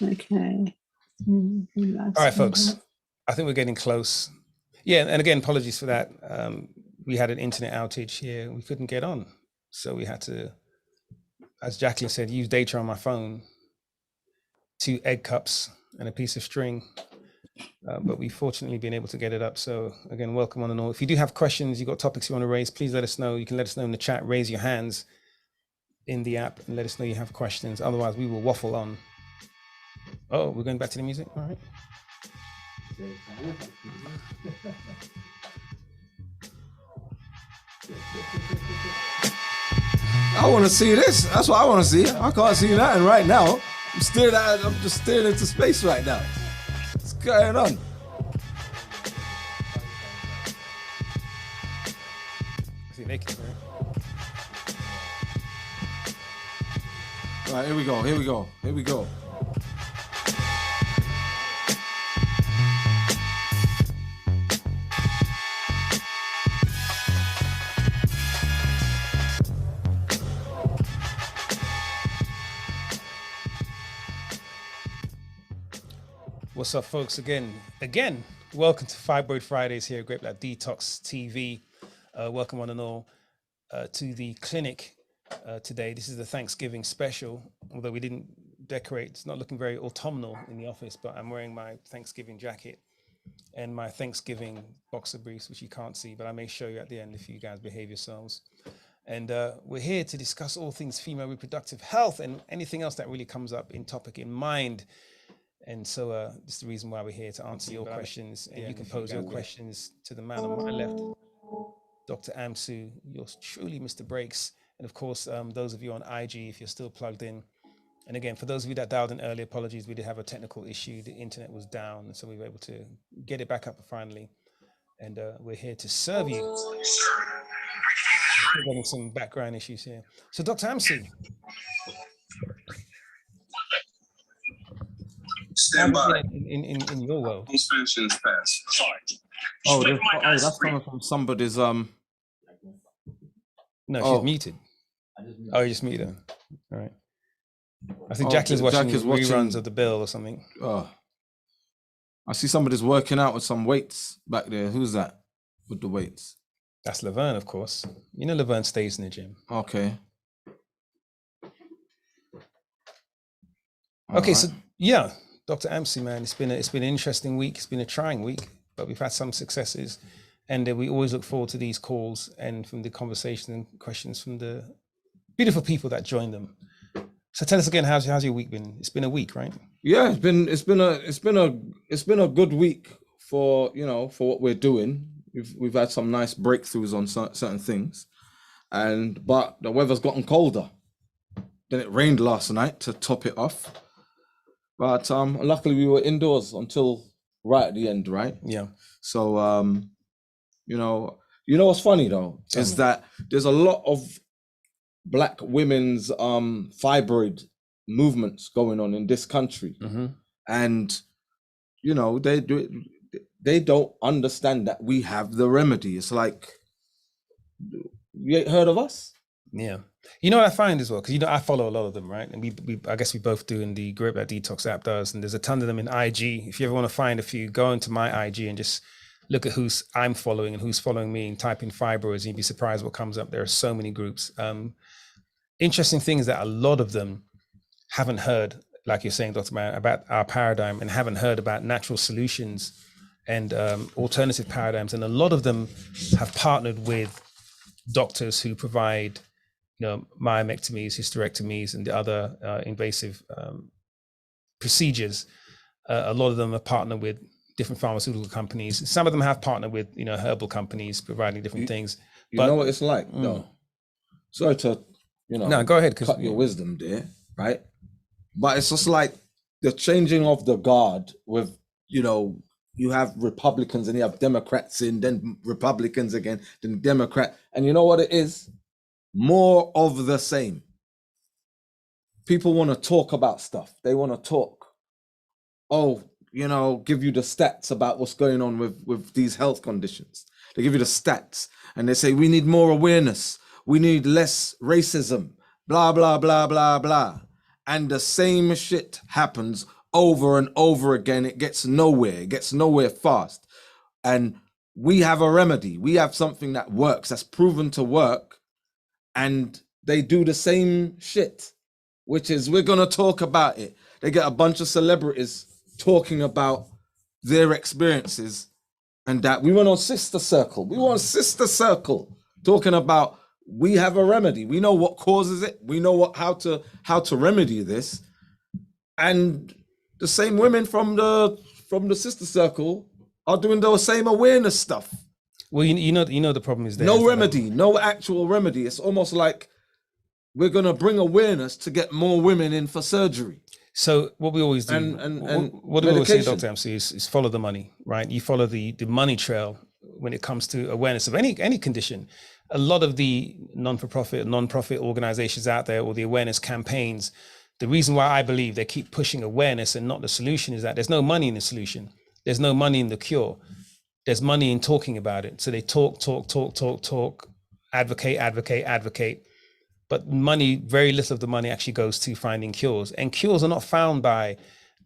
Okay. All right, folks. I think we're getting close. Yeah, and again, apologies for that. We had an internet outage here. We couldn't get on. So we had to, as Jacqueline said, use data on my phone, 2 egg cups and a piece of string. But we've fortunately been able to get it up. So again, welcome on and all. If you do have questions, you've got topics you want to raise, please let us know. You can let us know in the chat, raise your hands in the app and let us know you have questions. Otherwise, we will waffle on. Oh, we're going back to the music? All right. I want to see this. That's what I want to see. I can't see nothing right now. I'm just staring into space right now. What's going on? I think they can hear it. All right, here we go. Here we go. Here we go. What's up, folks? Again, welcome to Fibroid Fridays here at Great Black Detox TV. Welcome one and all to the clinic today. This is the Thanksgiving special, although we didn't decorate. It's not looking very autumnal in the office, but I'm wearing my Thanksgiving jacket and my Thanksgiving boxer briefs, which you can't see, but I may show you at the end if you guys behave yourselves. And we're here to discuss all things female reproductive health and anything else that really comes up in topic in mind. And so this is the reason why we're here, to answer your questions, and you can pose your questions to the man on my left, Dr. Amsu, yours truly, Mr. Breaks. And of course, those of you on IG, if you're still plugged in. And again, for those of you that dialed in early, apologies, we did have a technical issue. The internet was down, so we were able to get it back up finally. And we're here to serve you. We're getting some background issues here. So Dr. Amsu. Stand by. In your world. Suspension is passed. Oh, that's coming from somebody's No, she's muted. Oh, you just muted her. All right. I think Jackie's watching reruns of The Bill or something. Oh, I see somebody's working out with some weights back there. Who's that with the weights? That's Laverne, of course. You know Laverne stays in the gym. Okay. Okay, so yeah. Dr. Ampsy, man, it's been an interesting week. It's been a trying week, but we've had some successes, and we always look forward to these calls and from the conversation and questions from the beautiful people that join them. So tell us again, how's your week been? It's been a week, right? Yeah, it's been a good week for for what we're doing. We've had some nice breakthroughs on certain things, but the weather's gotten colder. Then it rained last night to top it off. But luckily we were indoors until right at the end, right? Yeah. So you know what's funny though is that there's a lot of Black women's fibroid movements going on in this country, and they don't understand that we have the remedy. It's like, you ain't heard of us? Yeah. You know what I find as well, because I follow a lot of them, right? And we I guess we both do, and the Great Black Detox app does, and there's a ton of them in IG. If you ever want to find a few, go into my IG and just look at who's I'm following and who's following me, and type in fibroids, and you'd be surprised what comes up. There are so many groups. Interesting thing is that a lot of them haven't heard, like you're saying, Dr. Mann, about our paradigm, and haven't heard about natural solutions and alternative paradigms. And a lot of them have partnered with doctors who provide myomectomies, hysterectomies, and the other invasive procedures. A lot of them are partnered with different pharmaceutical companies. Some of them have partnered with herbal companies providing different things. You know what it's like? No, sorry to no, go ahead. Cut your wisdom there, right? But it's just like the changing of the guard with you have Republicans and you have Democrats in, then Republicans again, then Democrat, and you know what it is? More of the same. People want to talk about stuff. They want to talk. Give you the stats about what's going on with these health conditions. They give you the stats and they say, we need more awareness. We need less racism, blah, blah, blah, blah, blah. And the same shit happens over and over again. It gets nowhere fast. And we have a remedy. We have something that works, that's proven to work. And they do the same shit, which is, we're going to talk about it. They get a bunch of celebrities talking about their experiences, and that we went on Sister Circle. We were on Sister Circle talking about, we have a remedy. We know what causes it. We know how to remedy this. And the same women from the Sister Circle are doing those same awareness stuff. Well, you know the problem is there. No remedy, no actual remedy. It's almost like we're gonna bring awareness to get more women in for surgery. So what we always do, and what do we always say, Dr. Ampsy, is follow the money, right? You follow the money trail when it comes to awareness of any condition. A lot of the non-profit organizations out there, or the awareness campaigns, the reason why I believe they keep pushing awareness and not the solution is that there's no money in the solution. There's no money in the cure. There's money in talking about it. So they talk, advocate. But money, very little of the money actually goes to finding cures. And cures are not found by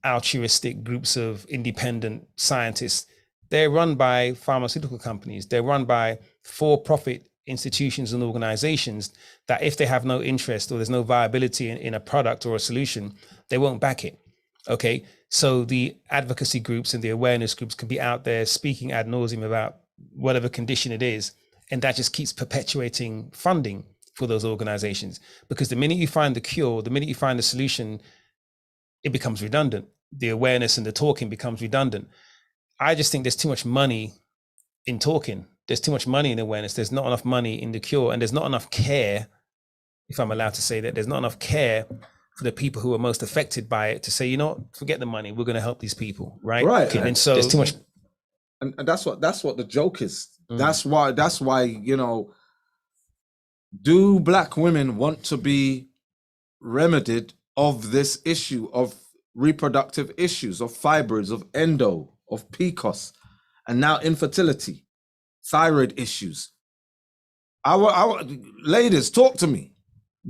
altruistic groups of independent scientists. They're run by pharmaceutical companies. They're run by for-profit institutions and organizations that, if they have no interest or there's no viability in a product or a solution, they won't back it. Okay, so the advocacy groups and the awareness groups can be out there speaking ad nauseum about whatever condition it is, and that just keeps perpetuating funding for those organizations. Because the minute you find the cure, the minute you find the solution, it becomes redundant. The awareness and the talking becomes redundant. I just think there's too much money in talking. There's too much money in awareness. There's not enough money in the cure, and there's not enough care, if I'm allowed to say that, there's not enough care for the people who are most affected by it to say, you know, forget the money, we're going to help these people, right? Right. And so there's too much. And that's what the joke is. That's why, you know, do Black women want to be remedied of this issue of reproductive issues, of fibroids, of endo, of PCOS, and now infertility, thyroid issues? Our ladies, talk to me.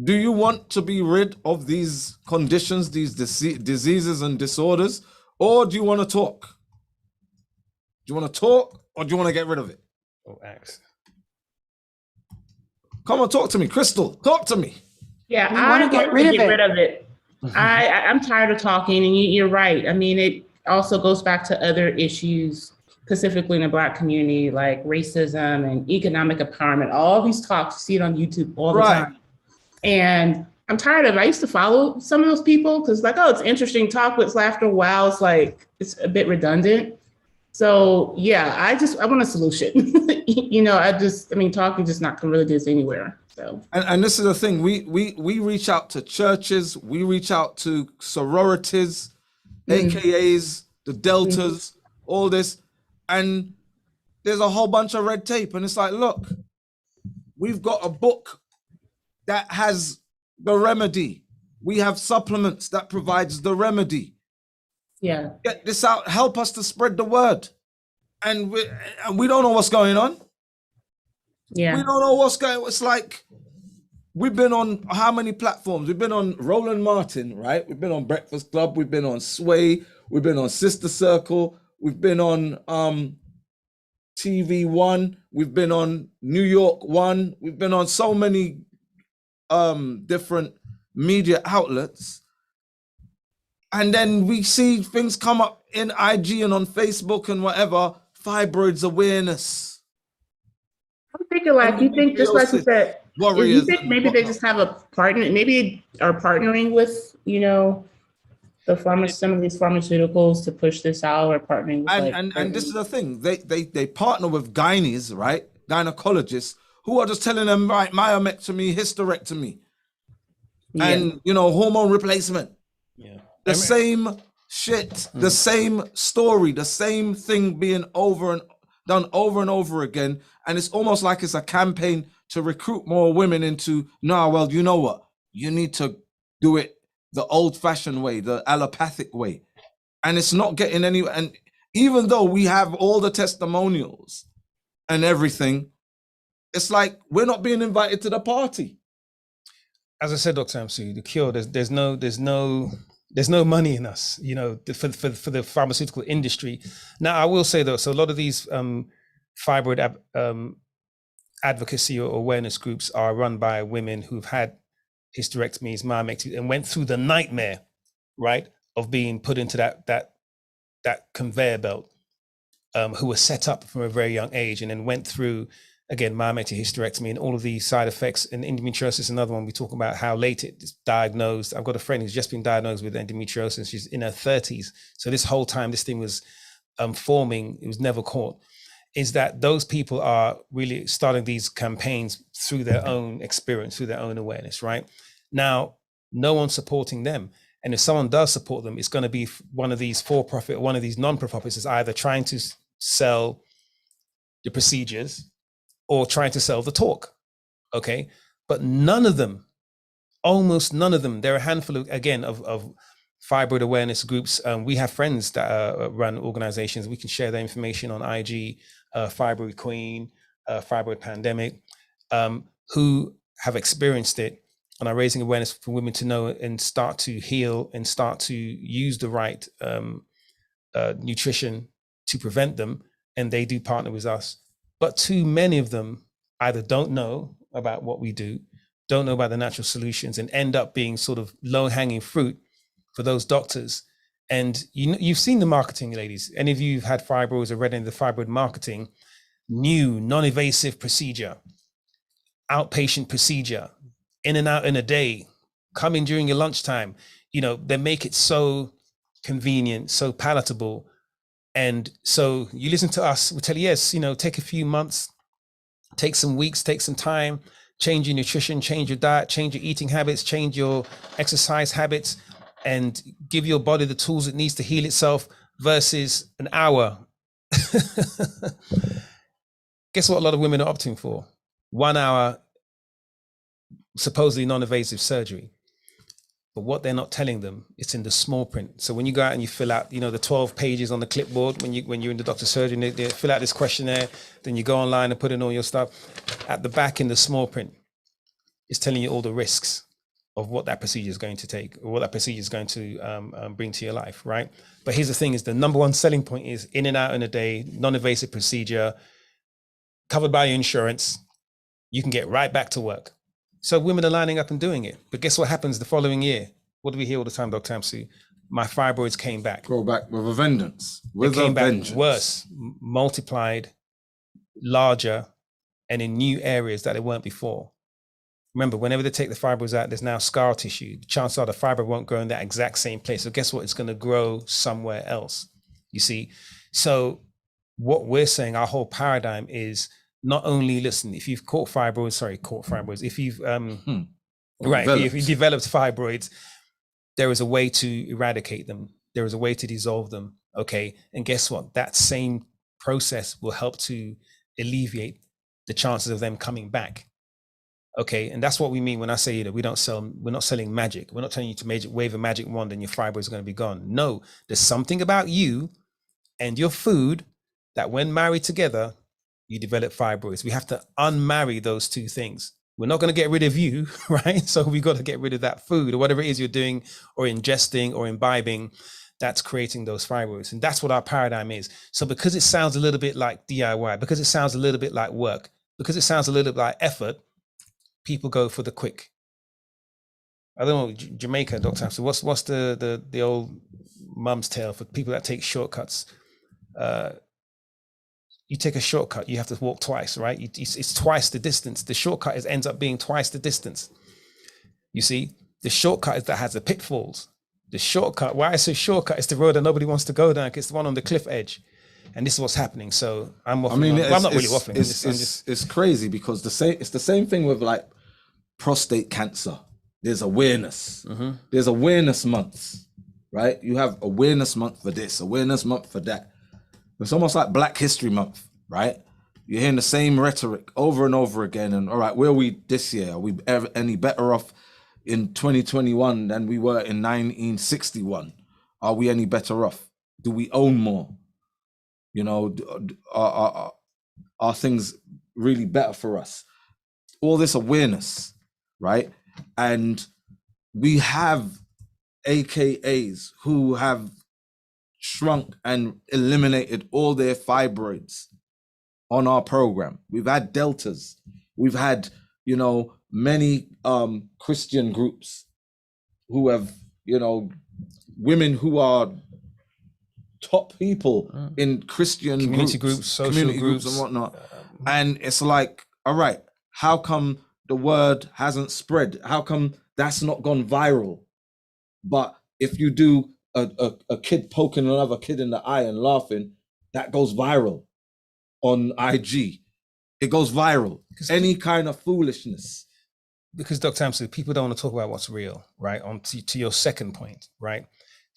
Do you want to be rid of these conditions, these diseases and disorders, or do you want to talk? Do you want to talk, or do you want to get rid of it? Oh, Axe. Come on, talk to me. Crystal, talk to me. Yeah, I want to get rid of it. I'm tired of talking, and you're right. I mean, it also goes back to other issues, specifically in the Black community, like racism and economic empowerment. All these talks, you see it on YouTube all the time. And I'm tired of it. I used to follow some of those people because, like, oh, it's interesting talk, but after a while, it's like, it's a bit redundant. So yeah, I want a solution. You know, talking just not gonna really get us anywhere. So and this is the thing, we reach out to churches, we reach out to sororities, AKAs, the deltas, all this, and there's a whole bunch of red tape, and it's like, look, we've got a book that has the remedy. We have supplements that provides the remedy. Yeah. Get this out, help us to spread the word. And we don't know what's going on. Yeah. We don't know what's going on. It's like, we've been on how many platforms? We've been on Roland Martin, right? We've been on Breakfast Club. We've been on Sway. We've been on Sister Circle. We've been on TV One. We've been on New York One. We've been on so many different media outlets. And then we see things come up in IG and on Facebook and whatever, fibroids awareness. I'm thinking, like, you think, just like you said, you think maybe they just have a partner, maybe are partnering with, you know, some of these pharmaceuticals to push this out, or partnering with, and this is the thing, they partner with gynaes, right? Gynecologists who are just telling them, right, myomectomy, hysterectomy, and, you know, hormone replacement. Yeah. The same shit, the same story, the same thing being done over and over again. And it's almost like it's a campaign to recruit more women into, no, well, you know what? You need to do it the old-fashioned way, the allopathic way. And it's not getting anywhere. And even though we have all the testimonials and everything, it's like we're not being invited to the party. As I said, Dr. Amsu, the cure, there's no money in us, you know, for the pharmaceutical industry. Now, I will say though, so a lot of these fibroid advocacy or awareness groups are run by women who've had hysterectomies, myomectomies, and went through the nightmare, right, of being put into that conveyor belt, who were set up from a very young age and then went through, again, myomectomy, hysterectomy, and all of these side effects. And endometriosis, another one, we talk about how late it's diagnosed. I've got a friend who's just been diagnosed with endometriosis. She's in her 30s. So this whole time this thing was forming, it was never caught. Is that those people are really starting these campaigns through their own experience, through their own awareness, right? Now, no one's supporting them. And if someone does support them, it's going to be one of these for-profit, one of these non-profits is either trying to sell the procedures or trying to sell the talk, okay? But none of them, almost none of them, there are a handful of, again, of fibroid awareness groups. We have friends that run organizations. We can share their information on IG, Fibroid Queen, Fibroid Pandemic, who have experienced it and are raising awareness for women to know and start to heal and start to use the right nutrition to prevent them. And they do partner with us. But too many of them either don't know about what we do, don't know about the natural solutions, and end up being sort of low-hanging fruit for those doctors. And you've seen the marketing, ladies. Any of you who've had fibroids or read into the fibroid marketing, new non-invasive procedure, outpatient procedure, in and out in a day, come in during your lunchtime. You know, they make it so convenient, so palatable. And so you listen to us, we tell you, yes, you know, take a few months, take some weeks, take some time, change your nutrition, change your diet, change your eating habits, change your exercise habits, and give your body the tools it needs to heal itself versus an hour. Guess what a lot of women are opting for? 1 hour, supposedly non-invasive surgery. But what they're not telling them, it's in the small print. So when you go out and you fill out, you know, the 12 pages on the clipboard, when you're in the doctor's surgery, they fill out this questionnaire, then you go online and put in all your stuff. At the back in the small print, it's telling you all the risks of what that procedure is going to take, or what that procedure is going to bring to your life, right? But here's the thing: is the number one selling point is in and out in a day, non-invasive procedure, covered by your insurance. You can get right back to work. So women are lining up and doing it. But guess what happens the following year? What do we hear all the time, Dr. Amsu? My fibroids came back. Go back with a vengeance. They came back worse, multiplied, larger, and in new areas that they weren't before. Remember, whenever they take the fibroids out, there's now scar tissue. The chances are the fibroid won't grow in that exact same place. So guess what? It's going to grow somewhere else, you see? So what we're saying, our whole paradigm is not only, listen, if you've caught fibroids, if you've, if you developed fibroids, there is a way to eradicate them. There is a way to dissolve them, okay? And guess what? That same process will help to alleviate the chances of them coming back. Okay, and that's what we mean when I say, you know, we're not selling magic. We're not telling you to wave a magic wand and your fibroids are going to be gone. No, there's something about you and your food that when married together, you develop fibroids. We have to unmarry those two things. We're not going to get rid of you, right? So we got to get rid of that food or whatever it is you're doing or ingesting or imbibing that's creating those fibroids. And that's what our paradigm is. So because it sounds a little bit like DIY, because it sounds a little bit like work, because it sounds a little bit like effort, people go for the quick. I don't know, Jamaica, Dr. Amsu, what's the old mum's tale for people that take shortcuts? You take a shortcut, you have to walk twice, right? It's twice the distance. The shortcut ends up being twice the distance. You see, the shortcut is that has the pitfalls. The shortcut, why I say shortcut, is the road that nobody wants to go down, because it's the one on the cliff edge. And this is what's happening. So I'm waffling. I'm not really waffling. It's crazy because it's the same thing with like prostate cancer. There's awareness. There's awareness months, right? You have awareness month for this, awareness month for that. It's almost like Black History Month, right? You're hearing the same rhetoric over and over again. And all right, where are we this year? Are we ever any better off in 2021 than we were in 1961? Are we any better off? Do we own more? You know, are things really better for us. All this awareness, right? And we have AKAs who have shrunk and eliminated all their fibroids on our program. We've had deltas. We've had, you know, many Christian groups who have, you know, women who are top people in Christian community groups, social community groups and whatnot. And it's like, all right, how come the word hasn't spread? How come that's not gone viral? But if you do a kid poking another kid in the eye and laughing, that goes viral on IG. It goes viral. Any kind of foolishness. Because Dr. Amsu, people don't want to talk about what's real, right? On to your second point, right?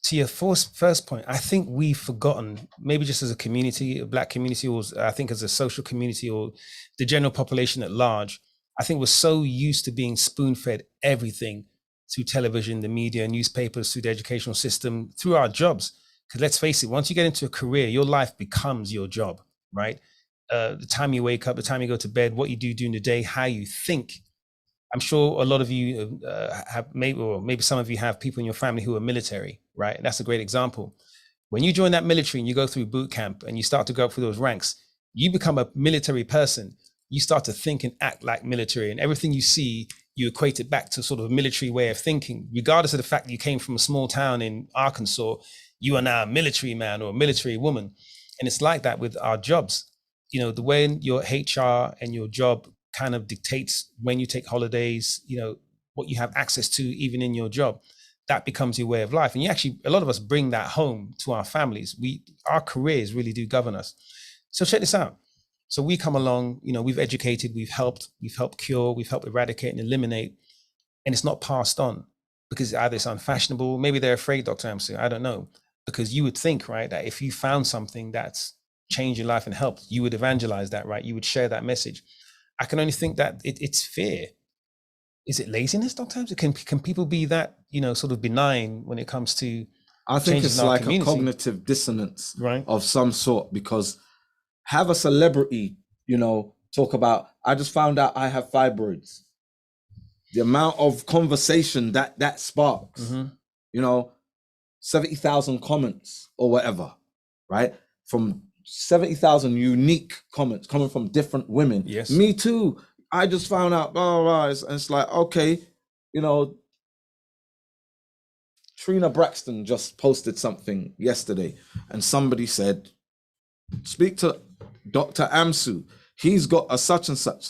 To your first point, I think we've forgotten, maybe just as a community, a Black community, or I think as a social community, or the general population at large, I think we're so used to being spoon-fed everything through television, the media, newspapers, through the educational system, through our jobs. Because let's face it, once you get into a career, your life becomes your job, right? The time you wake up, the time you go to bed, what you do during the day, how you think. I'm sure a lot of you have maybe some of you have people in your family who are military, right? And that's a great example. When you join that military and you go through boot camp and you start to go up through those ranks, you become a military person. You start to think and act like military, and everything you see, you equate it back to sort of a military way of thinking, regardless of the fact that you came from a small town in Arkansas. You are now a military man or a military woman. And it's like that with our jobs. You know, the way your HR and your job kind of dictates when you take holidays, you know, what you have access to even in your job, that becomes your way of life. And you actually, a lot of us bring that home to our families. Our careers really do govern us. So check this out. So we come along, you know, we've educated, we've helped cure, we've helped eradicate and eliminate, and it's not passed on because either it's unfashionable, maybe they're afraid, Dr. Amsu, I don't know, because you would think, right, that if you found something that's changed your life and helped, you would evangelize that, right? You would share that message. I can only think that it's fear. Is it laziness, Dr. Amsu? Can people be that, you know, sort of benign when it comes to I think it's like a cognitive dissonance, right, of some sort, because have a celebrity, you know, talk about, I just found out I have fibroids. The amount of conversation that sparks, you know, 70,000 comments or whatever, right? From 70,000 unique comments coming from different women. Yes. Me too. I just found out, blah, blah, blah. And it's like, okay, you know, Trina Braxton just posted something yesterday and somebody said, speak to Dr. Amsu. He's got a such and such.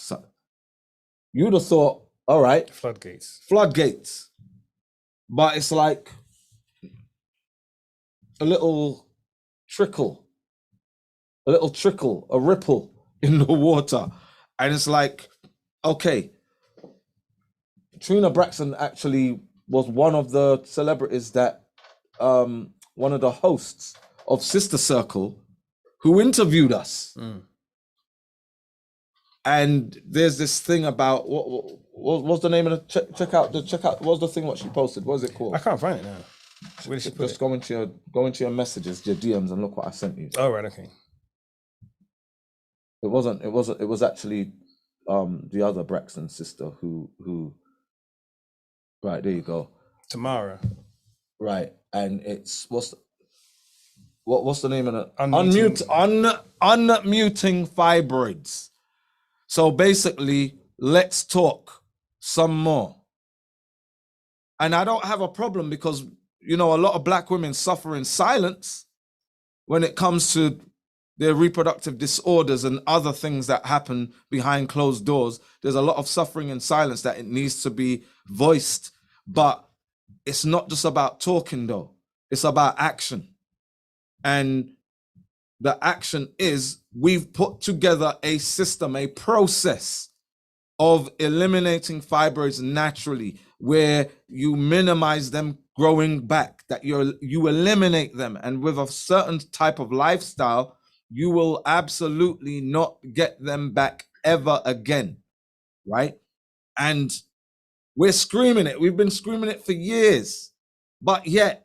You'd have thought, all right. Floodgates. But it's like a little trickle, a ripple in the water. And it's like, okay, Trina Braxton actually was one of the celebrities that, one of the hosts of Sister Circle, who interviewed us. And there's this thing about, what's the name of the, check out, what's the thing what she posted? What is it called? I can't find it now. Where did she put Just go into your messages, your DMs, and look what I sent you. Oh, right, okay. It was actually the other Braxton sister who right, there you go. Tamara. Right. And it's what's the name of it? Unmuting fibroids. So basically, let's talk some more. And I don't have a problem because, you know, a lot of Black women suffer in silence when it comes to their reproductive disorders and other things that happen behind closed doors. There's a lot of suffering in silence that it needs to be voiced. But it's not just about talking though. It's about action. And the action is we've put together a system, a process of eliminating fibroids naturally, where you minimize them growing back, that you eliminate them. And with a certain type of lifestyle, you will absolutely not get them back ever again, right? And we're screaming it. We've been screaming it for years, but yet,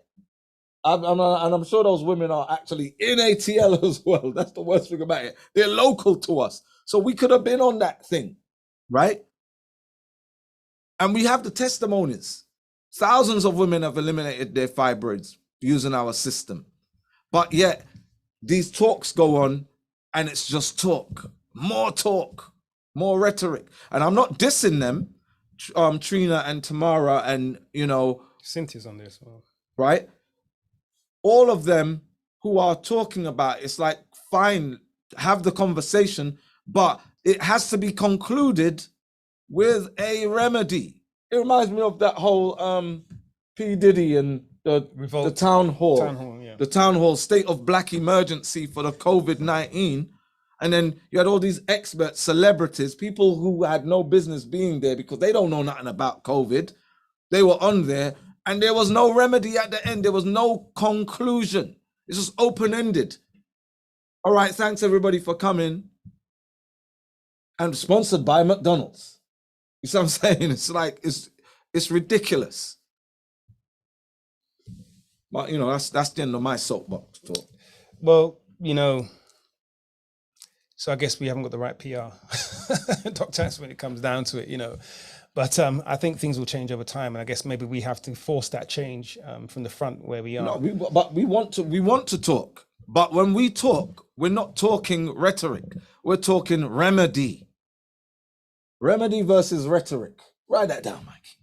I'm sure those women are actually in ATL as well. That's the worst thing about it. They're local to us. So we could have been on that thing, right? And we have the testimonies. Thousands of women have eliminated their fibroids using our system. But yet these talks go on and it's just talk, more rhetoric. And I'm not dissing them, Trina and Tamara and, you know, Cynthia's on this. right? All of them who are talking about it's like, fine, have the conversation, but it has to be concluded with a remedy. It reminds me of that whole P. Diddy and the town hall, yeah. the town hall state of black emergency for the COVID-19. And then you had all these experts, celebrities, people who had no business being there because they don't know nothing about COVID. They were on there and there was no remedy at the end. There was no conclusion. It's just open-ended. All right, thanks everybody for coming. And sponsored by McDonald's. You see what I'm saying? It's like, it's ridiculous. But you know, that's the end of my soapbox talk. Well, you know, so I guess we haven't got the right PR, doctors, when it comes down to it, you know. But I think things will change over time, and I guess maybe we have to force that change from the front where we are. No, but we want to talk. But when we talk, we're not talking rhetoric. We're talking remedy. Remedy versus rhetoric. Write that down, Mike.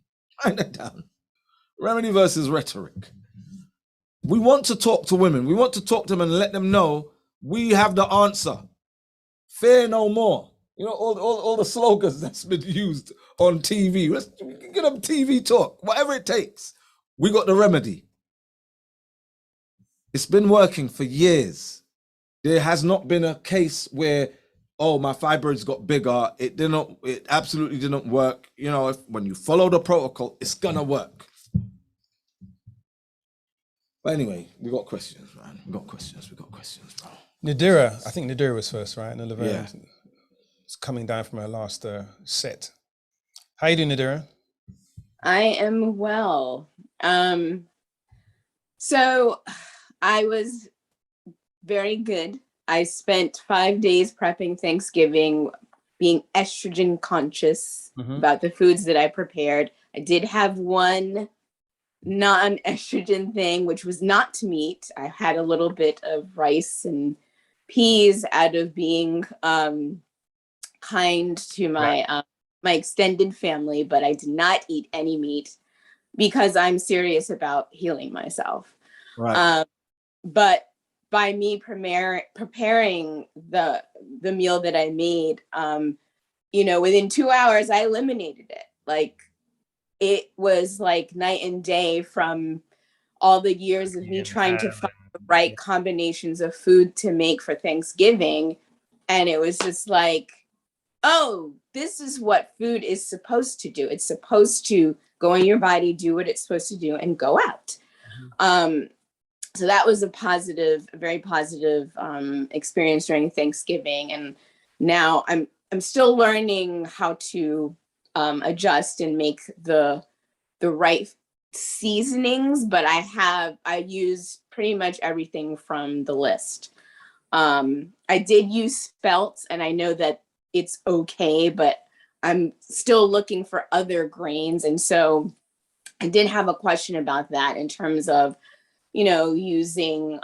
Write that down. Remedy versus rhetoric. We want to talk to women. We want to talk to them and let them know we have the answer. Fear no more. You know, all the slogans that's been used on TV. Let's get them TV talk, whatever it takes. We got the remedy. It's been working for years. There has not been a case where, oh, my fibroids got bigger. It absolutely didn't work. You know, when you follow the protocol, it's gonna work. But anyway, we got questions, man. We got questions, bro. Nadira, I think Nadira was first, right? And Yeah. It's coming down from her last set. How you doing, Nadira? I am well. So I was very good. I spent 5 days prepping Thanksgiving, being estrogen conscious about the foods that I prepared. I did have one non-estrogen thing, which was not meat. I had a little bit of rice and peas out of being kind to my my extended family, but I did not eat any meat because I'm serious about healing myself. Right. But by me preparing the meal that I made, you know, within 2 hours, I eliminated it. Like, it was like night and day from all the years of me trying to find the right combinations of food to make for Thanksgiving. And it was just like, oh, this is what food is supposed to do. It's supposed to go in your body, do what it's supposed to do, and go out. So that was a very positive experience during Thanksgiving. And now I'm still learning how to adjust and make the right seasonings, but I use pretty much everything from the list. I did use spelt, and I know that it's okay, but I'm still looking for other grains. And so I did have a question about that in terms of, you know, using,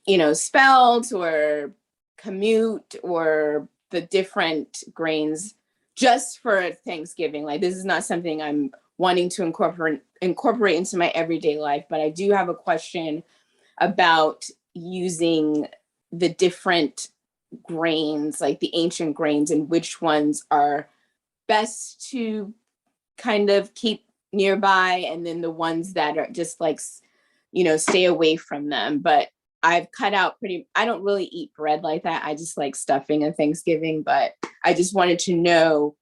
you know, spelt or kamut or the different grains just for Thanksgiving. Like, this is not something I'm wanting to incorporate into my everyday life, but I do have a question about using the different grains, like the ancient grains, and which ones are best to kind of keep nearby, and then the ones that are just like, you know, stay away from them. But I've cut out I don't really eat bread like that. I just like stuffing at Thanksgiving, but I just wanted to know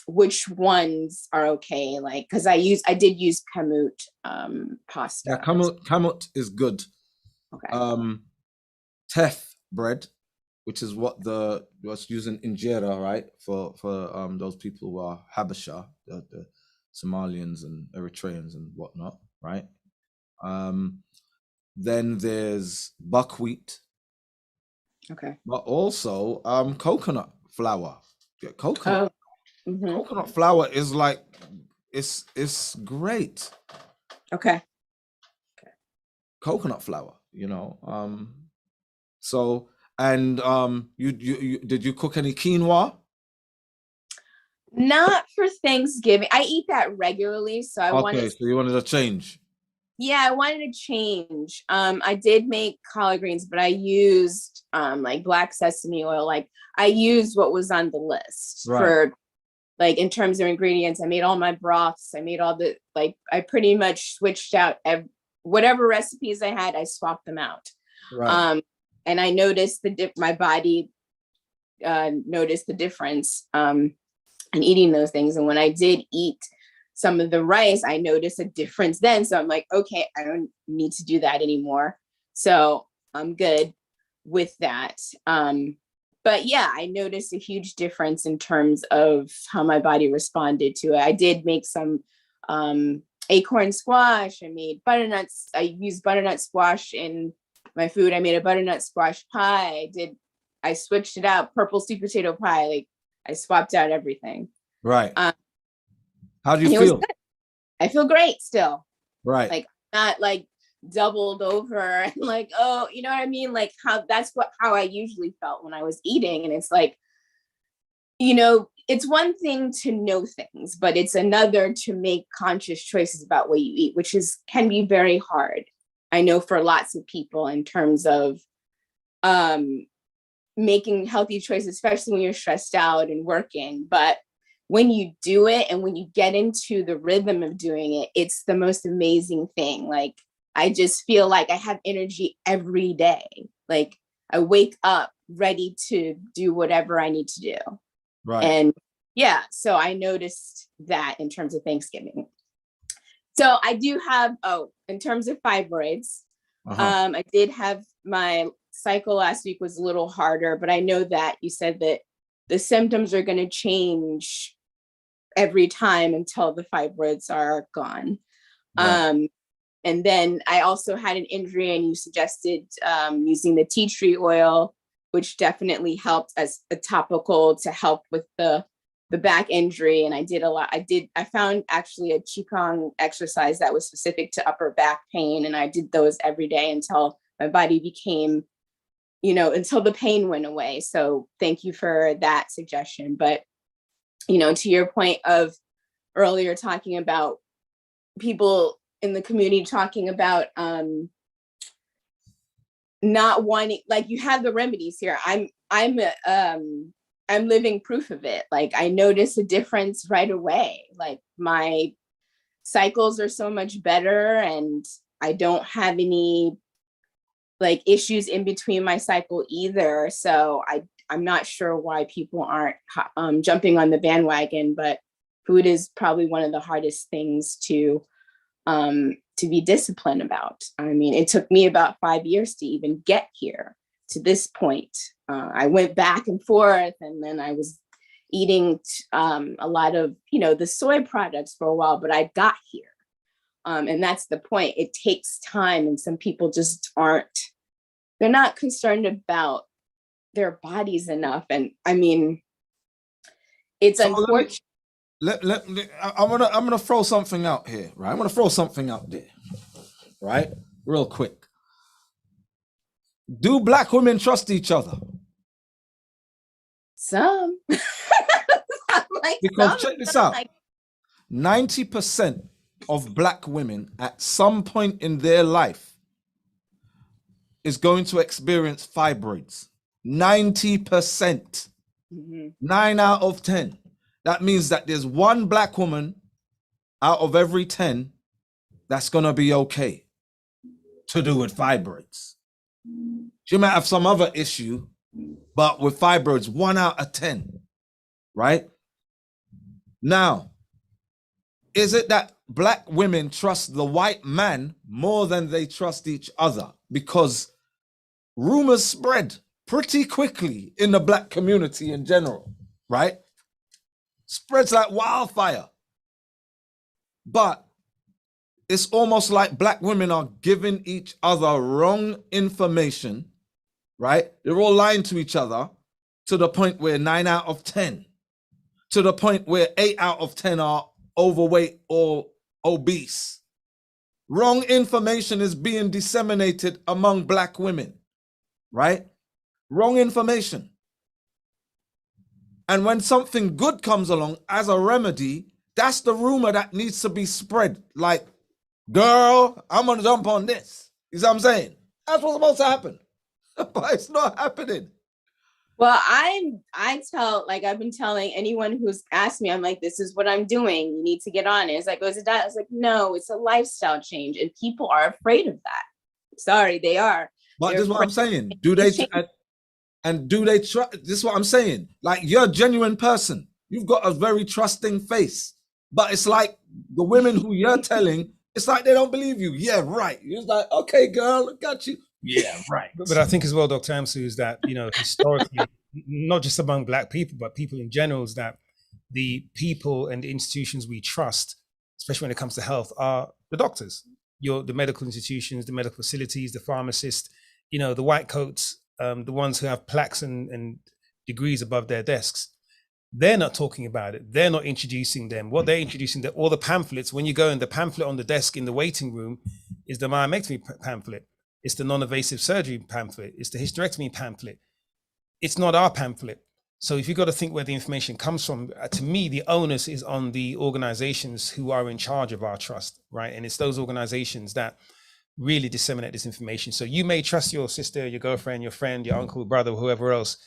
which ones are okay. Like, cause I did use kamut pasta. Yeah, kamut is good. Okay. Teff bread, which is what's using injera, right? For those people who are Habesha, the Somalians and Eritreans and whatnot, right? Then there's buckwheat. Okay. but also coconut flour. Yeah, coconut. Oh. Mhm. Coconut flour is like it's great. Okay. Coconut flour, you know. So and you did you cook any quinoa? Not for Thanksgiving. I eat that regularly, so I Okay, wanted. so you wanted a change. Yeah, I wanted to change. I did make collard greens, but I used like black sesame oil. Like I used what was on the list Right. for like in terms of ingredients. I made all my broths. I made all the like I pretty much switched out whatever recipes I had, I swapped them out. Right. And I noticed my body noticed the difference in eating those things. And when I did eat some of the rice, I noticed a difference then. So I'm like, okay, I don't need to do that anymore. So I'm good with that. But yeah, I noticed a huge difference in terms of how my body responded to it. I did make some acorn squash. I made butternuts. I used butternut squash in my food. I made a butternut squash pie. I switched it out, purple sweet potato pie. Like I swapped out everything. Right. How do you it was feel? good. I feel great still. Right. Like not like doubled over and like, oh, you know what I mean? Like how I usually felt when I was eating. And it's like, you know, it's one thing to know things, but it's another to make conscious choices about what you eat, which can be very hard. I know for lots of people in terms of making healthy choices, especially when you're stressed out and working. But when you do it and when you get into the rhythm of doing it, it's the most amazing thing. Like, I just feel like I have energy every day. Like I wake up ready to do whatever I need to do. Right. And yeah, so I noticed that in terms of Thanksgiving. So I do have, in terms of fibroids, I did have my cycle last week was a little harder, but I know that you said that the symptoms are going to change every time until the fibroids are gone. Right. And then I also had an injury and you suggested using the tea tree oil, which definitely helped as a topical to help with the back injury. And I did a lot. I found actually a Qigong exercise that was specific to upper back pain. And I did those every day until my body became, until the pain went away. So thank you for that suggestion. But, to your point of earlier talking about people in the community talking about not wanting, like you have the remedies here. I'm living proof of it. Like I notice a difference right away. Like my cycles are so much better and I don't have any like issues in between my cycle either. So I'm not sure why people aren't jumping on the bandwagon, but food is probably one of the hardest things to be disciplined about. I mean, it took me about 5 years to even get here to this point. I went back and forth and then I was eating a lot of, the soy products for a while, but I got here. And that's the point. It takes time and some people just they're not concerned about their bodies enough. And I mean, it's unfortunate. I'm gonna throw something out here, right? I'm gonna throw something out there, right? Real quick. Do Black women trust each other? Some. Because check this out. 90% of Black women at some point in their life is going to experience fibroids. 90%. 9 out of 10. That means that there's one Black woman out of every 10 that's going to be okay to do with fibroids. She might have some other issue, but with fibroids, 1 out of 10, right? Now, is it that Black women trust the white man more than they trust each other? Because rumors spread pretty quickly in the Black community in general, right? Spreads like wildfire. But it's almost like Black women are giving each other wrong information right? They're all lying to each other to the point where 9 out of 10, to the point where 8 out of 10 are overweight or obese. Wrong information is being disseminated among Black women, right? Wrong information. And when something good comes along as a remedy, that's the rumor that needs to be spread. Like, girl, I'm gonna jump on this. You see what I'm saying? That's what's supposed to happen. But it's not happening. Well, I tell, like, I've been telling anyone who's asked me, I'm like, this is what I'm doing. You need to get on it. It's like, was it that? I was like, no, it's a lifestyle change. And people are afraid of that. Sorry, they are. But They're this is what I'm afraid. saying. Do they do they trust? This is what I'm saying. Like, you're a genuine person. You've got a very trusting face. But it's like the women who you're telling, it's like they don't believe you. Yeah, right. You're like, okay, girl, I got you. Yeah, right. But I think as well, Dr. Amsu, is that, you know, historically, not just among Black people, but people in general, is that the people and the institutions we trust, especially when it comes to health, are the doctors, the medical institutions, the medical facilities, the pharmacists, you know, the white coats, the ones who have plaques and degrees above their desks. They're not talking about it. They're not introducing them. What they're introducing, all the pamphlets, when you go in, the pamphlet on the desk in the waiting room is the myomectomy pamphlet. It's the non-invasive surgery pamphlet. It's the hysterectomy pamphlet. It's not our pamphlet. So if you've got to think where the information comes from, to me, the onus is on the organizations who are in charge of our trust, right? And it's those organizations that really disseminate this information. So you may trust your sister, your girlfriend, your friend, your uncle, brother, whoever else.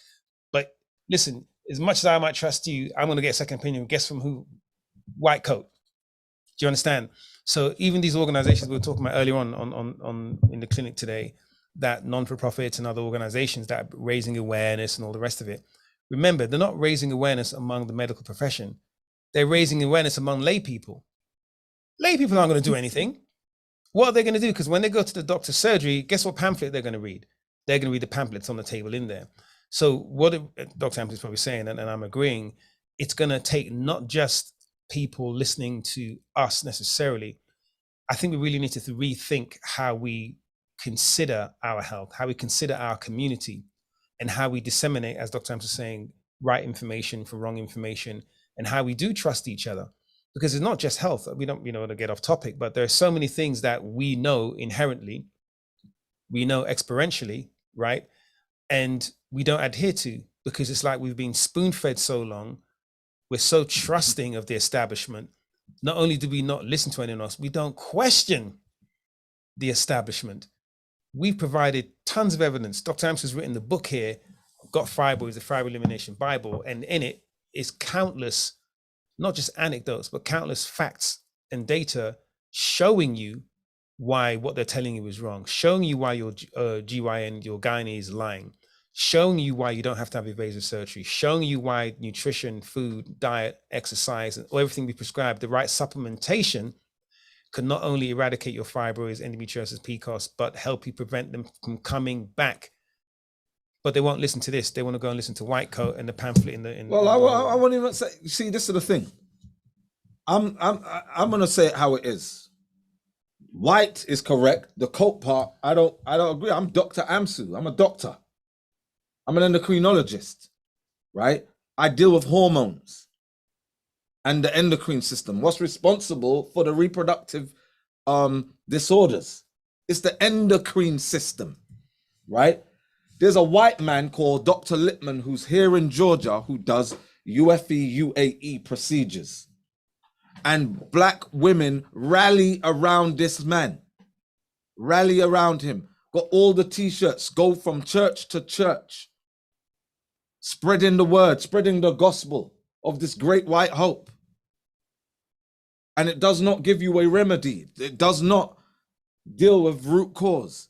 But listen, as much as I might trust you, I'm going to get a second opinion. Guess from who? White coat. Do you understand? So even these organizations we were talking about earlier on in the clinic today, that non-for-profits and other organizations that are raising awareness and all the rest of it, remember, they're not raising awareness among the medical profession. They're raising awareness among lay people. Lay people aren't going to do anything. What are they going to do? Because when they go to the doctor's surgery, guess what pamphlet they're going to read? They're going to read the pamphlets on the table in there. So what Dr. Ampsy is probably saying, and I'm agreeing, it's going to take not just people listening to us necessarily. I think we really need to rethink how we consider our health, how we consider our community, and how we disseminate, as Dr. Ampsy is saying, right information from wrong information, and how we do trust each other. Because it's not just health. We don't, want to get off topic, but there are so many things that we know inherently, we know experientially, right? And we don't adhere to, because it's like we've been spoon-fed so long. We're so trusting of the establishment. Not only do we not listen to anyone else, we don't question the establishment. We've provided tons of evidence. Dr. Amsu has written the book here, Got Fibroid, the Fibroid Elimination Bible, and in it is countless, not just anecdotes, but countless facts and data showing you why what they're telling you is wrong, showing you why your GYN, your gynae is lying, showing you why you don't have to have invasive surgery, showing you why nutrition, food, diet, exercise, and everything we prescribe, the right supplementation can not only eradicate your fibroids, endometriosis, PCOS, but help you prevent them from coming back. But they won't listen to this. They want to go and listen to White Coat and the pamphlet in the. Well, I won't even say. See, this is the thing. I'm gonna say it how it is. White is correct. The coat part, I don't agree. I'm Dr. Amsu. I'm a doctor. I'm an endocrinologist, right? I deal with hormones and the endocrine system. What's responsible for the reproductive disorders? It's the endocrine system, right? There's a white man called Dr. Lipman who's here in Georgia who does UFE, UAE procedures. And Black women rally around this man, rally around him, got all the t-shirts, go from church to church, spreading the word, spreading the gospel of this great white hope. And it does not give you a remedy. It does not deal with root cause.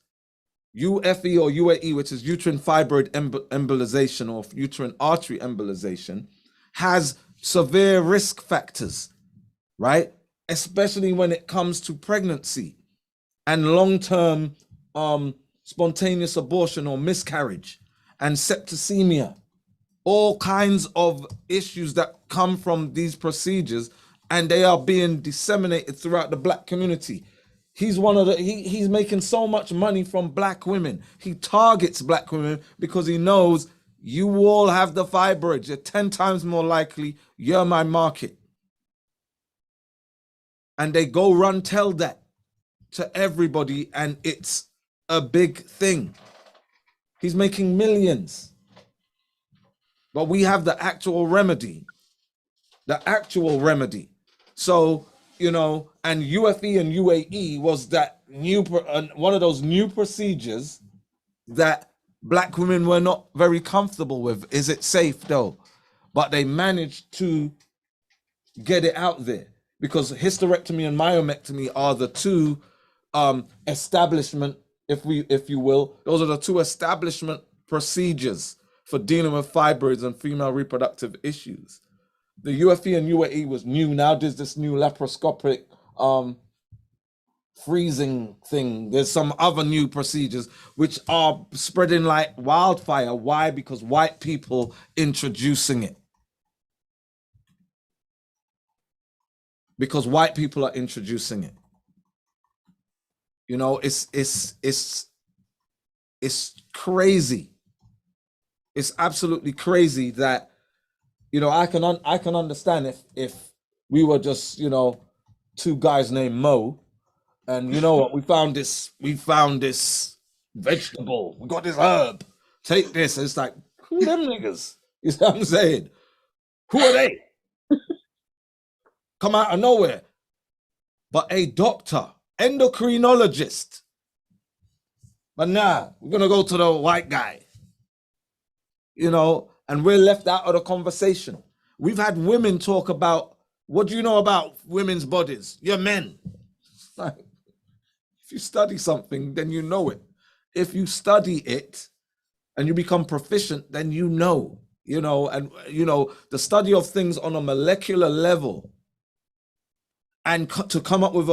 UFE or UAE, which is uterine fibroid embolization or uterine artery embolization, has severe risk factors, right? Especially when it comes to pregnancy and long-term spontaneous abortion or miscarriage and septicemia, all kinds of issues that come from these procedures, and they are being disseminated throughout the Black community. He's he's making so much money from black women. He targets black women because he knows you all have the fibroids. You're 10 times more likely. You're my market. And they go run tell that to everybody, and it's a big thing. He's making millions. But we have the actual remedy. The actual remedy. So, you know, and UFE and UAE was that new, one of those new procedures that black women were not very comfortable with. Is it safe though? But they managed to get it out there, because hysterectomy and myomectomy are the two establishment, if you will, those are the two establishment procedures for dealing with fibroids and female reproductive issues. The UFE and UAE was new. Now there's this new laparoscopic freezing thing. There's some other new procedures which are spreading like wildfire. Why? Because white people introducing it. Because white people are introducing it. You know, it's crazy. It's absolutely crazy that, you know, I can understand if we were just, you know, two guys named Mo, and you know what, we found this vegetable, we got this herb, take this. And it's like, who them niggas? You know what I'm saying? Who are they? Come out of nowhere. But a doctor, endocrinologist. But nah, we're gonna go to the white guy. You know, and we're left out of the conversation. We've had women talk about, what do you know about women's bodies? You're men. Like, if you study something, then you know it. If you study it and you become proficient, then you know, and you know, the study of things on a molecular level, and to come up with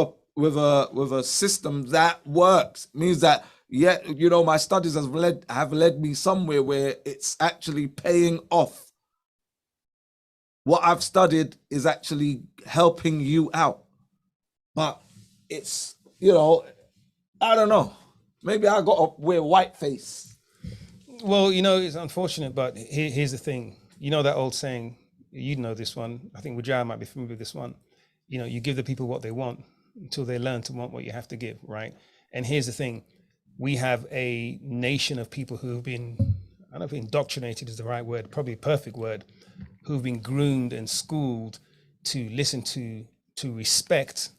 a system that works means that, yeah, you know, my studies have led me somewhere where it's actually paying off. What I've studied is actually helping you out. But it's, you know, I don't know. Maybe I got to wear white face. Well, you know, it's unfortunate, but here's the thing. You know that old saying, you know this one, I think Wajah might be familiar with this one. You know, you give the people what they want until they learn to want what you have to give, right? And here's the thing. We have a nation of people who have been, I don't know if indoctrinated is the right word, probably a perfect word, who've been groomed and schooled to listen to respect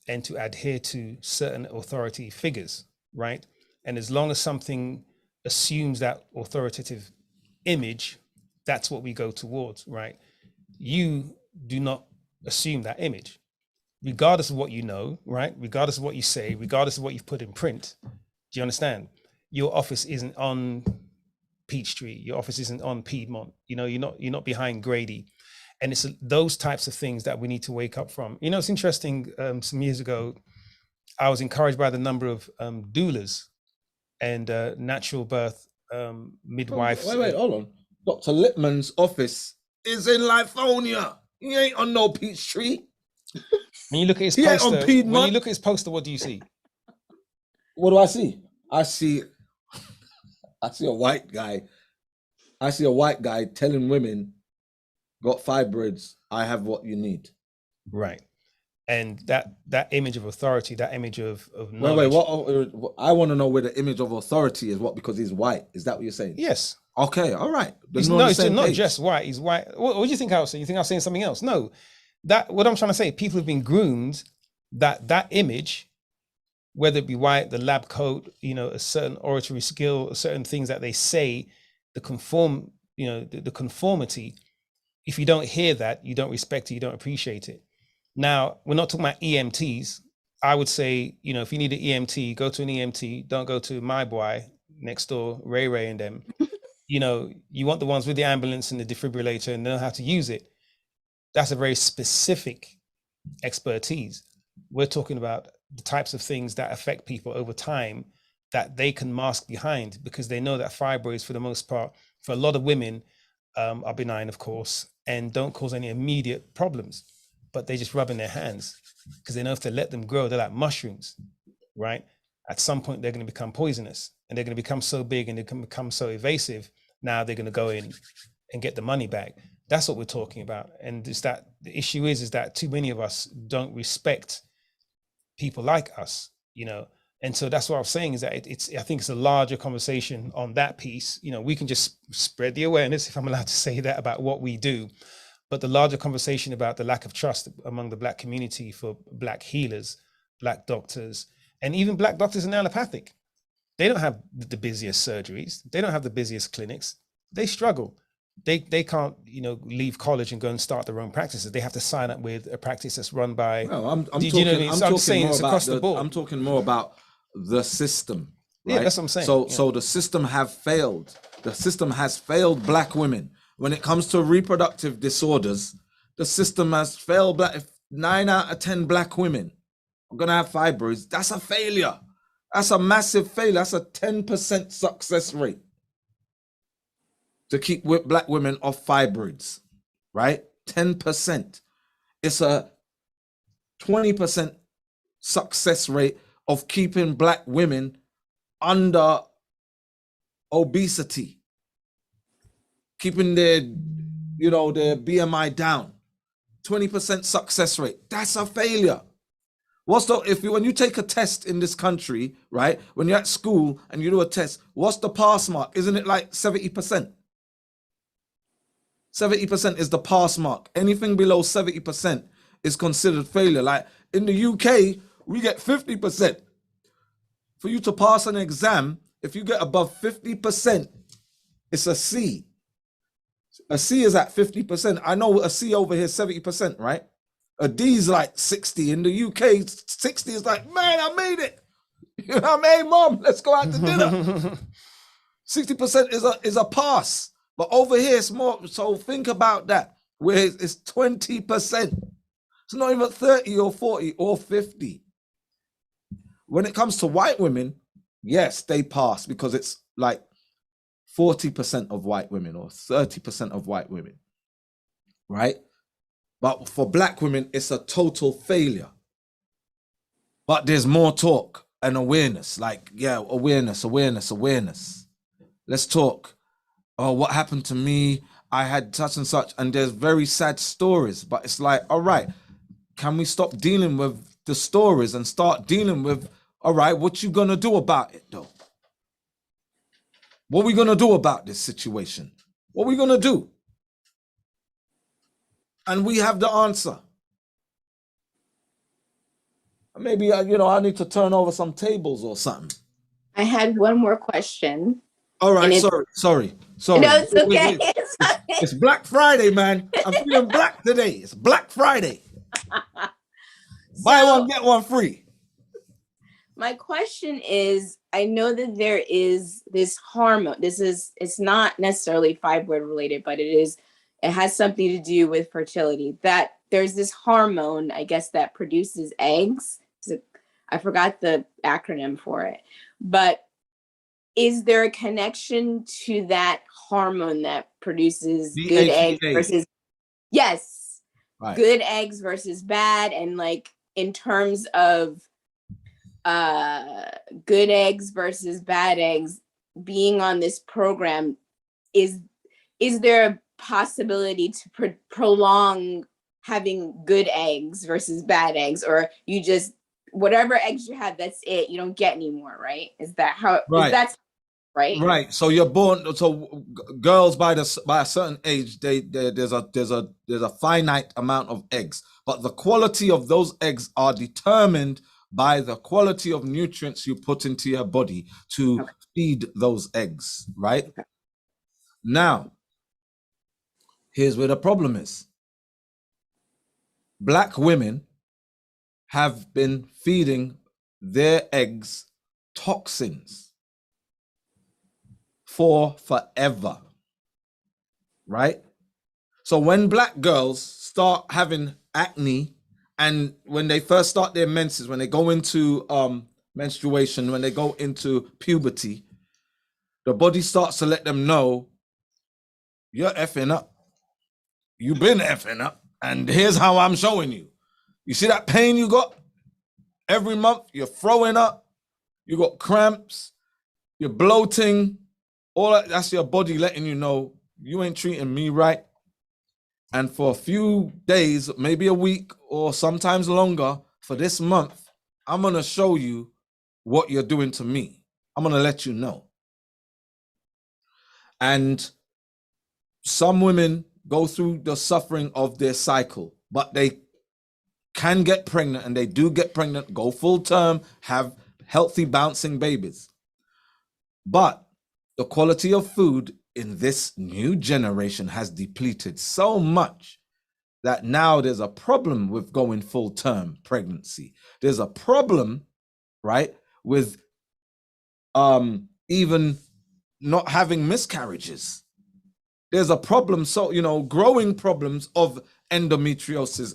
and to adhere to certain authority figures, right? And as long as something assumes that authoritative image, that's what we go towards, right? You do not assume that image, regardless of what you know, right? Regardless of what you say, regardless of what you've put in print. Do you understand? Your office isn't on Peachtree. Your office isn't on Piedmont. You know, you're not behind Grady. And it's those types of things that we need to wake up from. You know, it's interesting. Some years ago, I was encouraged by the number of doulas and natural birth midwives. Wait, hold on. Dr. Lipman's office is in Livonia. He ain't on no Peachtree. When you look at his poster, what do you see? What do I see? I see a white guy. I see a white guy telling women, got fibroids, I have what you need. Right. And that image of authority, that image of knowledge. What I want to know where the image of authority is. What? Because he's white. Is that what you're saying? Yes. Okay. All right. He's not just white. He's white. What do you think I was saying? You think I was saying something else? No. What I'm trying to say, people have been groomed that image, whether it be white, the lab coat, you know, a certain oratory skill, certain things that they say, the conformity. If you don't hear that, you don't respect it, you don't appreciate it. Now, we're not talking about EMTs. I would say, you know, if you need an EMT, go to an EMT. Don't go to my boy next door, Ray and them. You know, you want the ones with the ambulance and the defibrillator and know how to use it. That's a very specific expertise. We're talking about the types of things that affect people over time that they can mask behind, because they know that fibroids, for the most part, for a lot of women, are benign, of course, and don't cause any immediate problems, but they just rub in their hands. because they know if they let them grow, they're like mushrooms, right? At some point, they're going to become poisonous, and they're going to become so big and they can become so evasive. Now they're going to go in and get the money back. That's what we're talking about. And is that the issue is that too many of us don't respect people like us, you know? And so that's what I'm saying is that I think it's a larger conversation on that piece. You know, we can just spread the awareness, if I'm allowed to say that, about what we do. But the larger conversation about the lack of trust among the Black community for Black healers, Black doctors, and even Black doctors in allopathic. They don't have the busiest surgeries. They don't have the busiest clinics. They struggle. They can't, you know, leave college and go and start their own practices. They have to sign up with a practice that's run by. No, I'm do you talking, know what I mean? I'm So I'm talking saying more it's about across the board. I'm talking more about the system. Right? Yeah, that's what I'm saying. So the system have failed. The system has failed Black women when it comes to reproductive disorders. The system has failed Black. If 9 out of 10 Black women are gonna have fibroids, that's a failure. That's a massive failure. That's a 10% success rate to keep Black women off fibroids, right? 10%. It's a 20% success rate of keeping Black women under obesity, keeping their, you know, their BMI down. 20% success rate. That's a failure. When you take a test in this country, right? When you're at school and you do a test, what's the pass mark? Isn't it like 70%? 70% is the pass mark. Anything below 70% is considered failure. Like in the UK, we get 50%. For you to pass an exam, if you get above 50%, it's a C. A C is at 50%. I know a C over here is 70%, right? A D is like 60. In the UK, 60 is like, man, I made it. You know what I mean, Mom? Let's go out to dinner. 60% is a pass. But over here, it's more. So think about that. Where it's 20%. It's not even 30 or 40 or 50. When it comes to white women, yes, they pass because it's like 40% of white women or 30% of white women, right? But for Black women, it's a total failure. But there's more talk and awareness, like, yeah, awareness. Let's talk. Oh, what happened to me? I had such and such, and there's very sad stories, but it's like, all right, can we stop dealing with the stories and start dealing with, all right, what you gonna do about it though? What are we gonna do about this situation? What are we gonna do? And we have the answer. Maybe, I need to turn over some tables or something. I had one more question. All right, sorry. No, it's okay. It's Black Friday, man. I'm feeling black today. It's Black Friday. Buy one, get one free. My question is, I know that there is this hormone. It's not necessarily fibroid related, but it has something to do with fertility. That there's this hormone, I guess, that produces eggs. I forgot the acronym for it, but is there a connection to that hormone that produces DHEA. good eggs versus right. Good eggs versus bad? And like in terms of good eggs versus bad eggs, being on this program, is there a possibility to prolong having good eggs versus bad eggs, or you just whatever eggs you have, that's it, you don't get any more, right? Is that how? Right. Is that right? Right. So you're born. So girls by a certain age, there's a finite amount of eggs, but the quality of those eggs are determined by the quality of nutrients you put into your body to feed those eggs. Right. Okay. Now, here's where the problem is. Black women have been feeding their eggs toxins for forever, right? So when Black girls start having acne, and when they first start their menses, when they go into menstruation, when they go into puberty, the body starts to let them know, you're effing up. You've been effing up, and here's how I'm showing you. You see that pain you got every month? You're throwing up, you got cramps, you're bloating, all that's your body letting you know you ain't treating me right. And for a few days, maybe a week or sometimes longer for this month, I'm going to show you what you're doing to me. I'm going to let you know. And some women go through the suffering of their cycle, but they can get pregnant, and they do get pregnant, go full term, have healthy bouncing babies. But the quality of food in this new generation has depleted so much that now there's a problem with going full term pregnancy. There's a problem, right, with even not having miscarriages. There's a problem, so, you know, growing problems of endometriosis,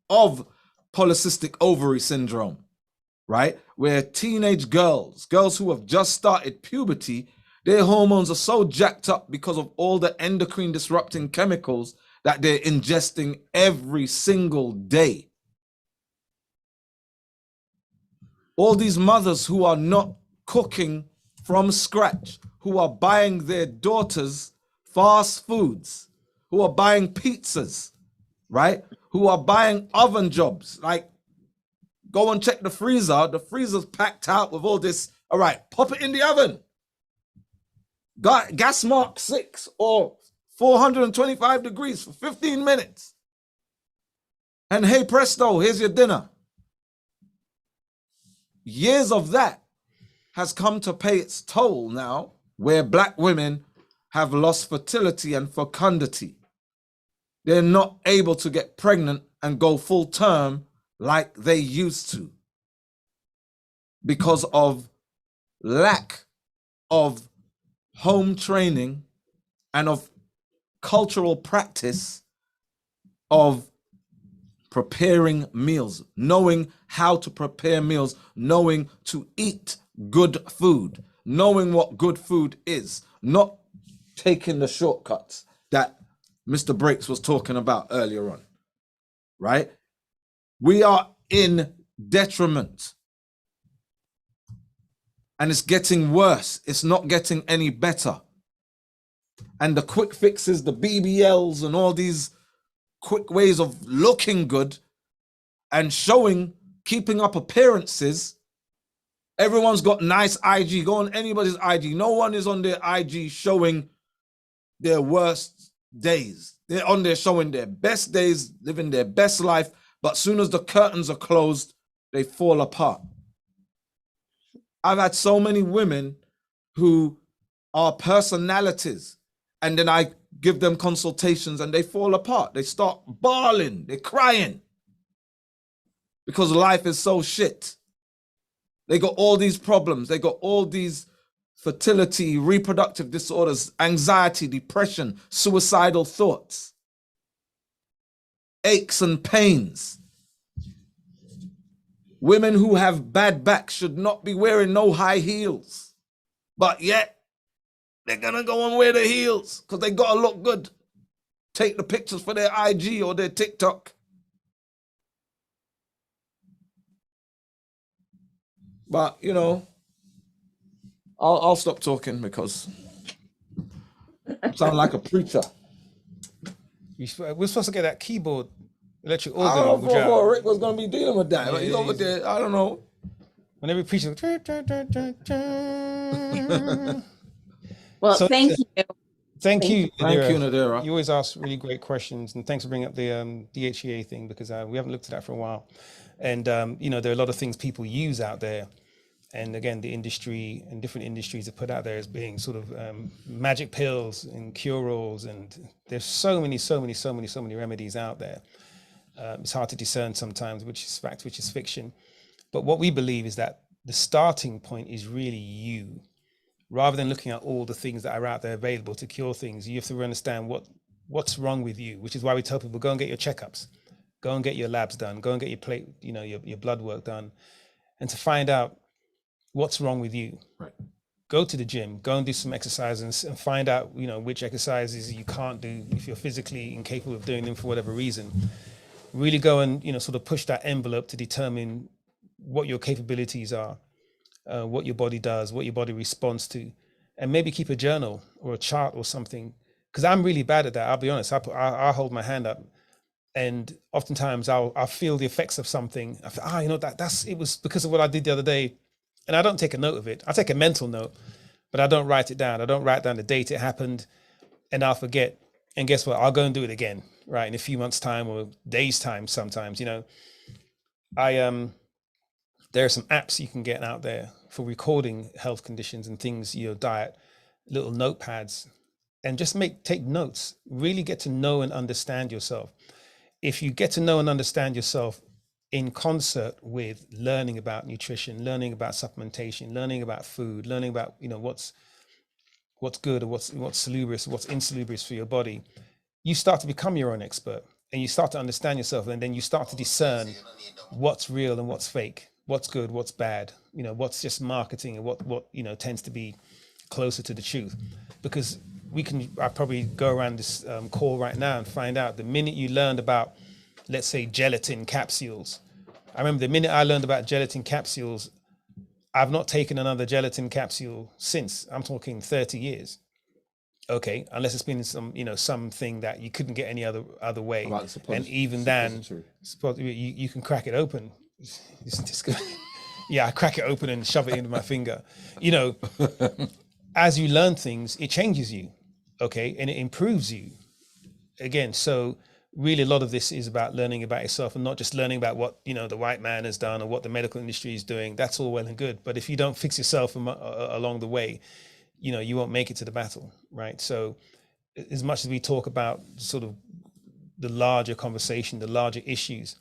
of polycystic ovary syndrome, right? Where teenage girls who have just started puberty, their hormones are so jacked up because of all the endocrine disrupting chemicals that they're ingesting every single day. All these mothers who are not cooking from scratch, who are buying their daughters fast foods, who are buying pizzas, right? Who are buying oven jobs. Like, go and check the freezer. The freezer's packed out with all this. All right, pop it in the oven. Got gas mark 6 or 425 degrees for 15 minutes. And hey, presto, here's your dinner. Years of that has come to pay its toll now, where Black women have lost fertility and fecundity. They're not able to get pregnant and go full term like they used to because of lack of home training and of cultural practice of preparing meals, knowing how to prepare meals, knowing to eat good food, knowing what good food is, not taking the shortcuts that Mr. Breaks was talking about earlier on, right? We are in detriment. And it's getting worse. It's not getting any better. And the quick fixes, the BBLs and all these quick ways of looking good and showing, keeping up appearances. Everyone's got nice IG. Go on anybody's IG. No one is on their IG showing their worst days. They're on there showing their best days, living their best life. But as soon as the curtains are closed, they fall apart. I've had so many women who are personalities, and then I give them consultations and they fall apart. They start bawling, they're crying because life is so shit. They got all these problems. They got all these fertility, reproductive disorders, anxiety, depression, suicidal thoughts, aches and pains. Women who have bad backs should not be wearing no high heels, but yet they're gonna go and wear the heels because they gotta look good. Take the pictures for their IG or their TikTok. But, you know, I'll stop talking because I sound like a preacher. We're supposed to get that keyboard, electric organ. I don't know if Rick was going to be dealing with that. Yeah, he's over there, I don't know. When every preacher... Well, so, thank you. Thank you, Nadira. You always ask really great questions, and thanks for bringing up the DHEA thing, because we haven't looked at that for a while. And, you know, there are a lot of things people use out there. And again, the industry and different industries are put out there as being sort of magic pills and cure-alls. And there's so many remedies out there. It's hard to discern sometimes which is fact, which is fiction. But what we believe is that the starting point is really you. Rather than looking at all the things that are out there available to cure things, you have to understand what's wrong with you, which is why we tell people, go and get your checkups, go and get your labs done, go and get your blood work done, and to find out what's wrong with you. Right. Go to the gym, go and do some exercises and find out, which exercises you can't do if you're physically incapable of doing them for whatever reason. really go and, you know, sort of push that envelope to determine what your capabilities are, what your body does, what your body responds to, and maybe keep a journal or a chart or something. Because I'm really bad at that. I'll be honest. I'll hold my hand up, and oftentimes I'll feel the effects of something. I feel, you know, it was because of what I did the other day, and I don't take a note of it. I take a mental note, but I don't write it down. I don't write down the date it happened, and I'll forget. And guess what? I'll go and do it again, right, in a few months' time or days' time. Sometimes, you know, there are some apps you can get out there for recording health conditions and things, you know, diet, little notepads, and just take notes. Really get to know and understand yourself. If you get to know and understand yourself in concert with learning about nutrition, learning about supplementation, learning about food, learning about, you know, what's good or what's salubrious, what's insalubrious for your body, you start to become your own expert, and you start to understand yourself, and then you start to discern what's real and what's fake, what's good, what's bad, you know, what's just marketing, and what you know tends to be closer to the truth. Because I probably go around this call right now and find out the minute you learned about, let's say, gelatin capsules. I remember the minute I learned about gelatin capsules, I've not taken another gelatin capsule since. I'm talking 30 years. Okay, unless it's been some, you know, something that you couldn't get any other way. And even then, you can crack it open. It's disgusting. Yeah, I crack it open and shove it into my finger. You know, as you learn things, it changes you, okay, and it improves you. Again, so really a lot of this is about learning about yourself, and not just learning about what, you know, the white man has done or what the medical industry is doing. That's all well and good, but if you don't fix yourself along the way, you know, you won't make it to the battle, right? So as much as we talk about sort of the larger conversation, the larger issues,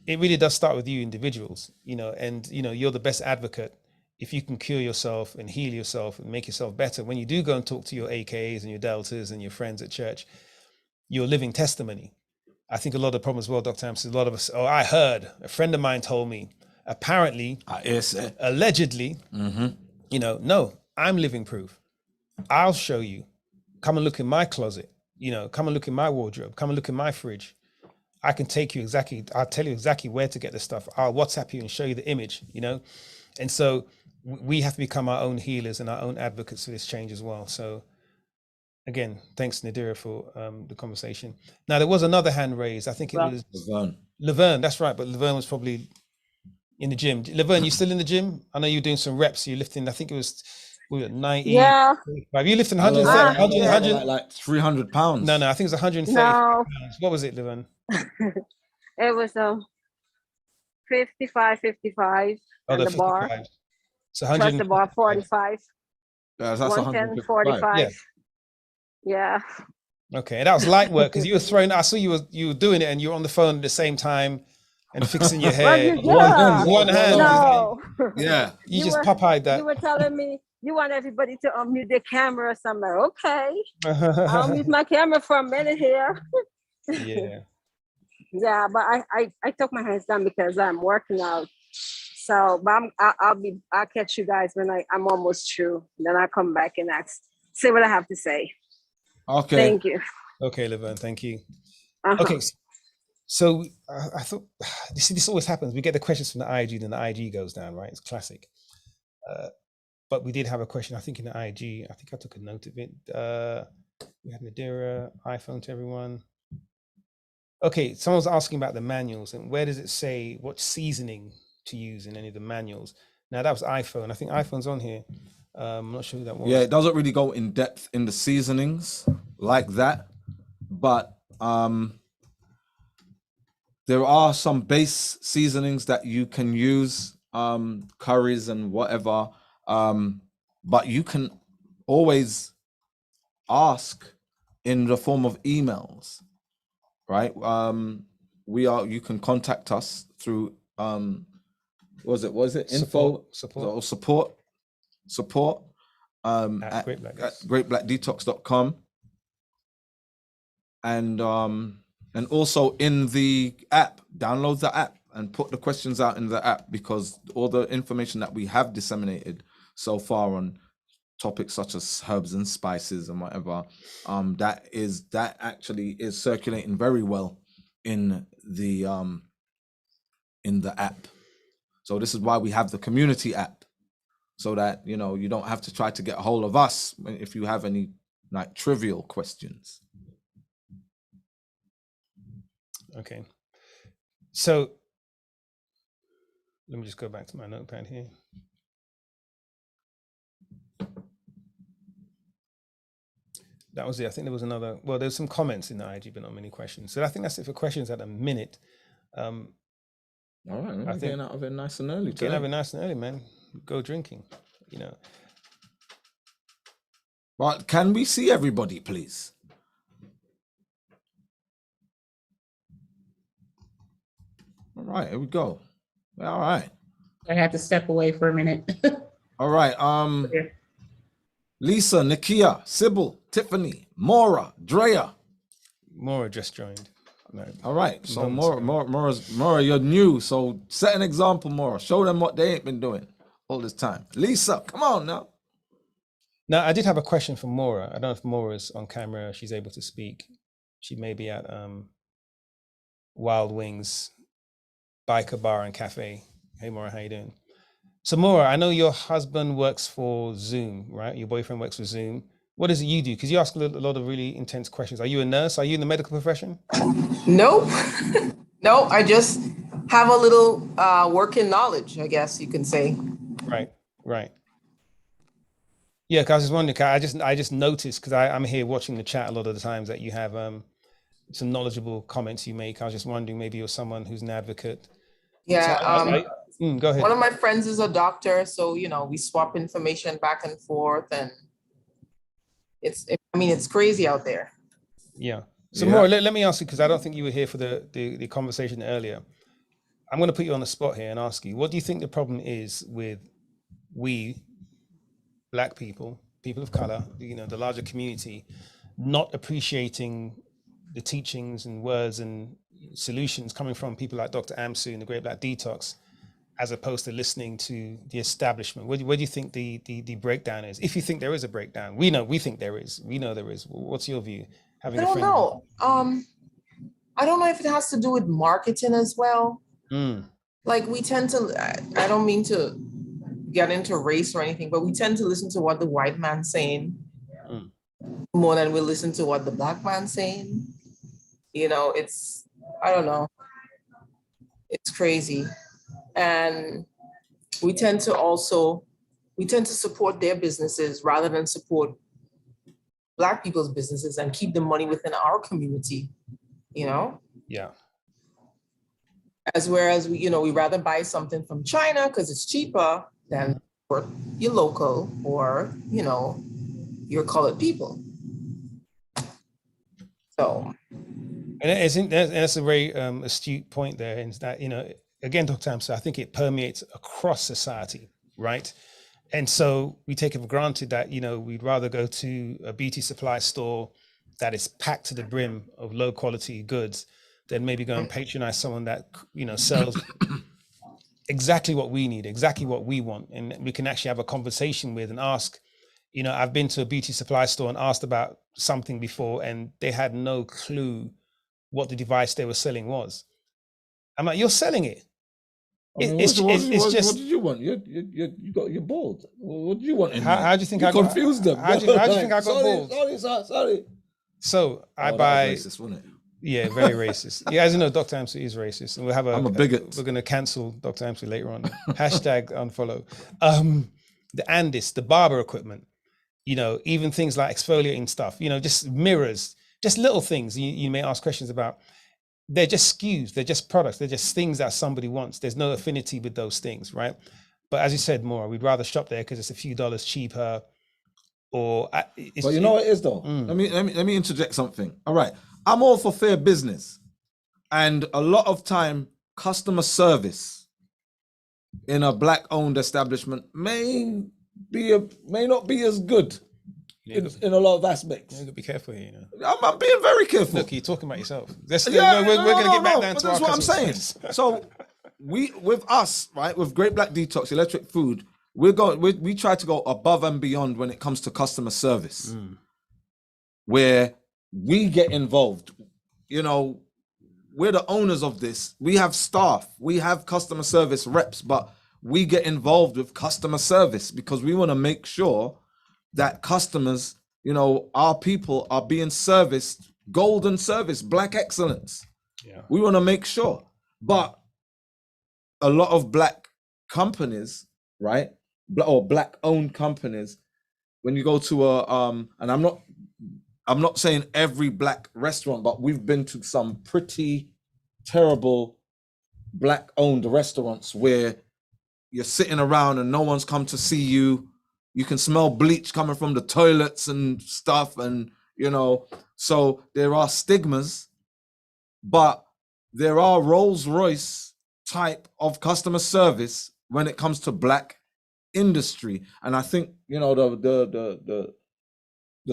it really does start with you individuals, you know, and, you know, you're the best advocate if you can cure yourself and heal yourself and make yourself better. When you do go and talk to your AKAs and your deltas and your friends at church, you're a living testimony. I think a lot of the problem as well, Dr. Ampsy, a lot of us, I heard, a friend of mine told me, apparently, allegedly, you know, no, I'm living proof. I'll show you. Come and look in my closet, you know, come and look in my wardrobe, come and look in my fridge. I can take you exactly, I'll tell you exactly where to get the stuff. I'll WhatsApp you and show you the image, you know? And so we have to become our own healers and our own advocates for this change as well. So again, thanks Nadira for the conversation. Now there was another hand raised. I think it was Laverne, that's right. But Laverne was probably in the gym. Laverne, you still in the gym? I know you're doing some reps. You're lifting, I think it was 90. Yeah. Are you lifting 100? Like 300 pounds. No, I think it was 130 No. pounds. What was it, Laverne? It was 55 on the 55. bar. So plus the bar 45. Yeah, that's 110, 45. Yeah. Okay, and that was light work because you were throwing. I saw you were doing it, and you were on the phone at the same time and fixing your hair. One hand. No. Yeah. You just pop-eyed that. You were telling me you want everybody to unmute their camera. So I'm like, okay, I'll mute my camera for a minute here. Yeah. Yeah, but I took my hands down because I'm working out. So, but I'll catch you guys when I'm almost through. Then I'll come back and say what I have to say. Okay. Thank you. Okay, Laverne, thank you. Okay, so I thought, you see, this always happens. We get the questions from the IG, then the IG goes down, right? It's classic. But we did have a question, I think, in the IG. I think I took a note of it. We had Nadira, iPhone to everyone. Okay, someone's asking about the manuals and where does it say what seasoning to use in any of the manuals? Now that was iPhone. I think iPhone's on here. I'm not sure who that was. Yeah, it doesn't really go in depth in the seasonings like that, but there are some base seasonings that you can use, curries and whatever, but you can always ask in the form of emails, right? You can contact us through what is it? Info support at greatblackdetox.com, and also in the app, download the app and put the questions out in the app, because all the information that we have disseminated so far on topics such as herbs and spices and whatever, that actually is circulating very well in the app. So this is why we have the community app, so that you don't have to try to get a hold of us if you have any like trivial questions. Okay. So let me just go back to my notepad here. That was it. I think there was another. Well, there's some comments in the IG, but not many questions. So I think that's it for questions at a minute. All right, I'm getting out of it nice and early. Getting out of it nice and early, man. Go drinking, But can we see everybody, please? All right, here we go. All right. I had to step away for a minute. All right. Lisa, Nakia, Sybil, Tiffany, Maura, Drea. Maura just joined. All right. So Maura, you're new. So set an example, Maura. Show them what they ain't been doing all this time. Lisa, come on now. Now, I did have a question for Maura. I don't know if Maura's on camera. She's able to speak. She may be at Wild Wings Biker Bar and Cafe. Hey, Maura, how you doing? So, Maura, I know your husband works for Zoom, right? Your boyfriend works for Zoom. What does it you do? Because you ask a lot of really intense questions. Are you a nurse? Are you in the medical profession? Nope. No, I just have a little working knowledge, I guess you can say. Right. Yeah, because I was just wondering, I just noticed, because I'm here watching the chat a lot of the times, that you have some knowledgeable comments you make. I was just wondering, maybe you're someone who's an advocate. Yeah. Go ahead. One of my friends is a doctor, so we swap information back and forth, and it's crazy out there. Yeah. So Maura, let me ask you, because I don't think you were here for the conversation earlier. I'm going to put you on the spot here and ask you, what do you think the problem is with Black people of color, the larger community, not appreciating the teachings and words and solutions coming from people like Dr. Amsu and the Great Black Detox, as opposed to listening to the establishment? Where do you think the breakdown is? If you think there is a breakdown, we think there is. We know there is. What's your view? I don't know. I don't know if it has to do with marketing as well. Like we tend to, I don't mean to get into race or anything, but we tend to listen to what the white man's saying more than we listen to what the Black man's saying. I don't know. It's crazy. And we tend to support their businesses rather than support Black people's businesses and keep the money within our community, Yeah. Whereas we rather buy something from China because it's cheaper than for your local or, your colored people. So. And that's a very astute point there. And that, again, Dr. Amsu, I think it permeates across society, right? And so we take it for granted that, we'd rather go to a beauty supply store that is packed to the brim of low quality goods than maybe go and patronize someone that, sells exactly what we need, exactly what we want. And we can actually have a conversation with and ask, I've been to a beauty supply store and asked about something before, and they had no clue what the device they were selling was. I'm like, you're selling it. It's just. What did you want? You're bald. What do you want? How do you think I confused them? How do you think I got bald? Sorry. So I buy. Racist, wasn't it? Yeah, very racist. Yeah, as you know, Dr. Amsu is racist, and we'll have I'm a bigot. We're going to cancel Dr. Amsu later on. Hashtag unfollow. The Andis, the barber equipment. Even things like exfoliating stuff. Just mirrors, just little things you may ask questions about. They're just SKUs, they're just products, they're just things that somebody wants. There's no affinity with those things, right? But as you said, Maura, we'd rather shop there because it's a few dollars cheaper. But you know what it is though? Let me interject something. All right. I'm all for fair business. And a lot of time, customer service in a Black owned establishment may not be as good. In a lot of aspects. You got to be careful here, I'm being very careful. Look, you're talking about yourself. We're going to get back down to that's what I'm saying. So with us, right, with Great Black Detox, Electric Food, we try to go above and beyond when it comes to customer service, where we get involved. we're the owners of this. We have staff, we have customer service reps, but we get involved with customer service because we want to make sure that customers, you know, our people are being serviced, golden service, black excellence. Yeah. We want to make sure. But a lot of black companies, right, or black owned companies, when you go to a and I'm not saying every black restaurant, but we've been to some pretty terrible black owned restaurants where you're sitting around and no one's come to see you. You can smell bleach coming from the toilets and stuff, and you know, so there are stigmas, but there are Rolls Royce type of customer service when it comes to black industry. And I think, you know, the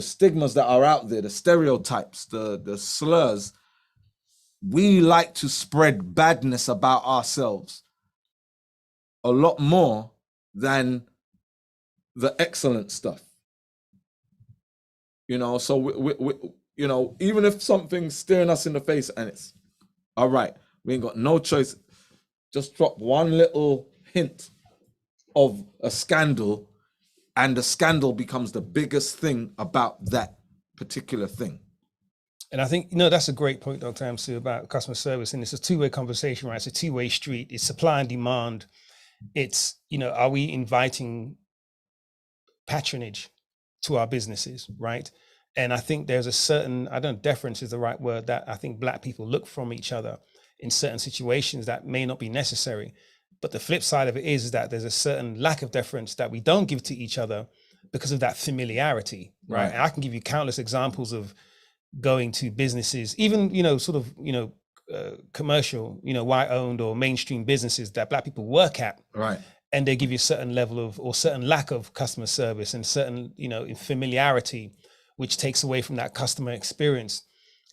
stigmas that are out there, the stereotypes, the slurs, we like to spread badness about ourselves a lot more than the excellent stuff. You know, so we you know, even if something's staring us in the face and it's all right, we ain't got no choice, just drop one little hint of a scandal and the scandal becomes the biggest thing about that particular thing. And I think, you know, that's a great point, Dr. Amsu, about customer service. And it's a two-way conversation, right? It's a two-way street. It's supply and demand. It's, you know, are we inviting patronage to our businesses, right? And I think there's a certain, I don't know, deference is the right word, that I think black people look from each other in certain situations that may not be necessary. But the flip side of it is that there's a certain lack of deference that we don't give to each other because of that familiarity, right? And I can give you countless examples of going to businesses, even, you know, sort of, you know, commercial, you know, white owned or mainstream businesses that black people work at. Right. And they give you a certain level of, or certain lack of customer service and certain, you know, familiarity, which takes away from that customer experience.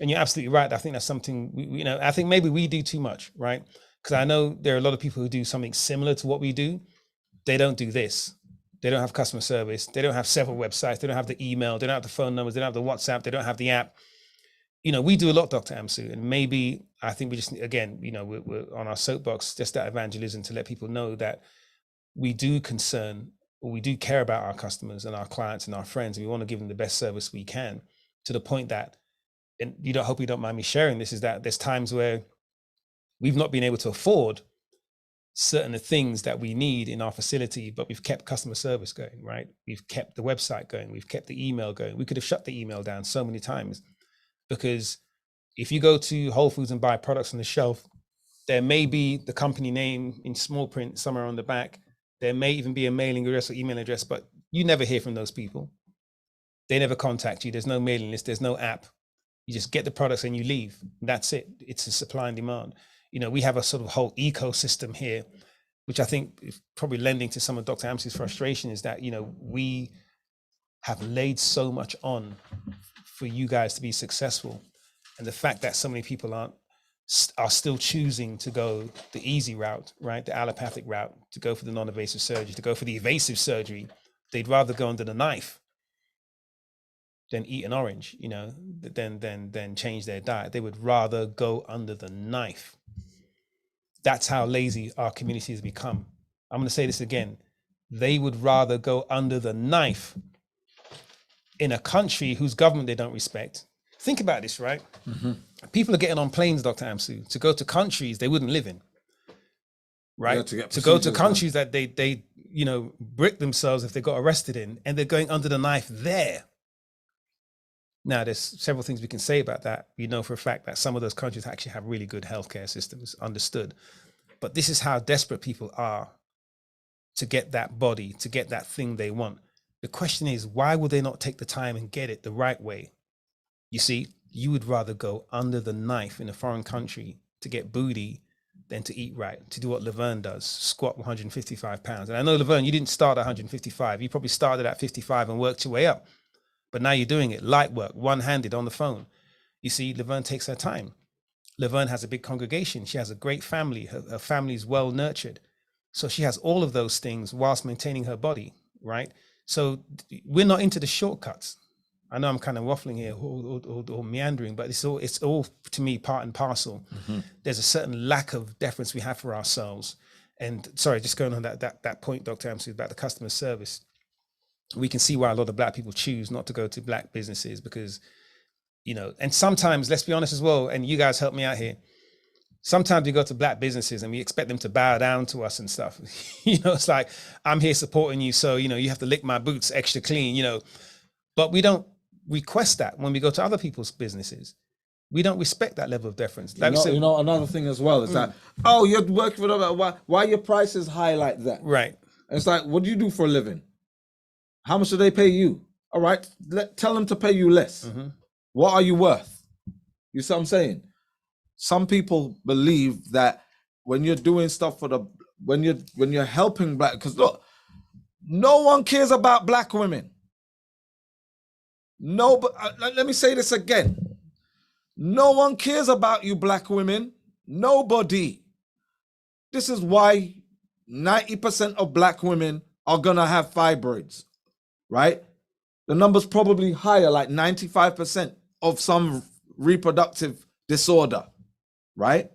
And you're absolutely right. I think that's something, you know, I think maybe we do too much, right? Because I know there are a lot of people who do something similar to what we do. They don't do this. They don't have customer service. They don't have several websites. They don't have the email. They don't have the phone numbers. They don't have the WhatsApp. They don't have the app. You know, we do a lot, Dr. Amsu, and maybe I think we just, again, you know, we're on our soapbox, just that evangelism to let people know that we do concern, or we do care about our customers and our clients and our friends. And we want to give them the best service we can, to the point that, and you don't, hope you don't mind me sharing this, is that there's times where we've not been able to afford certain things that we need in our facility, but we've kept customer service going, right? We've kept the website going. We've kept the email going. We could have shut the email down so many times, because if you go to Whole Foods and buy products on the shelf, there may be the company name in small print somewhere on the back. There may even be a mailing address or email address, but you never hear from those people. They never contact you. There's no mailing list. There's no app. You just get the products and you leave. That's it. It's a supply and demand. You know, we have a sort of whole ecosystem here, which I think is probably lending to some of Dr. Amsi's frustration, is that, you know, we have laid so much on for you guys to be successful. And the fact that so many people are still choosing to go the easy route, right? The allopathic route, to go for the non-invasive surgery, to go for the evasive surgery. They'd rather go under the knife than eat an orange, you know, than change their diet. They would rather go under the knife. That's how lazy our community has become. I'm going to say this again. They would rather go under the knife in a country whose government they don't respect. Think about this, right? Mm-hmm. People are getting on planes, Dr. Amsu, to go to countries they wouldn't live in, right? To go to countries that they you know, brick themselves if they got arrested in, and they're going under the knife there. Now, there's several things we can say about that. We know for a fact that some of those countries actually have really good healthcare systems, understood. But this is how desperate people are to get that body, to get that thing they want. The question is, why would they not take the time and get it the right way? You see, you would rather go under the knife in a foreign country to get booty than to eat right, to do what Laverne does, squat 155 pounds. And I know, Laverne, you didn't start at 155. You probably started at 55 and worked your way up. But now you're doing it, light work, one-handed on the phone. You see, Laverne takes her time. Laverne has a big congregation. She has a great family. Her family is well nurtured. So she has all of those things whilst maintaining her body, right? So we're not into the shortcuts. I know I'm kind of waffling here or meandering, but it's all to me part and parcel. There's a certain lack of deference we have for ourselves. And sorry, just going on that point, Dr. Amsu, about the customer service. We can see why a lot of Black people choose not to go to Black businesses because, you know, and sometimes, let's be honest as well, and you guys help me out here. Sometimes we go to Black businesses and we expect them to bow down to us and stuff. You know, it's like, I'm here supporting you, so, you know, you have to lick my boots extra clean, you know, but we don't request that when we go to other people's businesses. We don't respect that level of deference. Like you know, another thing as well is that, oh, you're working for them. Why your price is high like that? Right. And it's like, what do you do for a living? How much do they pay you? All right, tell them to pay you less. What are you worth? You see what I'm saying? Some people believe that when you're doing stuff when you're helping Black, because look, no one cares about Black women. No, but let me say this again. No one cares about you Black women. Nobody. This is why 90% of Black women are gonna have fibroids, right? The number's probably higher, like 95% of some reproductive disorder, right?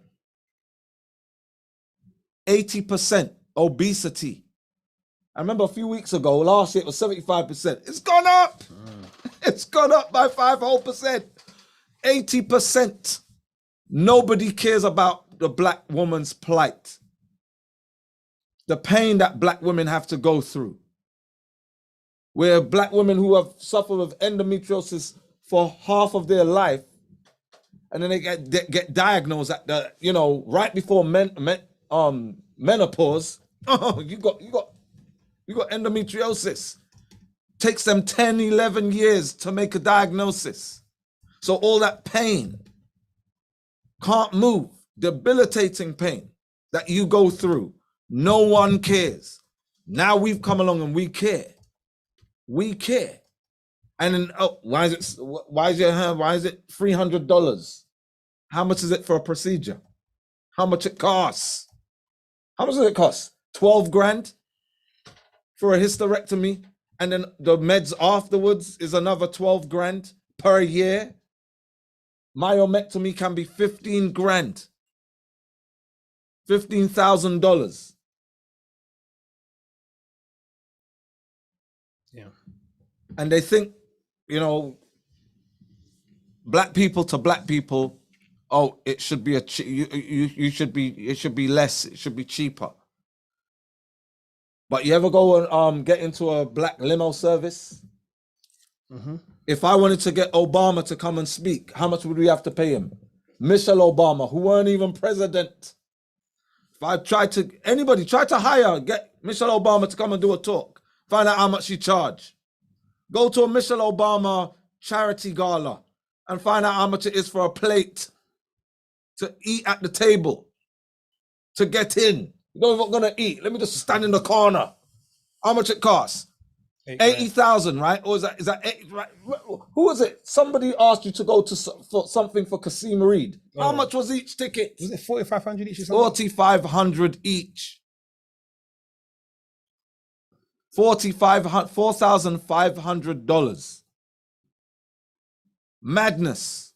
80% obesity. I remember a few weeks ago, last year it was 75%. It's gone up. It's gone up by 5 whole percent. 80%. Nobody cares about the Black woman's plight. The pain that Black women have to go through. Where Black women who have suffered with endometriosis for half of their life, and then they get diagnosed at the, you know, right before menopause. Oh, you got endometriosis. Takes them 10, 11 years to make a diagnosis. So all that pain, can't move, debilitating pain that you go through, no one cares. Now we've come along and we care. We care. And then, oh, why is it $300? How much is it for a procedure? How much it costs? How much does it cost? 12 grand for a hysterectomy? And then the meds afterwards is another 12 grand per year. Myomectomy can be 15 grand. $15,000. Yeah. And they think, you know, Black people to Black people, oh, it should be it should be less, it should be cheaper. But you ever go and get into a Black limo service? If I wanted to get Obama to come and speak, how much would we have to pay him? Michelle Obama, who weren't even president. If anybody tried to get Michelle Obama to come and do a talk, find out how much she charge. Go to a Michelle Obama charity gala and find out how much it is for a plate to eat at the table, to get in. You know what I'm gonna eat. Let me just stand in the corner. How much it costs? 80,000, right? Or is that 80, right? Who was it? Somebody asked you to go for something for Kasim Reed. How much was each ticket? Was it 4,500 each or something? 4,500 each. $4,500. Madness.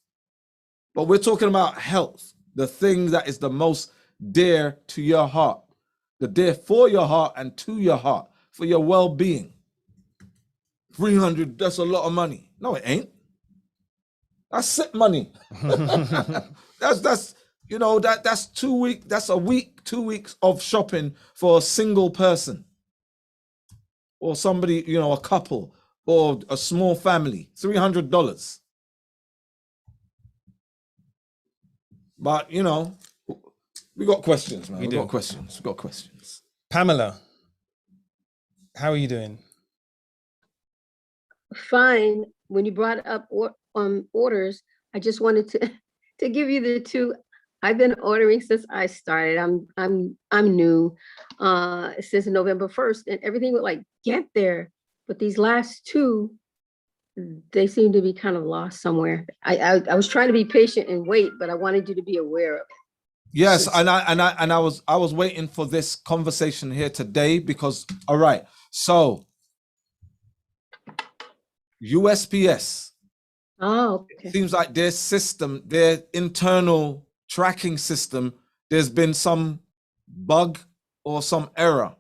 But we're talking about health, the thing that is the most dear to your heart, the dear for your heart and to your heart, for your well-being. 300, that's a lot of money. No, it ain't. That's sick money. that's you know, that's 2 weeks, that's a week, 2 weeks of shopping for a single person. Or somebody, you know, a couple or a small family, $300. But, you know, we got questions, man. We got questions. Pamela, how are you doing? Fine. When you brought up orders, I just wanted to give you the two. I've been ordering since I started. I'm new since November 1st, and everything would like get there. But these last two, they seem to be kind of lost somewhere. I was trying to be patient and wait, but I wanted you to be aware of it. Yes, and I was waiting for this conversation here today because, all right, so USPS. Oh, It okay. seems like their system, their internal tracking system, there's been some bug or some error.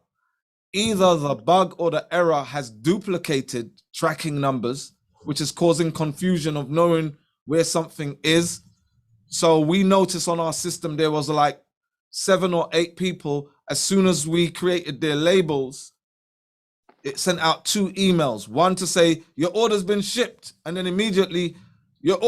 Either the bug or the error has duplicated tracking numbers, which is causing confusion of knowing where something is. So we noticed on our system there was like 7 or 8 people. As soon as we created their labels, it sent out 2 emails. One to say your order's been shipped, and then immediately your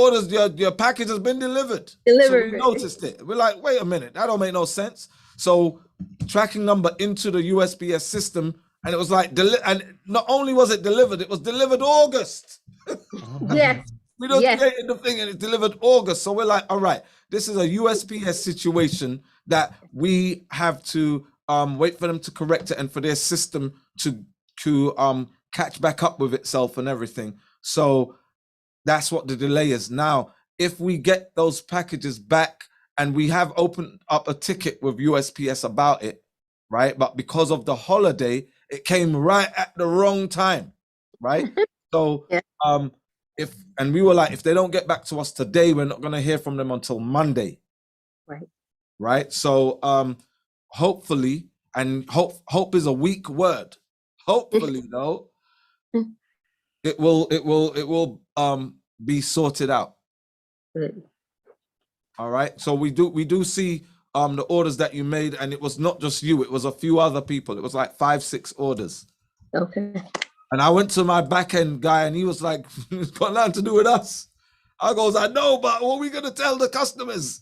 package has been delivered. So we noticed it. We're like, wait a minute, that don't make no sense. So tracking number into the USPS system, and it was like, and not only was it delivered, it was delivered August. Yes. We don't create the thing and it's delivered August. So we're like, all right, this is a USPS situation that we have to wait for them to correct it and for their system to catch back up with itself and everything. So that's what the delay is. Now, if we get those packages back and we have opened up a ticket with USPS about it, right? But because of the holiday, it came right at the wrong time, right? So and we were like, if they don't get back to us today, we're not going to hear from them until Monday. Right. So hopefully, and hope is a weak word. Hopefully, though, it will be sorted out. All right. So we do see the orders that you made, and it was not just you, it was a few other people. It was like 5-6 orders. Okay. And I went to my back end guy and he was like, it's got nothing to do with us. I goes, I know, but what are we going to tell the customers?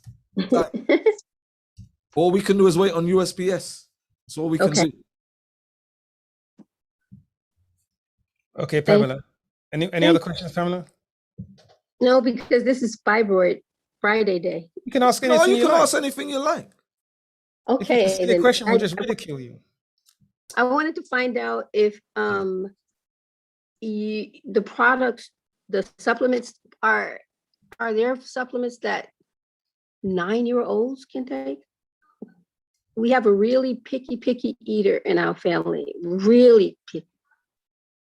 Like, all we can do is wait on USPS. That's all we can do. Okay, Pamela. Any other questions, Pamela? No, because this is Fibroid Friday day. You can ask anything you can ask anything you like. Okay. If you see the question, we'll just ridicule you. I wanted to find out if the products, the supplements are there supplements that 9-year-olds can take? We have a really picky eater in our family, really picky.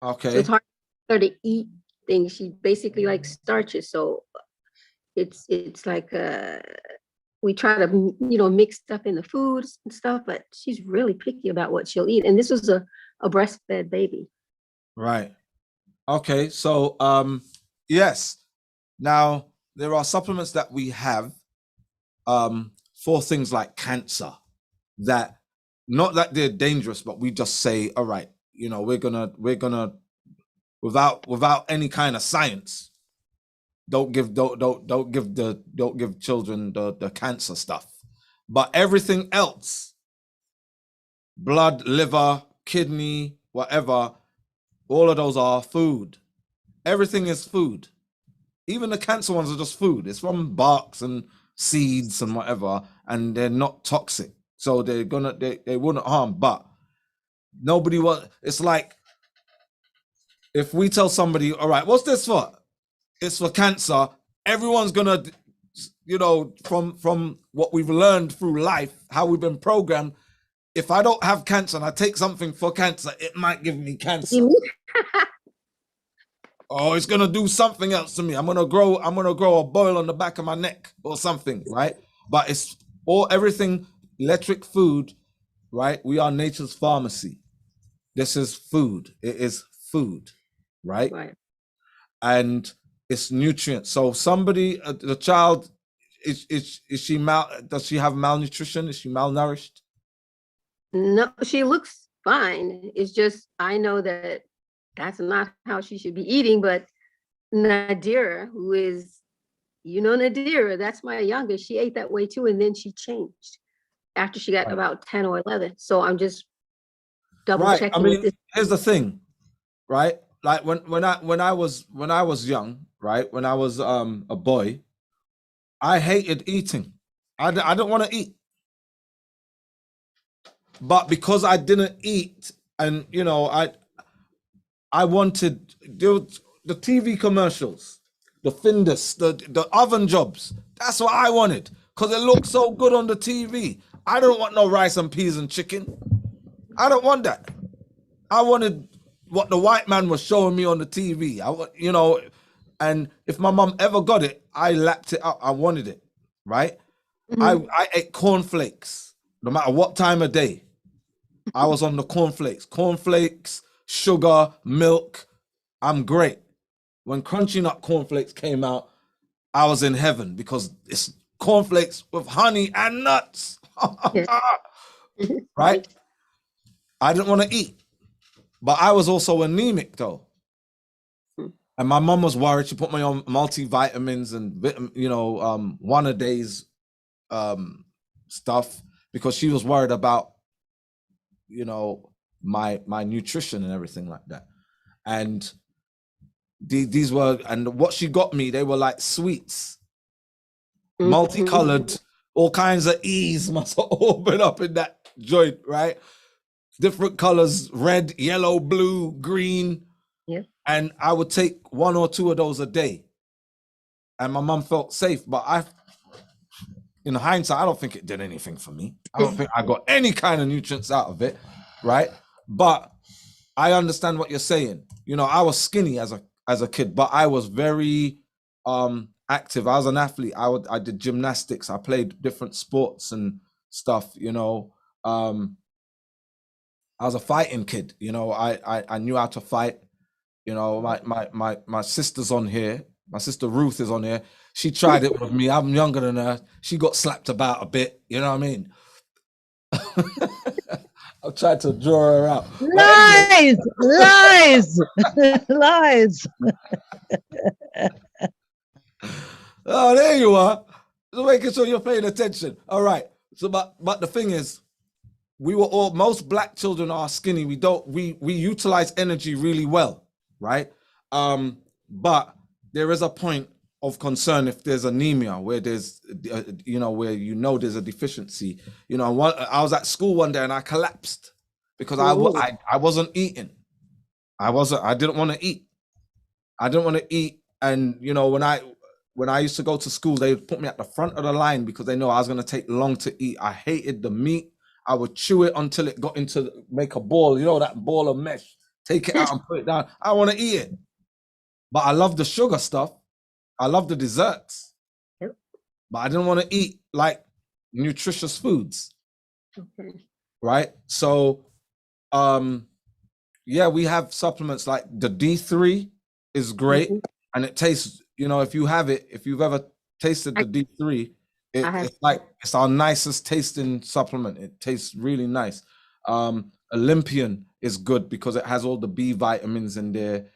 Okay. So it's hard for her to eat things. She basically likes starches. So it's like we try to, mix stuff in the foods and stuff, but she's really picky about what she'll eat. And this was a breastfed baby. Right. Okay. So, yes. Now, there are supplements that we have for things like cancer that, not that they're dangerous, but we just say, all right, we're gonna without any kind of science, don't give children the cancer stuff. But everything else, blood, liver, kidney, whatever, all of those are food. Everything is food. Even the cancer ones are just food. It's from barks and seeds and whatever, and they're not toxic. So they wouldn't harm, but nobody wants. It's like if we tell somebody, all right, what's this for? It's for cancer. Everyone's gonna, from what we've learned through life, how we've been programmed. If I don't have cancer and I take something for cancer, it might give me cancer. Oh, it's gonna do something else to me. I'm gonna grow a boil on the back of my neck or something, right? But it's everything electric food, right? We are nature's pharmacy. This is food. It is food, right? And it's nutrients. So somebody, the child, is she does she have malnutrition? Is she malnourished? No, she looks fine. It's just, I know that's not how she should be eating, but Nadira, who is, Nadira, that's my youngest, she ate that way too, and then she changed after she got about 10 or 11. So I'm just double checking. I mean, here's the thing, right? Like when I was young, right? When I was a boy, I hated eating. I didn't want to eat. But because I didn't eat, and I wanted the TV commercials, the Findus, the oven jobs. That's what I wanted because it looked so good on the TV. I don't want no rice and peas and chicken. I don't want that. I wanted what the white man was showing me on the TV. You know, and if my mom ever got it, I lapped it up. I wanted it, right? Mhm. I ate cornflakes no matter what time of day. I was on the cornflakes, sugar, milk. I'm great. When Crunchy Nut cornflakes came out, I was in heaven because it's cornflakes with honey and nuts. Right? I didn't want to eat, but I was also anemic though. And my mom was worried. She put me on multivitamins and, you know, one a day's stuff because she was worried about, you know, my nutrition and everything like that. And these were, and what she got me, they were like sweets, multicolored, all kinds of E's must have all been up in that joint, right? Different colors, red, yellow, blue, green. Yeah. And I would take 1 or 2 of those a day. And my mom felt safe, but in hindsight, I don't think it did anything for me. I don't think I got any kind of nutrients out of it, right? But I understand what you're saying. You know, I was skinny as a kid, but I was very active. I was an athlete. I did gymnastics. I played different sports and stuff, you know. I was a fighting kid, you know. I knew how to fight. You know, my sister's on here. My sister Ruth is on here. She tried it with me. I'm younger than her. She got slapped about a bit. You know what I mean? I've tried to draw her out. Lies, lies, lies. Oh, there you are. So making sure you're paying attention. All right. So, but the thing is, most black children are skinny. We utilize energy really well, right? But there is a point of concern if there's anemia, where there's, where there's a deficiency. You know, I was at school one day and I collapsed because I wasn't eating. I didn't want to eat. And you know, when I used to go to school, they would put me at the front of the line because they know I was going to take long to eat. I hated the meat. I would chew it until it got into make a ball, you know, that ball of mesh. Take it out and put it down. I want to eat it. But I love the sugar stuff. I love the desserts. Yep. But I didn't want to eat like nutritious foods. Okay. Right? So we have supplements like the D3 is great. And it tastes, you know, if you've ever tasted the D3, it's our nicest tasting supplement. It tastes really nice. Olympian is good because it has all the B vitamins in there,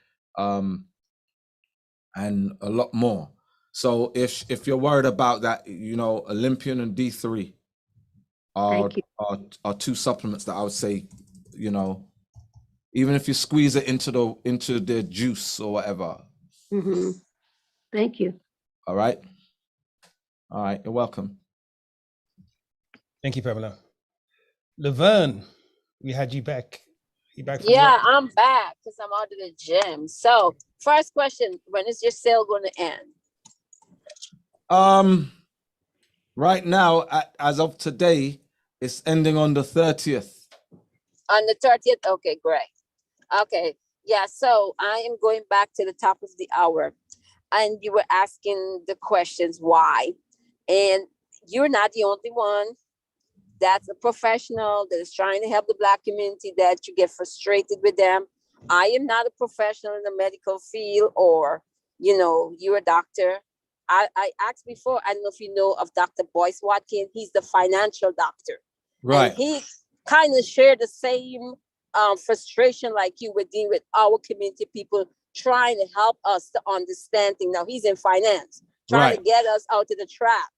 and a lot more. So if you're worried about that, you know, Olympian and D3 are 2 supplements that I would say, you know, even if you squeeze it into the juice or whatever. Mm-hmm. Thank you. All right. You're welcome. Thank you, Pamela. Laverne, we had you back. Yeah, I'm back because I'm out of the gym. So, first question: when is your sale going to end? Right now, as of today, it's ending on the 30th. On the 30th. Okay, great. Okay, yeah. So I am going back to the top of the hour, and you were asking the questions why, and you're not the only one. That's a professional that is trying to help the Black community, that you get frustrated with them. I am not a professional in the medical field, or, you know, you're a doctor. I asked before, I don't know if you know of Dr. Boyce Watkins. He's the financial doctor. Right. And he kind of shared the same frustration like you were dealing with our community people, trying to help us to understand things. Now he's in finance, trying to get us out of the trap.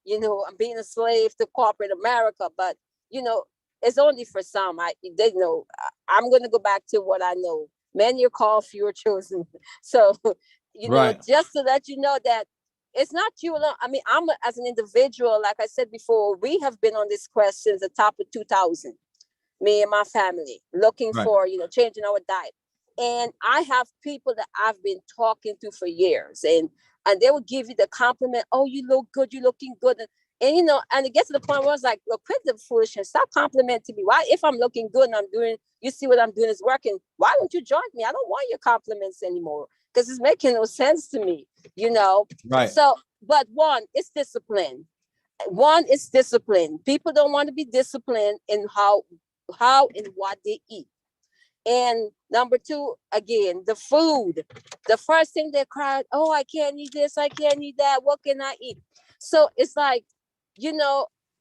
You know, I'm being a slave to corporate America, but, you know, it's only for some. They know. I'm going to go back to what I know. Many are called, few are chosen. So, you know, just to let you know that it's not you alone. I mean, as an individual, like I said before, we have been on this quest since the top of 2000, me and my family, looking for, you know, changing our diet. And I have people that I've been talking to for years, and they will give you the compliment. Oh, you look good. You're looking good. And and it gets to the point where I was like, look, quit the foolishness. Stop complimenting me. Why, if I'm looking good and I'm doing, you see what I'm doing is working, why don't you join me? I don't want your compliments anymore, because it's making no sense to me, Right. So, but one, it's discipline. People don't want to be disciplined in how and what they eat. And number two, again, the food. The first thing they cried, oh, I can't eat this, I can't eat that. What can I eat? So it's like,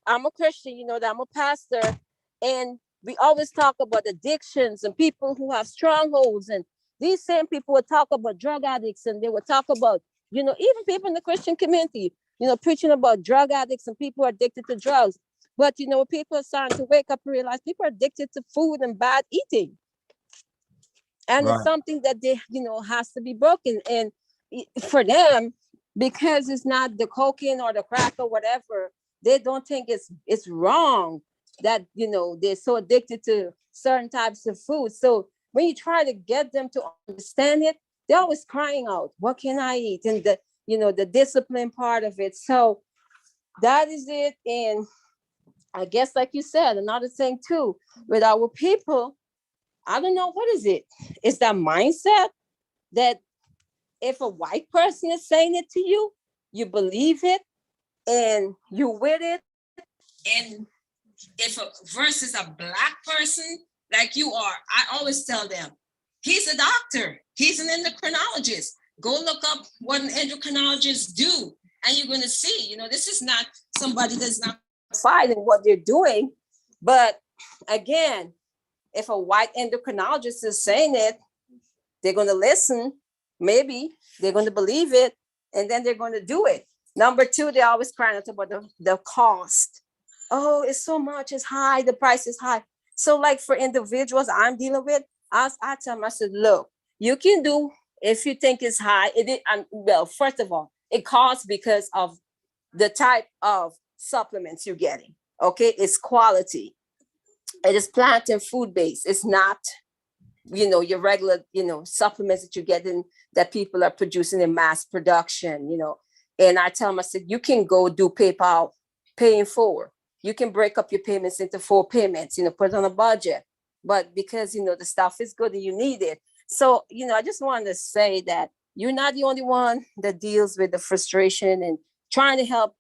I'm a Christian, that I'm a pastor, and we always talk about addictions and people who have strongholds. And these same people would talk about drug addicts, and they would talk about, even people in the Christian community, preaching about drug addicts and people are addicted to drugs. But, people are starting to wake up and realize people are addicted to food and bad eating. And It's something that they, has to be broken. And for them, because it's not the cocaine or the crack or whatever, they don't think it's wrong that, they're so addicted to certain types of food. So when you try to get them to understand it, they're always crying out, what can I eat? And the discipline part of it. So that is it. And I guess, like you said, another thing too, with our people, I don't know, what is it? It's that mindset that if a white person is saying it to you, you believe it and you with it. And if versus a black person like you are, I always tell them, he's a doctor, he's an endocrinologist. Go look up what an endocrinologist do, and you're going to see, this is not somebody that's not fighting what they're doing. But again, if a white endocrinologist is saying it, they're going to listen. Maybe they're going to believe it, and then they're going to do it. Number two, they're always crying out about the cost. Oh, it's so much, it's high, the price is high. So like for individuals I'm dealing with, I tell them, I said, look, you can do, if you think it's high, well, first of all, it costs because of the type of supplements you're getting. Okay, it's quality. It is plant and food based. It's not, your regular, supplements that you're getting that people are producing in mass production, And I tell them, I said, you can go do PayPal, paying forward. You can break up your payments into 4 payments, put it on a budget. But because, the stuff is good and you need it. So, I just wanted to say that you're not the only one that deals with the frustration and trying to help,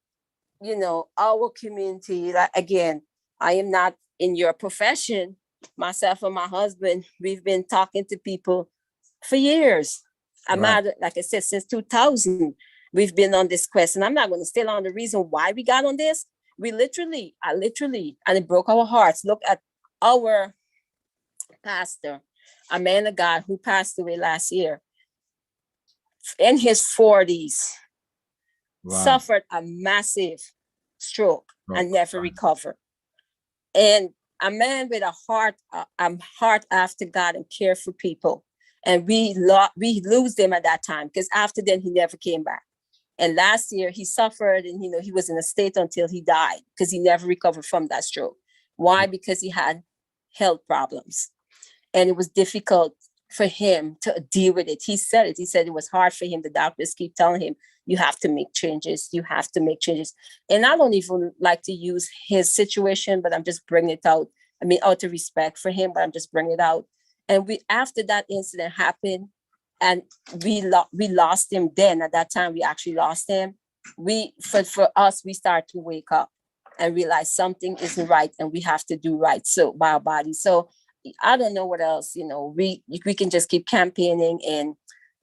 our community. Again, I am not in your profession. Myself and my husband, we've been talking to people for years. Like I said, since 2000, we've been on this quest. And I'm not going to stay on the reason why we got on this. I literally, and it broke our hearts. Look at our pastor, a man of God who passed away last year in his 40s, suffered a massive stroke and never recovered. And a man with a heart after God and care for people. And we lose them at that time, because after then he never came back. And last year he suffered, and he was in a state until he died because he never recovered from that stroke. Why? Because he had health problems, and it was difficult for him to deal with it. He said it. He said it was hard for him. The doctors keep telling him, you have to make changes. You have to make changes. And I don't even like to use his situation, but I'm just bringing it out. I mean, out of respect for him, but I'm just bringing it out. And after that incident happened, and we lost him then. At that time, we actually lost him. For us, we start to wake up and realize something isn't right, and we have to do right by our body. So I don't know what else, we can just keep campaigning. And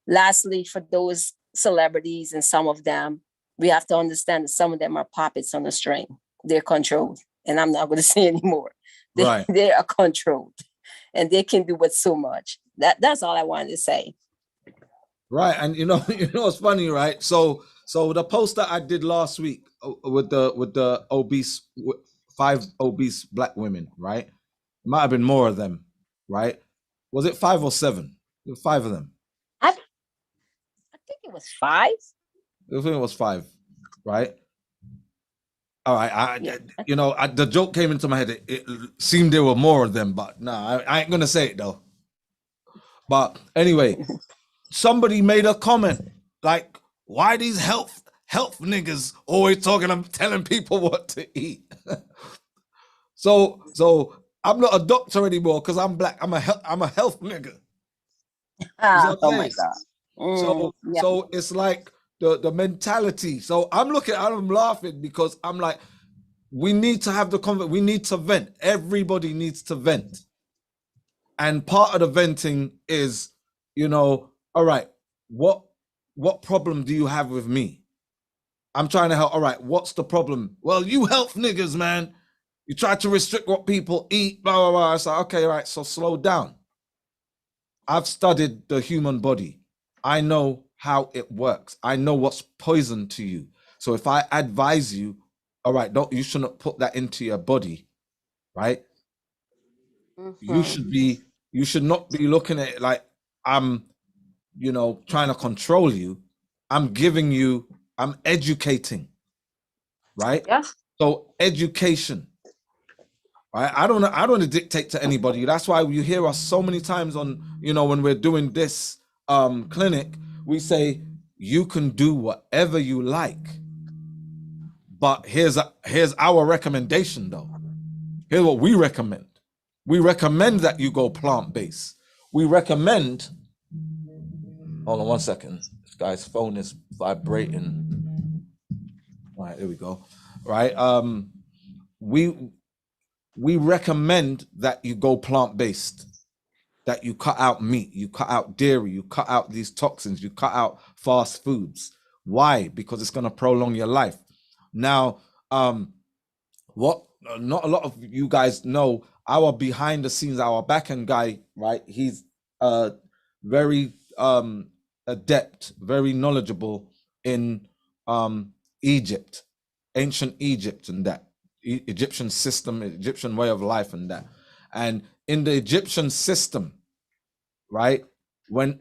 lastly, for those celebrities, and some of them, we have to understand that some of them are puppets on a string. They're controlled, and I'm not going to say anymore. They are controlled, and they can do with so much. That's all I wanted to say. Right. And it's funny, right? So the post that I did last week with the obese, 5 obese black women, right? It might have been more of them, right? Was it 5 or 7? 5 of them. I think it was 5. I think it was 5, right? All right. The joke came into my head. It seemed there were more of them, but no, I ain't gonna say it though. But anyway, somebody made a comment like, "Why these health niggas always talking, I'm telling people what to eat. So I'm not a doctor anymore because I'm black. I'm a health nigga. Oh my God. So it's like the mentality. So I'm laughing because I'm like, we need to have the conversation. We need to vent. Everybody needs to vent. And part of the venting is, all right, what problem do you have with me? I'm trying to help. All right, what's the problem? Well, you health niggas, man. You try to restrict what people eat, blah, blah, blah. It's like, okay, all right, so slow down. I've studied the human body. I know how it works. I know what's poison to you. So if I advise you, all right, you shouldn't put that into your body, right? Mm-hmm. You should not be looking at it like I'm, trying to control you. I'm educating, right? Yes. So education, right? I don't want to dictate to anybody. That's why you hear us so many times on, when we're doing this clinic, we say you can do whatever you like. But here's our recommendation though. Here's what we recommend. We recommend that you go plant-based. We recommend, hold on one second. This guy's phone is vibrating. All right, there we go. Right. We recommend that you go plant-based, that you cut out meat, you cut out dairy, you cut out these toxins, you cut out fast foods. Why? Because it's going to prolong your life. Now, what not a lot of you guys know, our behind the scenes, our back end guy, right? He's very adept, very knowledgeable in Egypt, ancient Egypt, and that Egyptian system, Egyptian way of life, and that. And in the Egyptian system, right, when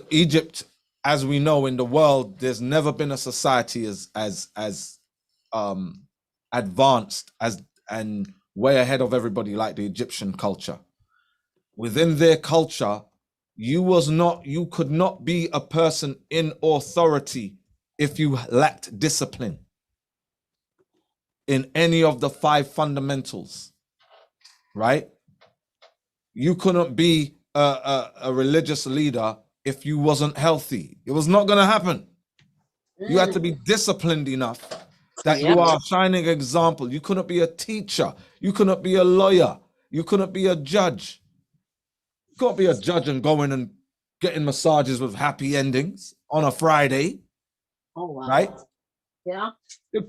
Egypt, as we know in the world, there's never been a society as advanced as and way ahead of everybody like the Egyptian culture. Within their culture, you could not be a person in authority if you lacked discipline in any of the 5 fundamentals, right? You couldn't be a religious leader if you wasn't healthy. It was not going to happen. You had to be disciplined enough that you are a shining example. You couldn't be a teacher. You couldn't be a lawyer. You couldn't be a judge. You can't be a judge and going and getting massages with happy endings on a Friday. Oh, wow. Right? Yeah. You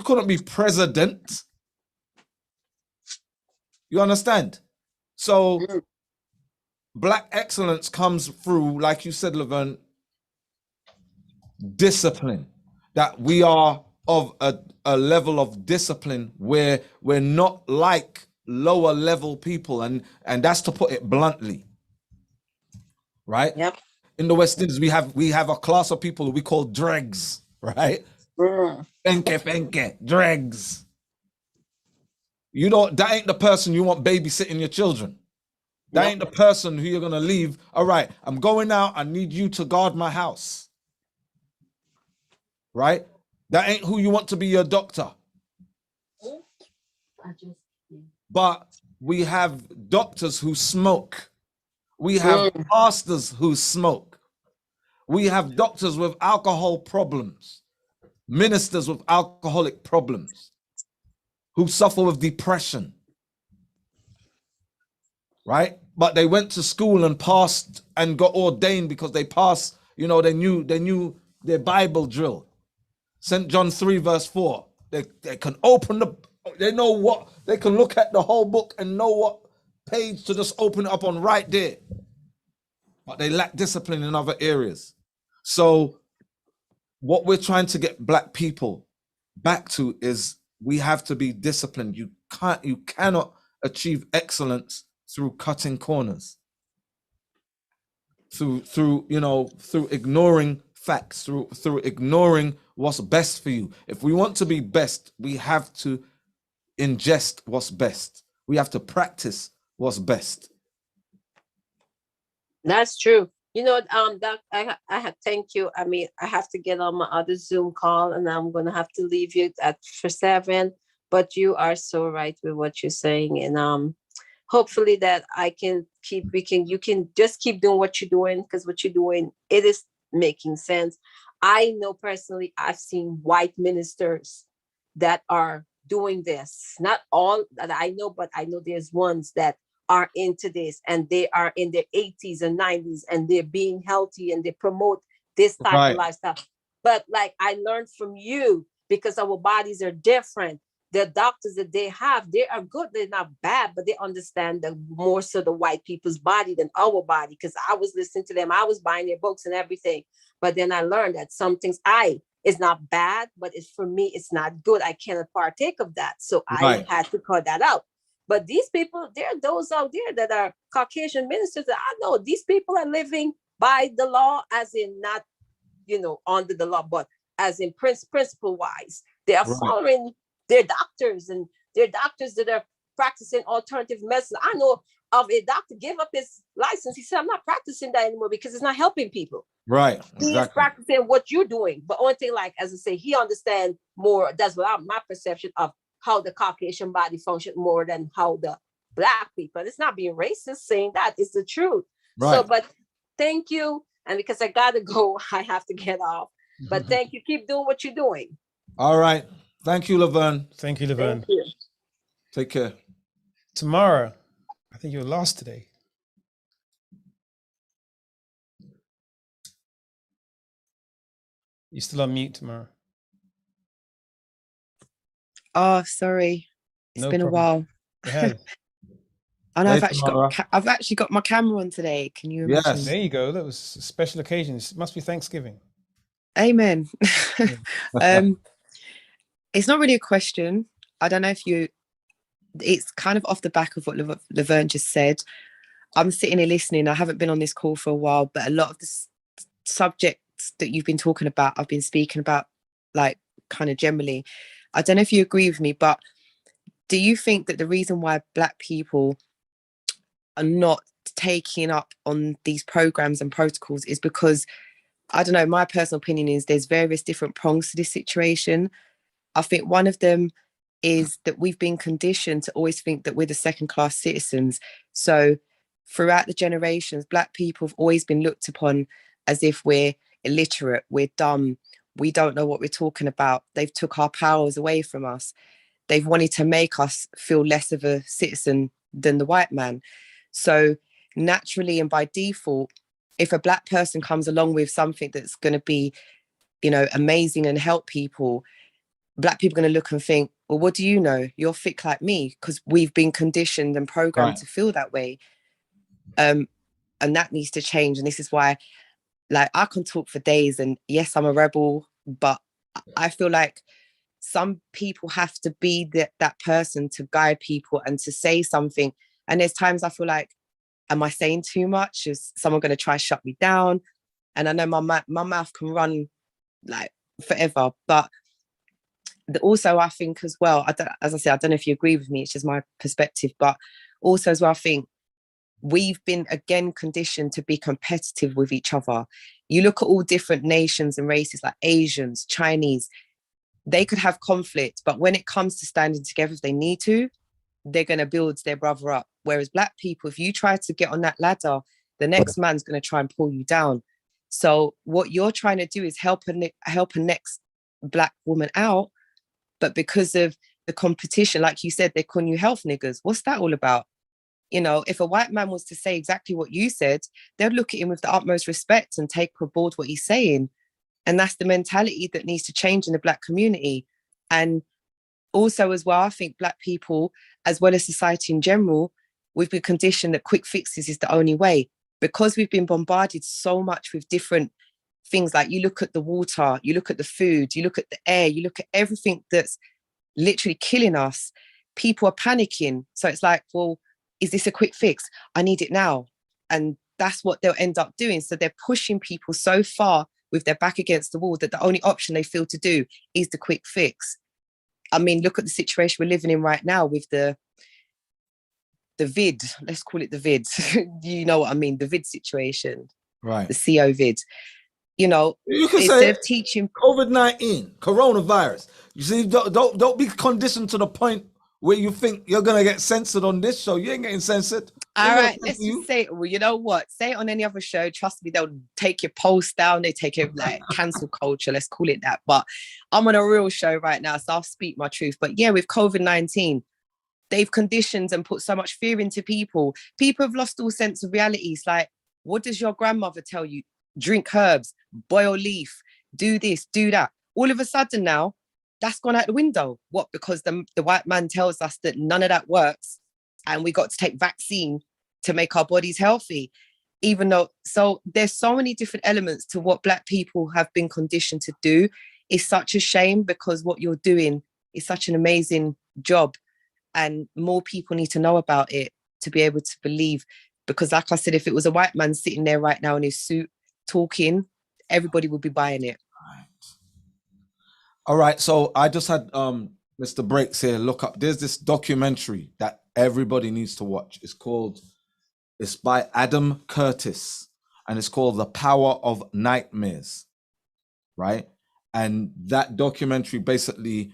couldn't be president. You understand? So Black excellence comes through, like you said, Laverne, discipline. That we are of a level of discipline where we're not like lower level people, and that's to put it bluntly, right? Yep. In the West Indies, we have a class of people who we call dregs, right? Fenke, dregs. That ain't the person you want babysitting your children. That ain't the person who you're gonna leave. All right, I'm going out. I need you to guard my house. Right? That ain't who you want to be your doctor. But we have doctors who smoke. We have pastors who smoke. We have doctors with alcohol problems, ministers with alcoholic problems, who suffer with depression. Right? But they went to school and passed and got ordained because they passed, they knew their Bible drill. St. John 3 verse 4. They can they know what, they can look at the whole book and know what page to just open it up on right there. But they lack discipline in other areas. So what we're trying to get Black people back to is we have to be disciplined. You cannot achieve excellence through cutting corners, through ignoring facts, through ignoring what's best for you. If we want to be best, we have to ingest what's best. We have to practice what's best. That's true. Doc, I have thank you. I mean, I have to get on my other Zoom call, and I'm gonna have to leave you for 7. But you are so right with what you're saying, and hopefully that you can just keep doing what you're doing, because what you're doing, it is making sense. I know personally, I've seen white ministers that are doing this. Not all that I know, but I know there's ones that are into this, and they are in their 80s and 90s, and they're being healthy, and they promote this type of lifestyle. But like I learned from you, because our bodies are different. The doctors that they have, they are good. They're not bad, but they understand more so the white people's body than our body. Because I was listening to them, I was buying their books and everything. But then I learned that some things it's not bad, but for me, it's not good. I cannot partake of that. So I had to cut that out. But these people, there are those out there that are Caucasian ministers that I know. These people are living by the law, as in not, under the law, but as in principle wise. They are following their doctors, and their doctors that are practicing alternative medicine. I know of a doctor gave up his license. He said, I'm not practicing that anymore because it's not helping people. Right. Exactly. He is practicing what you're doing. But only thing, like, as I say, he understands more. That's what my perception of how the Caucasian body functions more than how the Black people. It's not being racist saying that. It's the truth. Right. So, but thank you. And because I got to go, I have to get off. But thank you. Keep doing what you're doing. All right. Thank you, Laverne. Thank you, Laverne. Thank you. Take care. Tamara, I think you're last today. You're still on mute, Tamara. Oh, sorry. It's been a while. Yeah. And I've actually got my camera on today. Can you imagine? Yes, there you go. That was a special occasion. It must be Thanksgiving. Amen. It's not really a question. I don't know if it's kind of off the back of what Laverne just said. I'm sitting here listening. I haven't been on this call for a while, but a lot of the subjects that you've been talking about, I've been speaking about, like, kind of generally. I don't know if you agree with me, but do you think that the reason why Black people are not taking up on these programs and protocols is because, I don't know, my personal opinion is there's various different prongs to this situation. I think one of them is that we've been conditioned to always think that we're the second-class citizens. So throughout the generations, Black people have always been looked upon as if we're illiterate, we're dumb, we don't know what we're talking about. They've took our powers away from us. They've wanted to make us feel less of a citizen than the white man. So naturally and by default, if a Black person comes along with something that's going to be, amazing and help people, Black people are going to look and think, well, what do you know? You're thick like me, because we've been conditioned and programmed to feel that way. And that needs to change. And this is why, like, I can talk for days, and yes, I'm a rebel, but I feel like some people have to be that person to guide people and to say something. And there's times I feel like, am I saying too much? Is someone going to try to shut me down? And I know my mouth can run like forever, but also I think as well, as I said, I don't know if you agree with me, it's just my perspective, but also as well, I think we've been again conditioned to be competitive with each other. You look at all different nations and races, like Asians, Chinese, they could have conflict, but when it comes to standing together, if they need to, they're going to build their brother up. Whereas Black people, if you try to get on that ladder, the next man's going to try and pull you down. So what you're trying to do is help a next Black woman out, but because of the competition, like you said, they're calling you health niggers. What's that all about? If a white man was to say exactly what you said, they'd look at him with the utmost respect and take on board what he's saying. And that's the mentality that needs to change in the Black community. And also as well, I think Black people, as well as society in general, we've been conditioned that quick fixes is the only way, because we've been bombarded so much with different things. Like, you look at the water, you look at the food, you look at the air, you look at everything that's literally killing us. People are panicking. So it's like, well, is this a quick fix? I need it now. And that's what they'll end up doing. So they're pushing people so far with their back against the wall that the only option they feel to do is the quick fix. I mean, look at the situation we're living in right now with the vid. Let's call it the vid. You know what I mean? The vid situation. Right. The COVID. You know, you can instead say of teaching COVID-19, coronavirus. You see, don't be conditioned to the point where you think you're gonna get censored on this show. You ain't getting censored. All right, let's just say, well, you know what? Say it on any other show. Trust me, they'll take your post down. They take it like cancel culture. Let's call it that. But I'm on a real show right now, so I'll speak my truth. But yeah, with COVID-19, they've conditioned and put so much fear into people. People have lost all sense of reality. It's like, what does your grandmother tell you? Drink herbs, boil leaf, do this, do that. All of a sudden now, that's gone out the window. What? Because the white man tells us that none of that works. And we got to take vaccine to make our bodies healthy, even though, so there's so many different elements to what Black people have been conditioned to do. It's such a shame because what you're doing is such an amazing job and more people need to know about it to be able to believe. Because like I said, if it was a white man sitting there right now in his suit talking, everybody would be buying it. All right, so I just had Mr. Breaks here look up. There's this documentary that everybody needs to watch. It's by Adam Curtis, and it's called The Power of Nightmares, right? And that documentary basically,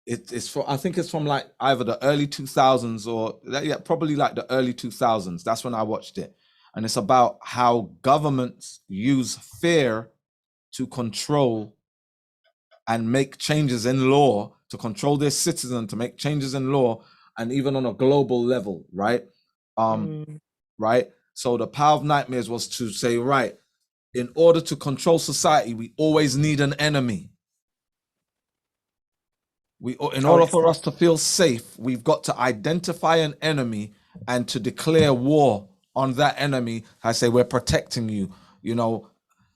it's for, I think it's from like either the early 2000s or probably like the early 2000s. That's when I watched it. And it's about how governments use fear to control and make changes in law, to control their citizens, to make changes in law, and even on a global level, right? Right? So the power of nightmares was to say, right, in order to control society, we always need an enemy. In order for us to feel safe, we've got to identify an enemy and to declare war on that enemy. I say, we're protecting you, you know,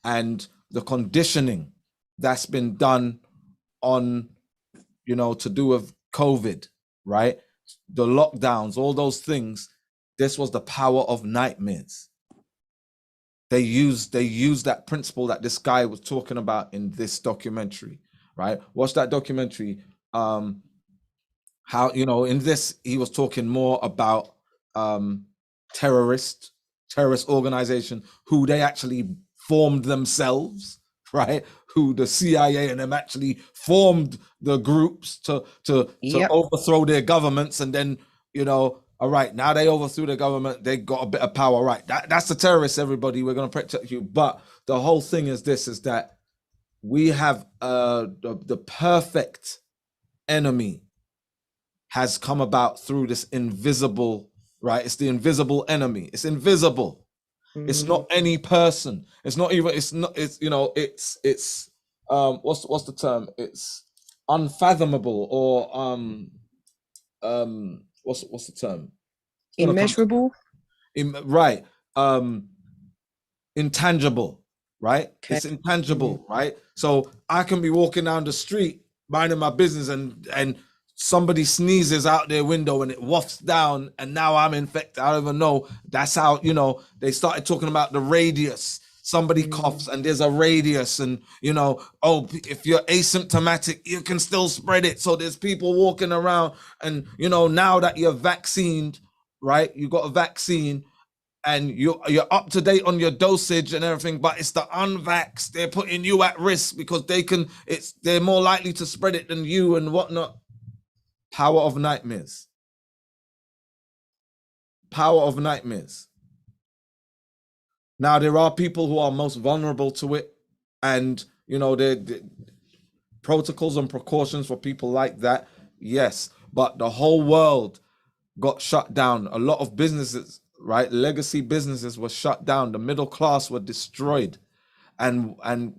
and the conditioning that's been done on, you know, to do with COVID, right? The lockdowns, all those things. This was the power of nightmares. They used that principle that this guy was talking about in this documentary, right? Watch that documentary. How, you know, in this, he was talking more about terrorist organization, who they actually formed themselves, right? Who the CIA and them actually formed the groups to overthrow their governments, and then, you know, all right, now they overthrew the government, they got a bit of power, right? That's the terrorists, everybody. We're going to protect you. But the whole thing is that we have the perfect enemy has come about through this invisible, right? It's the invisible enemy. It's invisible. It's not any person. It's not even. It's not. It's, you know. It's what's the term? It's unfathomable, or what's the term? Immeasurable. Right. Intangible. Right. Okay. It's intangible. Right. So I can be walking down the street minding my business, and somebody sneezes out their window and it wafts down, and now I'm infected. I don't even know. That's how, you know, they started talking about the radius. Somebody coughs and there's a radius, and, you know, oh, if you're asymptomatic, you can still spread it. So there's people walking around, and, you know, now that you're vaccinated, right? You got a vaccine and you're up to date on your dosage and everything, but it's the unvaxxed. They're putting you at risk because they're more likely to spread it than you and whatnot. Power of nightmares. Power of nightmares. Now, there are people who are most vulnerable to it, and, you know, the protocols and precautions for people like that, yes, but the whole world got shut down. A lot of businesses, right, legacy businesses were shut down. The middle class were destroyed, and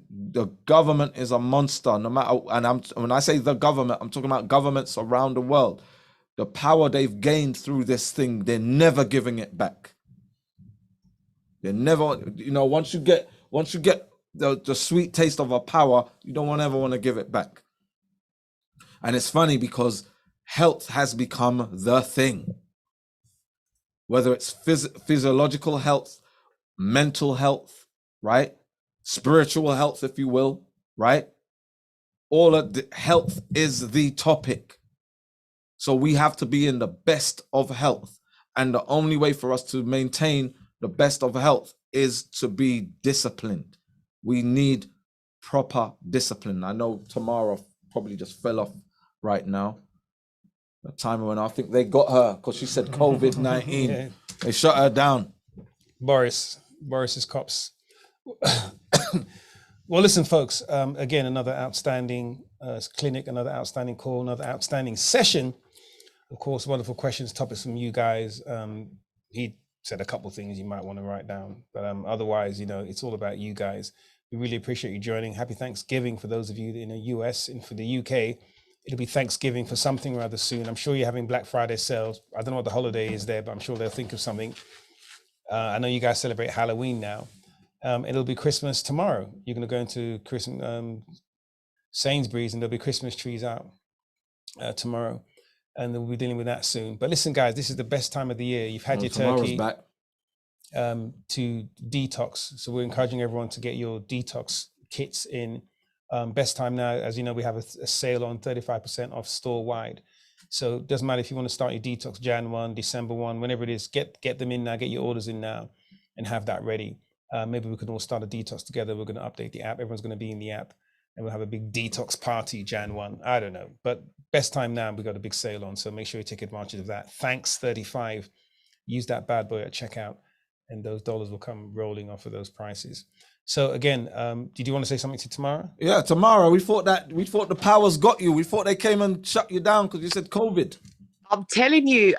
the government is a monster. No matter, and when I say the government, I'm talking about governments around the world. The power they've gained through this thing, they're never giving it back. They're never, you know, once you get the sweet taste of a power, you don't ever want to give it back. And it's funny because health has become the thing. Whether it's physiological health, mental health, right? Spiritual health, if you will, right? All of the health is the topic. So we have to be in the best of health. And the only way for us to maintain the best of health is to be disciplined. We need proper discipline. I know Tamara probably just fell off right now. The timer went, I think they got her because she said COVID-19. Yeah. They shut her down. Boris's cops. Well, listen, folks, again, another outstanding clinic, another outstanding call, another outstanding session. Of course, wonderful questions, topics from you guys. He said a couple of things you might want to write down, but otherwise, you know, it's all about you guys. We really appreciate you joining. Happy Thanksgiving for those of you in the US, and for the UK, it'll be Thanksgiving for something rather soon. I'm sure you're having Black Friday sales. I don't know what the holiday is there, but I'm sure they'll think of something. I know you guys celebrate Halloween now. It'll be Christmas tomorrow. You're going to go into Sainsbury's and there'll be Christmas trees out tomorrow. And we'll be dealing with that soon. But listen, guys, this is the best time of the year. You've had your turkey back. To detox. So we're encouraging everyone to get your detox kits in. Best time now, as you know, we have a sale on 35% off store wide. So it doesn't matter if you want to start your detox Jan 1, December 1, whenever it is, get them in now, get your orders in now and have that ready. Maybe we can all start a detox together. We're going to update the app. Everyone's going to be in the app and we'll have a big detox party Jan 1. I don't know, but best time now, we've got a big sale on. So make sure you take advantage of that. Thanks 35. Use that bad boy at checkout and those dollars will come rolling off of those prices. So again, did you want to say something to Tamara? Yeah, Tamara, we thought the powers got you. We thought they came and shut you down because you said COVID. I'm telling you,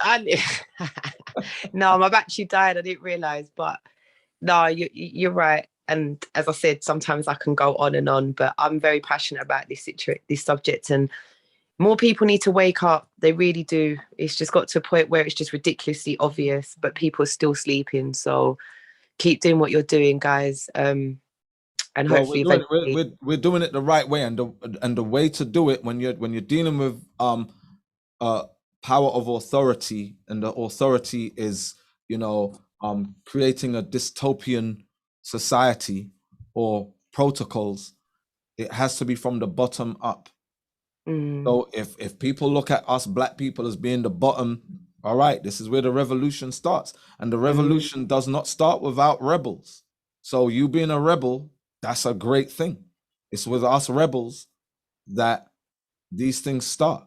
no, my battery died. I didn't realize, but no, you're right. And as I said, sometimes I can go on and on, but I'm very passionate about this subject, and more people need to wake up. They really do. It's just got to a point where it's just ridiculously obvious, but people are still sleeping. So keep doing what you're doing, guys. And hopefully we're doing it the right way, and the way to do it when you're dealing with power of authority, and the authority is, you know, creating a dystopian society or protocols. It has to be from the bottom up. So if people look at us Black people as being the bottom, all right, this is where the revolution starts, and the revolution does not start without rebels. So you being a rebel, that's a great thing. It's with us rebels that these things start.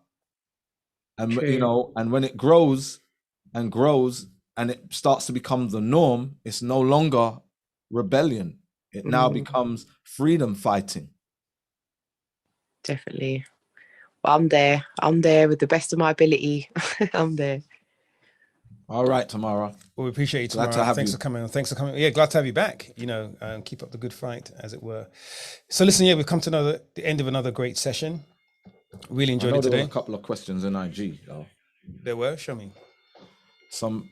And you know, and when it grows and grows and it starts to become the norm, it's no longer rebellion. It now becomes freedom fighting. Definitely. Well, I'm there with the best of my ability. I'm there. All right, Tamara. Well, we appreciate you, Tamara. Thanks for coming. Thanks for coming. Yeah, glad to have you back. You know, keep up the good fight, as it were. So listen, yeah, we've come to the end of another great session. Really enjoyed it today. There were a couple of questions in IG, though. There were? Show me. Some.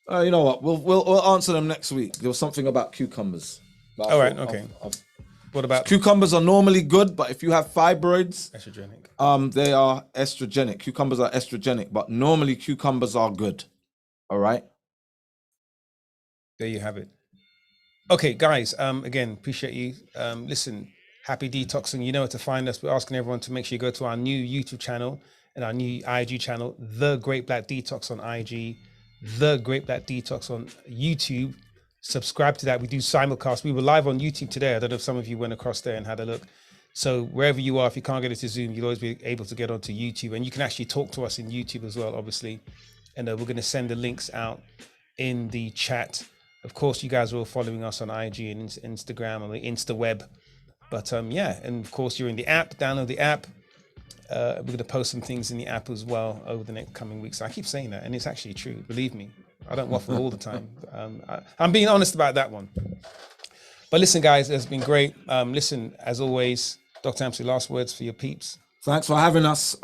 You know what? We'll answer them next week. There was something about cucumbers. All right. Okay. What about cucumbers? Are normally good, but if you have fibroids, estrogenic. They are estrogenic. Cucumbers are estrogenic, but normally cucumbers are good. All right. There you have it. Okay, guys. Again, appreciate you. Listen, happy detoxing. You know where to find us. We're asking everyone to make sure you go to our new YouTube channel and our new IG channel, The Great Black Detox on IG, The Great Black Detox on YouTube. Subscribe to that. We do simulcast. We were live on YouTube today. I don't know if some of you went across there and had a look. So wherever you are, if you can't get into Zoom, you'll always be able to get onto YouTube, and you can actually talk to us in YouTube as well, obviously. And we're going to send the links out in the chat. Of course, you guys are all following us on IG and Instagram and the InstaWeb. But yeah, and of course, you're in the app. Download the app. We're going to post some things in the app as well over the next coming weeks. I keep saying that, and it's actually true. Believe me, I don't waffle all the time. I'm being honest about that one. But listen, guys, it's been great. Listen, as always, Dr. Ampsy, last words for your peeps. Thanks for having us.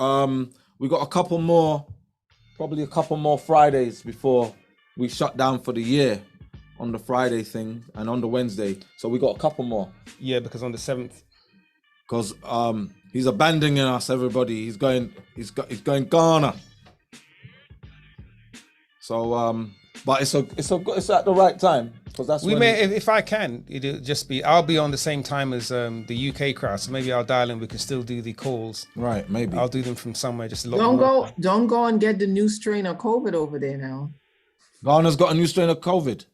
We got probably a couple more Fridays before we shut down for the year on the Friday thing and on the Wednesday. So we got a couple more. Yeah, because on the 7th. Because he's abandoning us, everybody. He's going Ghana. So but it's at the right time, because that's if I can, it'll just be, I'll be on the same time as the UK crowd, so maybe I'll dial in. We can still do the calls. Right, maybe I'll do them from somewhere. Just a lot. Don't go and get the new strain of COVID over there now. Ghana's got a new strain of COVID.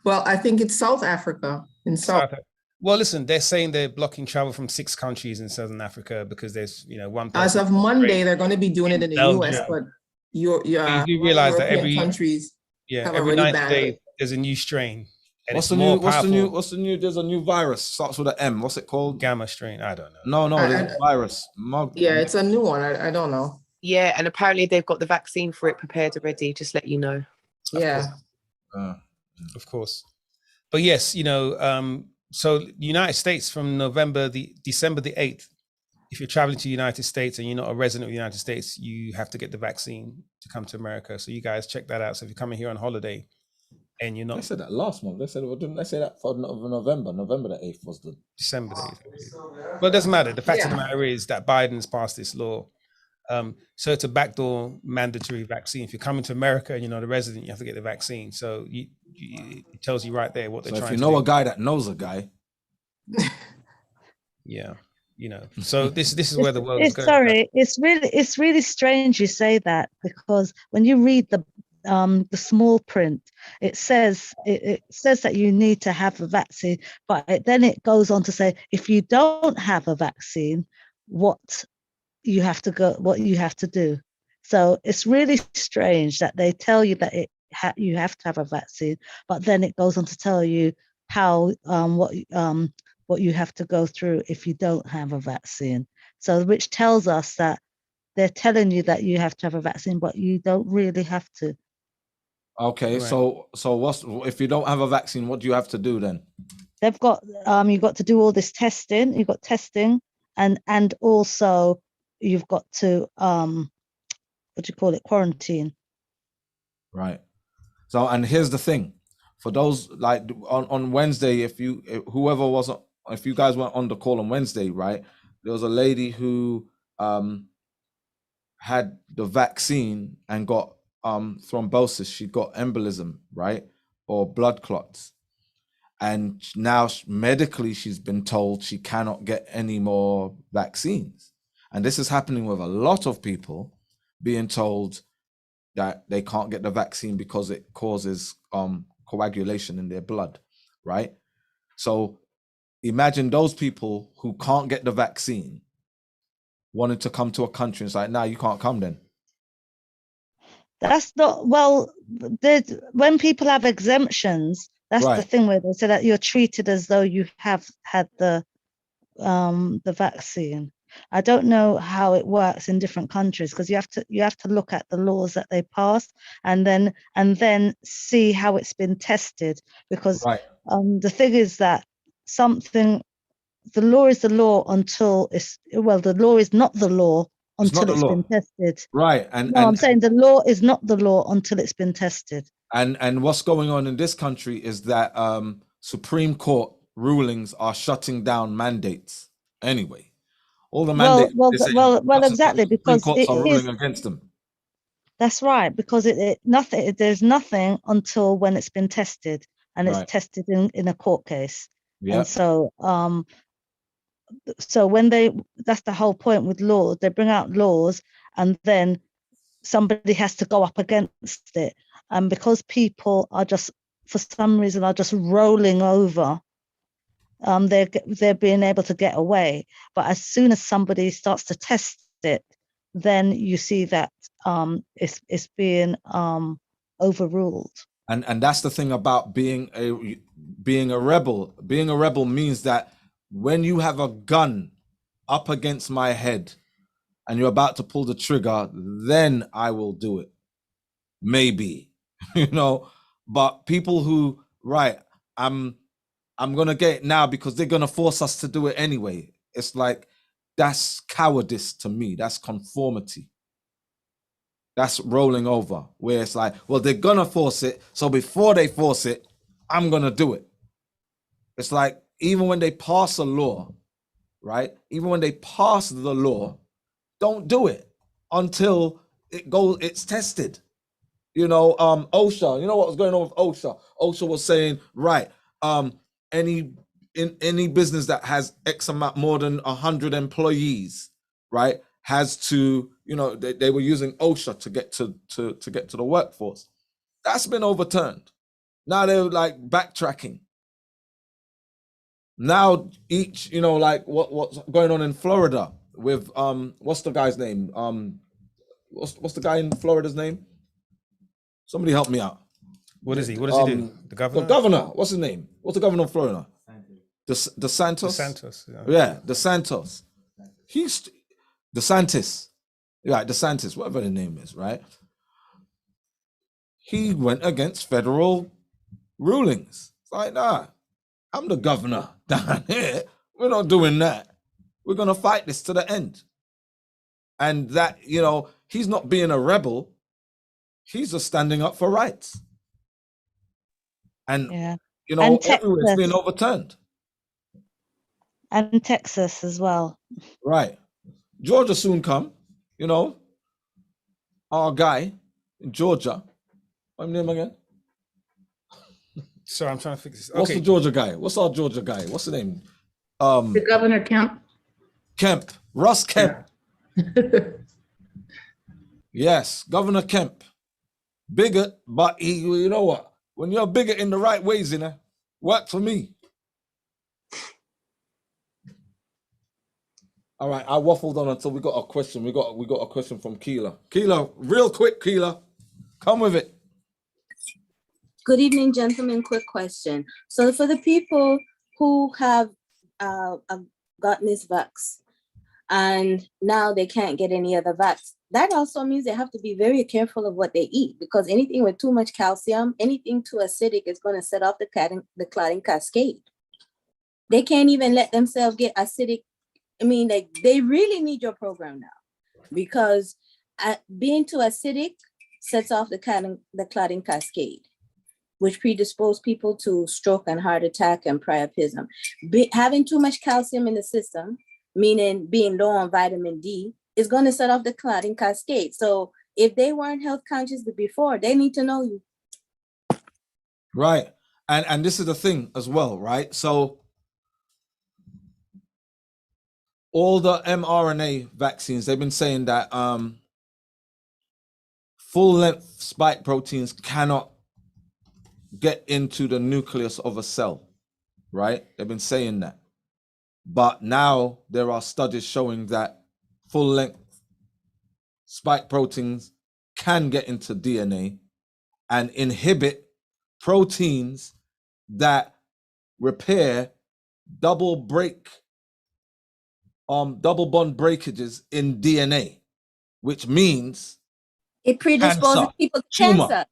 Well, I think it's South Africa. In South. Well, listen, they're saying they're blocking travel from 6 countries in Southern Africa because there's, one person. As of Monday, they're going to be doing it in the Belgium. US, but you do realize that every countries every 90 days there's a new strain. And What's the new? There's a new virus. Starts with an M. What's it called? Gamma strain. I don't know. No, there's a virus. It's a new one. I don't know. Yeah, and apparently they've got the vaccine for it prepared already. Just let you know. Yeah. Of course. But yes, so United States from December the 8th, if you're traveling to the United States and you're not a resident of the United States, you have to get the vaccine to come to America. So you guys check that out. So if you're coming here on holiday and you're not. They said that last month. Didn't they say that for November? November the 8th was the December the 8th. But it doesn't matter. The fact of the matter is that Biden's passed this law. So it's a backdoor mandatory vaccine. If you're coming to America and you're not a resident, you have to get the vaccine. So it tells you right there what they're trying to do. If you know a guy that knows a guy. Yeah. So this is where the world is going. Sorry, it's really strange you say that, because when you read the small print, it says that you need to have a vaccine, but then it goes on to say if you don't have a vaccine, what you have to do. So it's really strange that they tell you that you have to have a vaccine, but then it goes on to tell you how what you have to go through if you don't have a vaccine. So which tells us that they're telling you that you have to have a vaccine, but you don't really have to. Okay, right. So what's if you don't have a vaccine, what do you have to do then? They've got you've got to do all this testing. You've got testing, and also you've got to quarantine. Right. So, and here's the thing, for those like on Wednesday, if you guys went on the call on Wednesday, right? There was a lady who had the vaccine and got thrombosis. She got embolism, right? Or blood clots. And now medically she's been told she cannot get any more vaccines. And this is happening with a lot of people being told that they can't get the vaccine because it causes coagulation in their blood, right? So imagine those people who can't get the vaccine wanting to come to a country. It's like, nah, you can't come then. That's not, well, when people have exemptions, that's right. The thing where they say that you're treated as though you have had the vaccine. I don't know how it works in different countries, because you have to look at the laws that they passed and then see how it's been tested, because right. The thing is that the law is the law until the law is not the law until it's been tested. Right. I'm saying the law is not the law until it's been tested. And what's going on in this country is that Supreme Court rulings are shutting down mandates anyway. All the mandates. Well, exactly, because courts are ruling against them. That's right, because there's nothing until when it's been tested, and it's tested in a court case. Yeah. And so when that's the whole point with laws. They bring out laws, and then somebody has to go up against it, and because people are just for some reason rolling over. They're being able to get away, but as soon as somebody starts to test it, then you see that it's being overruled. And that's the thing about being a rebel. Being a rebel means that when you have a gun up against my head and you're about to pull the trigger, then I will do it. Maybe, but people who I'm going to get it now because they're going to force us to do it anyway. It's like, that's cowardice to me. That's conformity. That's rolling over, where it's like, well, they're going to force it. So before they force it, I'm going to do it. It's like, even when they pass a law, right? Even when they pass the law, don't do it until it's tested. OSHA, what was going on with OSHA? OSHA was saying, right, any business that has X amount, more than 100 employees, right, has to, they were using OSHA to get to the workforce. That's been overturned. Now they're like backtracking. Now each, you know, like what's going on in Florida with what's the guy's name? What's the guy in Florida's name? Somebody help me out. What is he? What does he do? The governor? The governor. What's his name? What's the governor of Florida? DeSantis. DeSantis. Yeah, DeSantis. He's DeSantis. Yeah, DeSantis, whatever the name is, right? He went against federal rulings. It's like, nah, I'm the governor down here. We're not doing that. We're going to fight this to the end. And that, you know, he's not being a rebel. He's just standing up for rights. And, you know, everywhere it's being overturned. And Texas as well. Right. Georgia soon come, you know. Our guy in Georgia. What's his name again? Sorry, I'm trying to fix this. What's the Georgia guy? What's our Georgia guy? What's the name? The Governor Kemp. Kemp. Russ Kemp. Yes, Governor Kemp. Bigot, but he, you know what? When you're bigot in the right ways, you know, work for me. All right, I waffled on until we got a question. We got a question from Keela. Keela, real quick, Keela, come with it. Good evening, gentlemen. Quick question. So for the people who have gotten this vax and now they can't get any other vax, that also means they have to be very careful of what they eat, because anything with too much calcium, anything too acidic is going to set off the clotting cascade. They can't even let themselves get acidic. I mean, like, they really need your program now, because being too acidic sets off the clotting cascade, which predispose people to stroke and heart attack and priapism. Having too much calcium in the system, meaning being low on vitamin D, is going to set off the clotting cascade. So if they weren't health conscious before, they need to know you. Right. And this is the thing as well, right? So all the mRNA vaccines, they've been saying that full-length spike proteins cannot get into the nucleus of a cell, right? They've been saying that. But now there are studies showing that full-length spike proteins can get into DNA and inhibit proteins that repair double bond breakages in DNA, which means it predisposes people to cancer.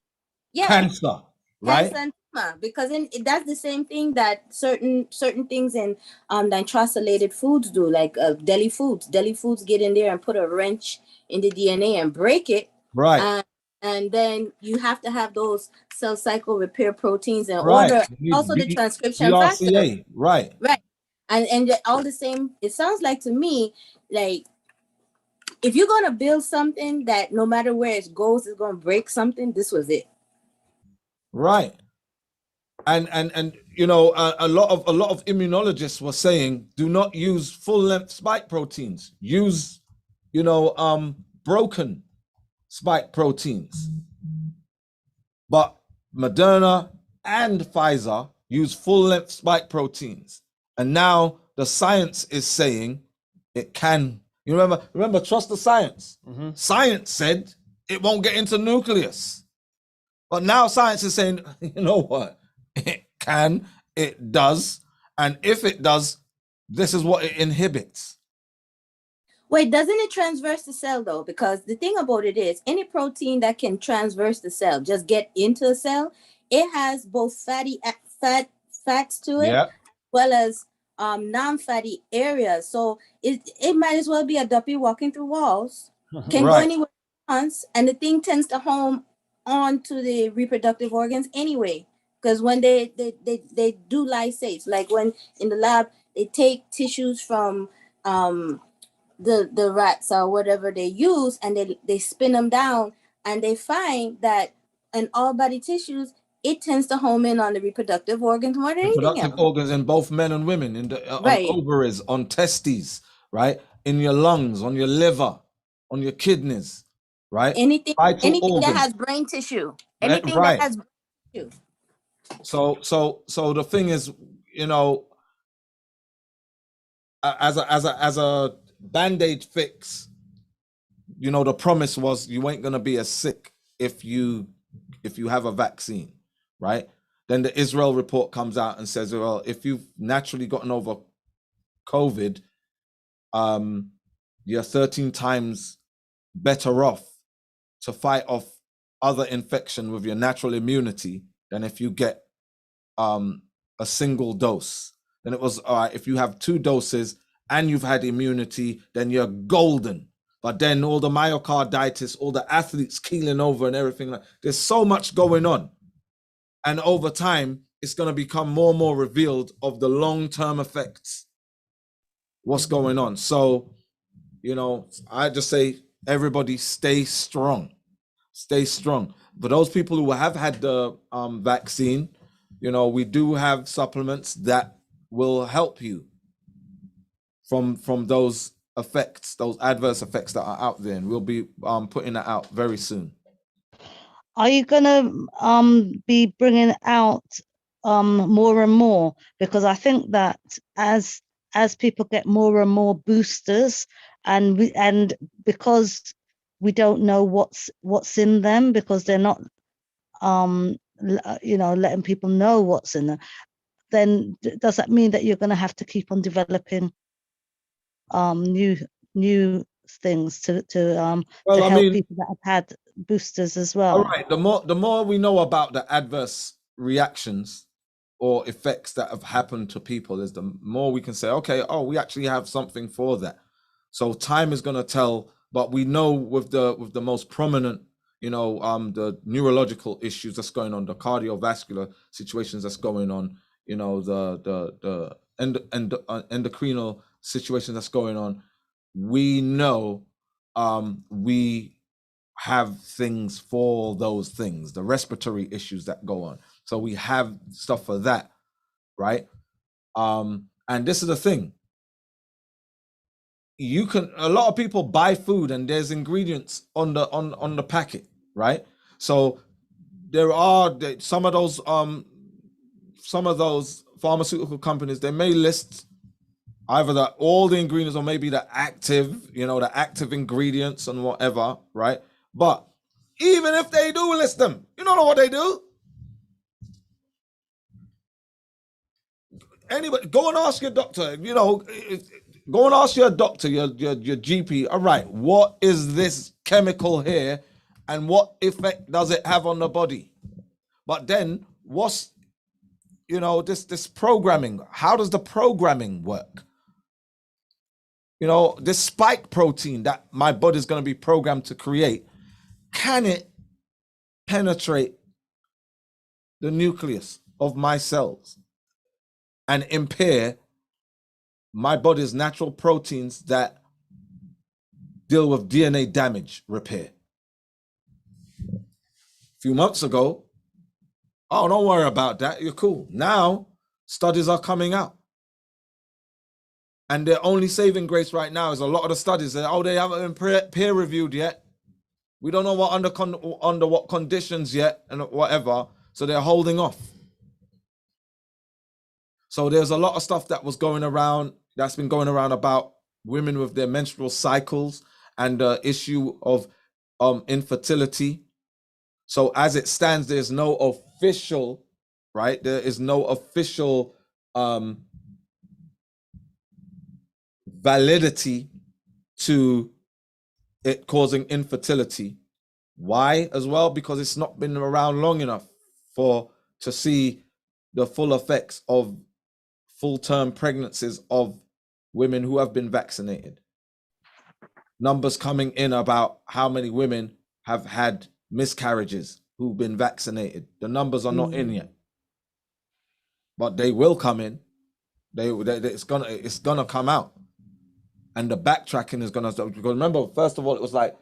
Yeah. Cancer, right? Cancer and tumor, because that's the same thing that certain things in nitrosylated foods do, like deli foods. Deli foods get in there and put a wrench in the DNA and break it. Right. And then you have to have those cell cycle repair proteins in order. Also the transcription factor. Right. Right. And all the same, it sounds like to me, like, if you're going to build something that no matter where it goes, is going to break something, this was it. Right. And you know, a lot of immunologists were saying, do not use full-length spike proteins. Use, you know, broken spike proteins. But Moderna and Pfizer use full-length spike proteins. And now the science is saying it can. You remember, trust the science. Mm-hmm. Science said it won't get into nucleus. But now science is saying, you know what? It can, it does. And if it does, this is what it inhibits. Wait, doesn't it transverse the cell though? Because the thing about it is, any protein that can transverse the cell, just get into a cell, it has both fats to it, as well as non-fatty areas. So it might as well be a duppy walking through walls, can go anywhere once, and the thing tends to home onto the reproductive organs anyway. Because when they do lysates, like when in the lab they take tissues from the rats or whatever they use, and they spin them down, and they find that in all body tissues, it tends to home in on the reproductive organs more than anything else. Reproductive organs in both men and women, in the on ovaries, on testes, right? In your lungs, on your liver, on your kidneys, right? Anything that has brain tissue. Anything that has brain tissue. So the thing is, you know, as a band-aid fix, you know, the promise was you ain't gonna be as sick if you have a vaccine, right? Then the Israel report comes out and says, well, if you've naturally gotten over COVID, you're 13 times better off to fight off other infection with your natural immunity than if you get a single dose. Then it was, all right, if you have 2 doses and you've had immunity, then you're golden. But then all the myocarditis, all the athletes keeling over and everything, there's so much going on. And over time, it's going to become more and more revealed of the long-term effects, what's going on. So, you know, I just say, everybody stay strong. Stay strong. For those people who have had the vaccine, you know, we do have supplements that will help you from those effects, those adverse effects that are out there. And we'll be putting that out very soon. Are you gonna be bringing out more and more? Because I think that as people get more and more boosters, and because we don't know what's in them, because they're not you know, letting people know what's in them, then does that mean that you're going to have to keep on developing new things to help people that have had boosters as well? All right. The more we know about the adverse reactions or effects that have happened to people, is the more we can say, okay, oh, we actually have something for that. So time is going to tell, but we know with the most prominent, you know, the neurological issues that's going on, the cardiovascular situations that's going on, you know, the endocrinal situation that's going on, we know we have things for those things, the respiratory issues that go on. So we have stuff for that, right? And this is the thing. A lot of people buy food and there's ingredients on the packet, right? So there are some of those pharmaceutical companies, they may list either all the ingredients or maybe the active ingredients and whatever, right? But even if they do list them, you don't know what they do. Anybody, go and ask your doctor, you know, go and ask your doctor, your GP, all right, what is this chemical here and what effect does it have on the body? But then what's, you know, this programming, how does the programming work? You know, this spike protein that my body's going to be programmed to create, can it penetrate the nucleus of my cells and impair my body's natural proteins that deal with DNA damage repair? A few months ago, oh, don't worry about that, you're cool. Now, studies are coming out. And their only saving grace right now is a lot of the studies that, oh, they haven't been peer reviewed yet. We don't know what under what conditions yet and whatever. So they're holding off. So there's a lot of stuff that was going around, that's been going around about women with their menstrual cycles and the issue of infertility. So as it stands, there's no official, right? There is no official validity to it causing infertility. Why as well? Because it's not been around long enough to see the full effects of full-term pregnancies of women who have been vaccinated. Numbers coming in about how many women have had miscarriages who've been vaccinated. The numbers are not in yet, but they will come in. It's gonna come out. And the backtracking is gonna start. Because remember, first of all, it was like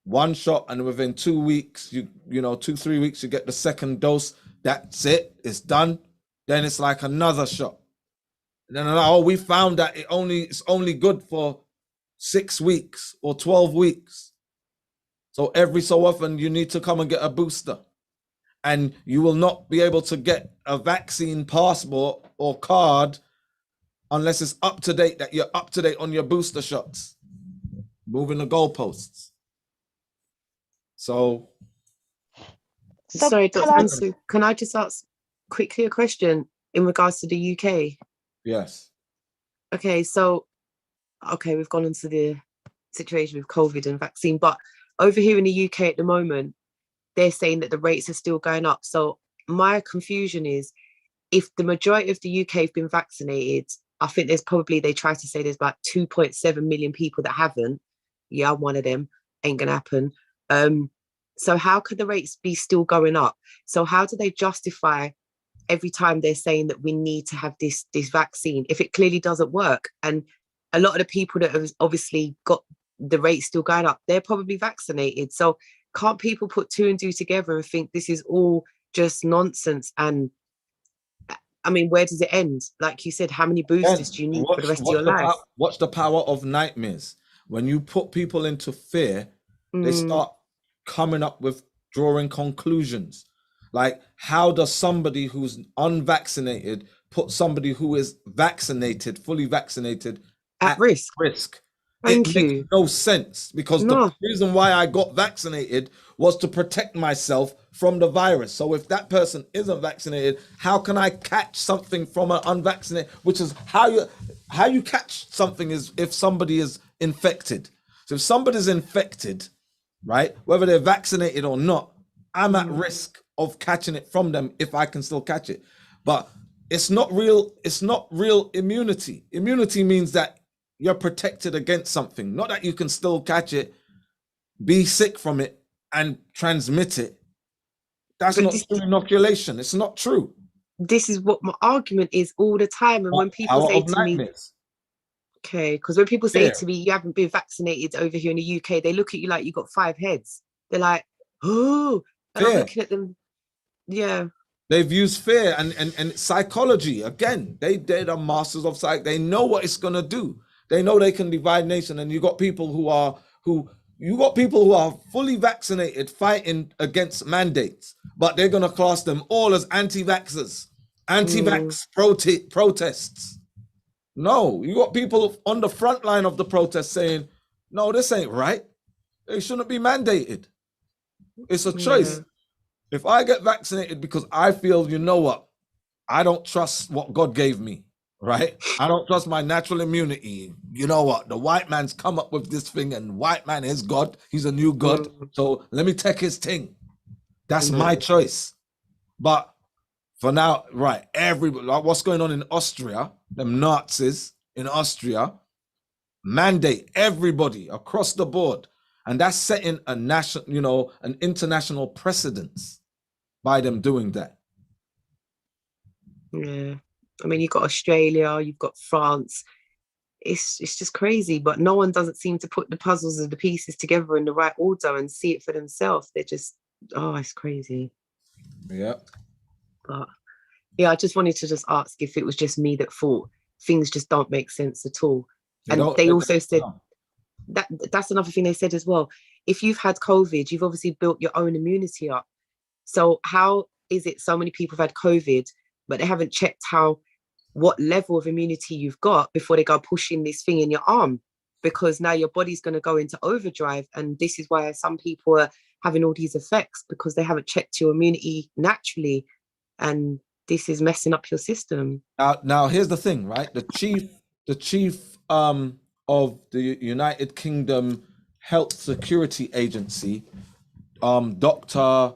one shot, and within 2 weeks, 2-3 weeks, you get the second dose. That's it. It's done. Then it's like another shot. And then we found that it's only good for 6 weeks or 12 weeks. So every so often, you need to come and get a booster. and you will not be able to get a vaccine passport or card unless it's up to date, that you're up to date on your booster shots. Moving the goalposts. So sorry, Dr. can I- Amsu, can I just ask quickly a question in regards to the UK? yes. Okay, so we've gone into the situation with COVID and vaccine, but over here in the UK at the moment, they're saying that the rates are still going up. So my confusion is, if the majority of the UK have been vaccinated, I think they try to say there's about 2.7 million people that haven't. Yeah, I'm one of them. Ain't gonna happen. So how could the rates be still going up? So how do they justify every time they're saying that we need to have this vaccine if it clearly doesn't work? And a lot of the people that have obviously got the rate still going up, they're probably vaccinated. So can't people put two and two together and think this is all just nonsense? And I mean, where does it end? Like you said, how many boosters do you need for the rest of your life? Watch the power of nightmares. When you put people into fear, they start coming up with drawing conclusions. Like, how does somebody who's unvaccinated put somebody who is vaccinated, fully vaccinated, at risk? It makes no sense, because the reason why I got vaccinated was to protect myself from the virus. So if that person isn't vaccinated, how can I catch something from an unvaccinated? Which is how you catch something, is if somebody is infected. So if somebody's infected, right, whether they're vaccinated or not, I'm at risk of catching it from them if I can still catch it. But it's not real immunity. Immunity means that you're protected against something, not that you can still catch it, be sick from it, and transmit it. That's not true inoculation. It's not true. This is what my argument is all the time. And when people say to me, okay, because when people say to me, you haven't been vaccinated over here in the UK, they look at you like you got 5 heads. They're like, oh, and I'm looking at them. Yeah. They've used fear and psychology. Again, they're the masters of psych. They know what it's gonna do. They know they can divide nation, and you got people who are fully vaccinated fighting against mandates, but they're gonna class them all as anti-vaxxers, anti-vax protests. No, you got people on the front line of the protest saying, no, this ain't right. They shouldn't be mandated. It's a choice. If I get vaccinated because I feel, you know what, I don't trust what God gave me. Right? I don't trust my natural immunity. You know what? The white man's come up with this thing, and white man is God. He's a new God. So let me take his thing. That's my choice. But for now, right, everybody, like what's going on in Austria, them Nazis in Austria, mandate everybody across the board. And that's setting a national, an international precedence by them doing that. Yeah. I mean, you've got Australia, you've got France. It's just crazy, but no one doesn't seem to put the puzzles of the pieces together in the right order and see it for themselves. They're just, it's crazy. Yeah. But yeah, I just wanted to just ask if it was just me that thought things just don't make sense at all. And they also said that's another thing they said as well. If you've had COVID, you've obviously built your own immunity up. So how is it so many people have had COVID, but they haven't checked what level of immunity you've got before they go pushing this thing in your arm? Because now your body's going to go into overdrive. And this is why some people are having all these effects, because they haven't checked your immunity naturally. And this is messing up your system. Now here's the thing, right? The chief of the United Kingdom Health Security Agency, Dr.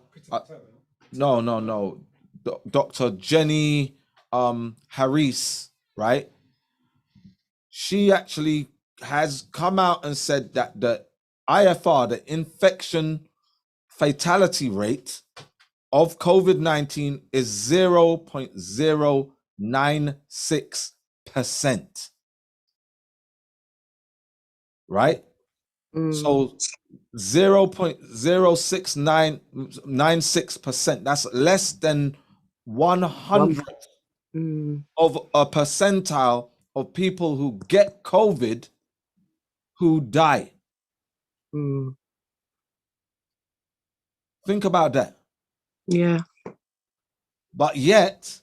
Dr. Jenny Harris, right? She actually has come out and said that the IFR, the infection fatality rate of COVID-19 is 0.096%. Right? So 0.06996%. That's less than 100th of a percentile of people who get COVID who die. Think about that. Yeah. but yet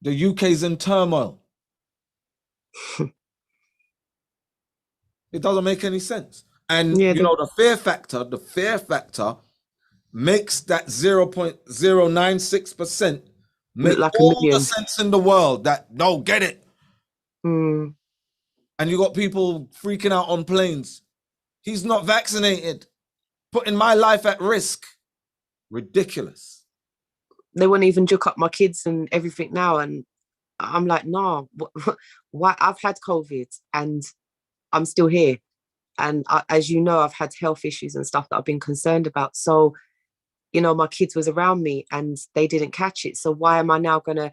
the UK's in turmoil. It doesn't make any sense. And Yeah, you know, the fear factor makes that 0.096% make like all the sense in the world that no, get it. Mm. And you got people freaking out on planes. He's not vaccinated, putting my life at risk. Ridiculous. They won't even joke up my kids and everything now. And I'm like, no, why? I've had COVID and I'm still here. And as you know, I've had health issues and stuff that I've been concerned about. So, you know, my kids was around me and they didn't catch it. So why am I now going to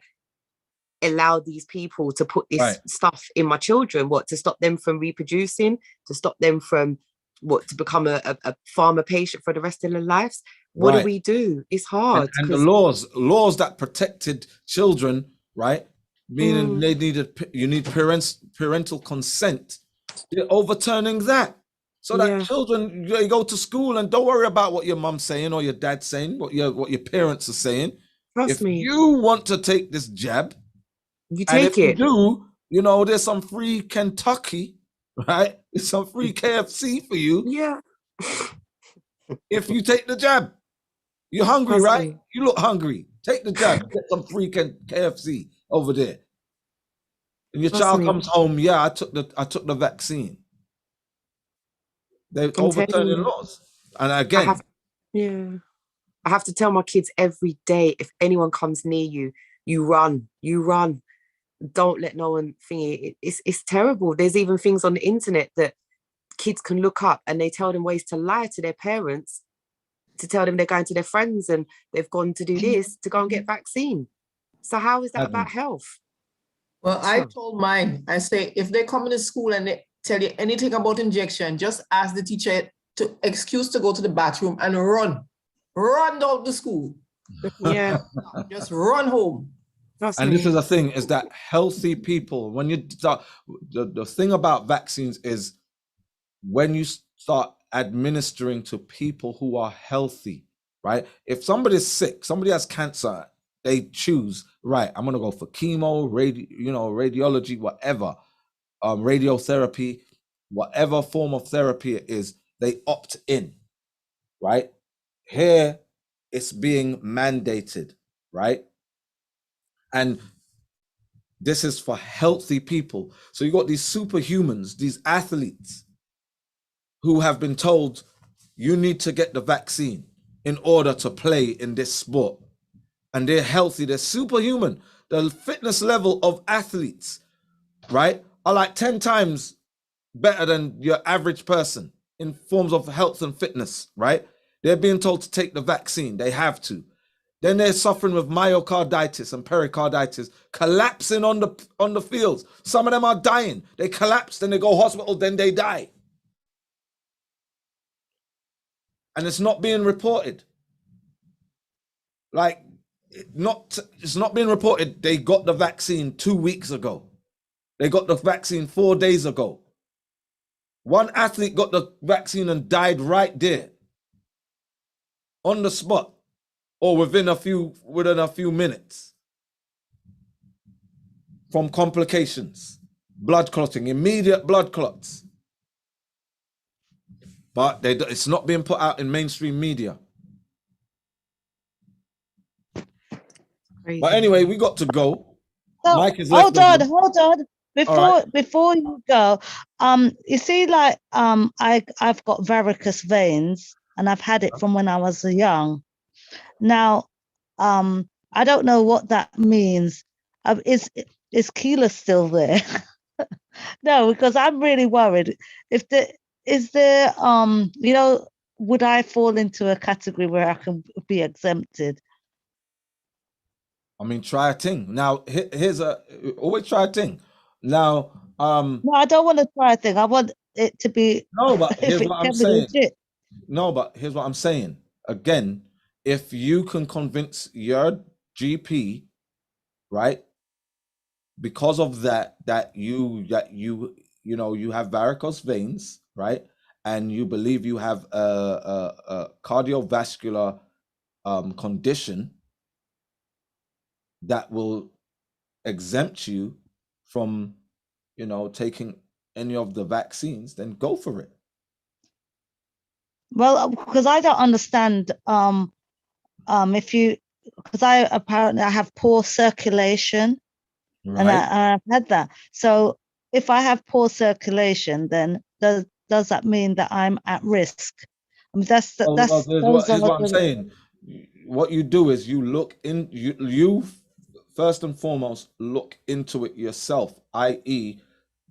allow these people to put this stuff in my children? What, to stop them from reproducing, to stop them from to become a pharma patient for the rest of their lives? What do we do? It's hard. And the laws that protected children, right? Meaning you need parental consent. They're overturning that. So that children, they go to school and don't worry about what your mom's saying or your dad's saying, what your parents are saying. If you want to take this jab, you take it. You do, you know, there's some free Kentucky, right? There's some free KFC for you. Yeah. If you take the jab. You're hungry, right? You look hungry. Take the jab. Get some free KFC over there. And your child comes home, I took the vaccine. They're overturning laws. And again, I have to tell my kids every day, if anyone comes near you, you run. Don't let no one think it's terrible. There's even things on the internet that kids can look up and they tell them ways to lie to their parents, to tell them they're going to their friends and they've gone to do this to go and get vaccine. So how is that about health? Well, I told mine, I say, if they come into school and they tell you anything about injection, just ask the teacher to excuse to go to the bathroom and run down to school. Yeah. Just run home. And this is the thing, is that healthy people, when you start, the thing about vaccines is when you start administering to people who are healthy, right? If somebody's sick, somebody has cancer, they choose, right, I'm going to go for chemo, radiology, whatever, radiotherapy, whatever form of therapy it is, they opt in, right? Here, it's being mandated, right? And this is for healthy people. So you got these superhumans, these athletes who have been told you need to get the vaccine in order to play in this sport. And they're healthy, they're superhuman. The fitness level of athletes, right, are like 10 times better than your average person in forms of health and fitness, right? They're being told to take the vaccine, they have to. Then they're suffering with myocarditis and pericarditis, collapsing on the fields. Some of them are dying. They collapse, then they go hospital, then they die. And it's not being reported. Like, it's not being reported. They got the vaccine 2 weeks ago. They got the vaccine 4 days ago. One athlete got the vaccine and died right there on the spot, or within a few minutes from complications, blood clotting, immediate blood clots. But it's not being put out in mainstream media. Crazy. But anyway, we got to go. So, Mike is hold on. Before you go, you see, like, I've got varicose veins, and I've had it from when I was young. Now, I don't know what that means. Is Keela still there? No, because I'm really worried. Would I fall into a category where I can be exempted? I mean, try a thing. Now, always try a thing. Now, no, I don't want to try a thing. I want it to be. No, but here's what I'm saying. Legit. No, but here's what I'm saying. Again, if you can convince your GP, right, because of that you have varicose veins, right, and you believe you have a cardiovascular condition, that will exempt you from, you know, taking any of the vaccines, then go for it. Well, because I don't understand if you, because I apparently I have poor circulation, Right. and I've had that. So if I have poor circulation, then does that mean that I'm at risk? I mean, here's what I'm saying. What you do is you look in, you first and foremost look into it yourself, i.e.,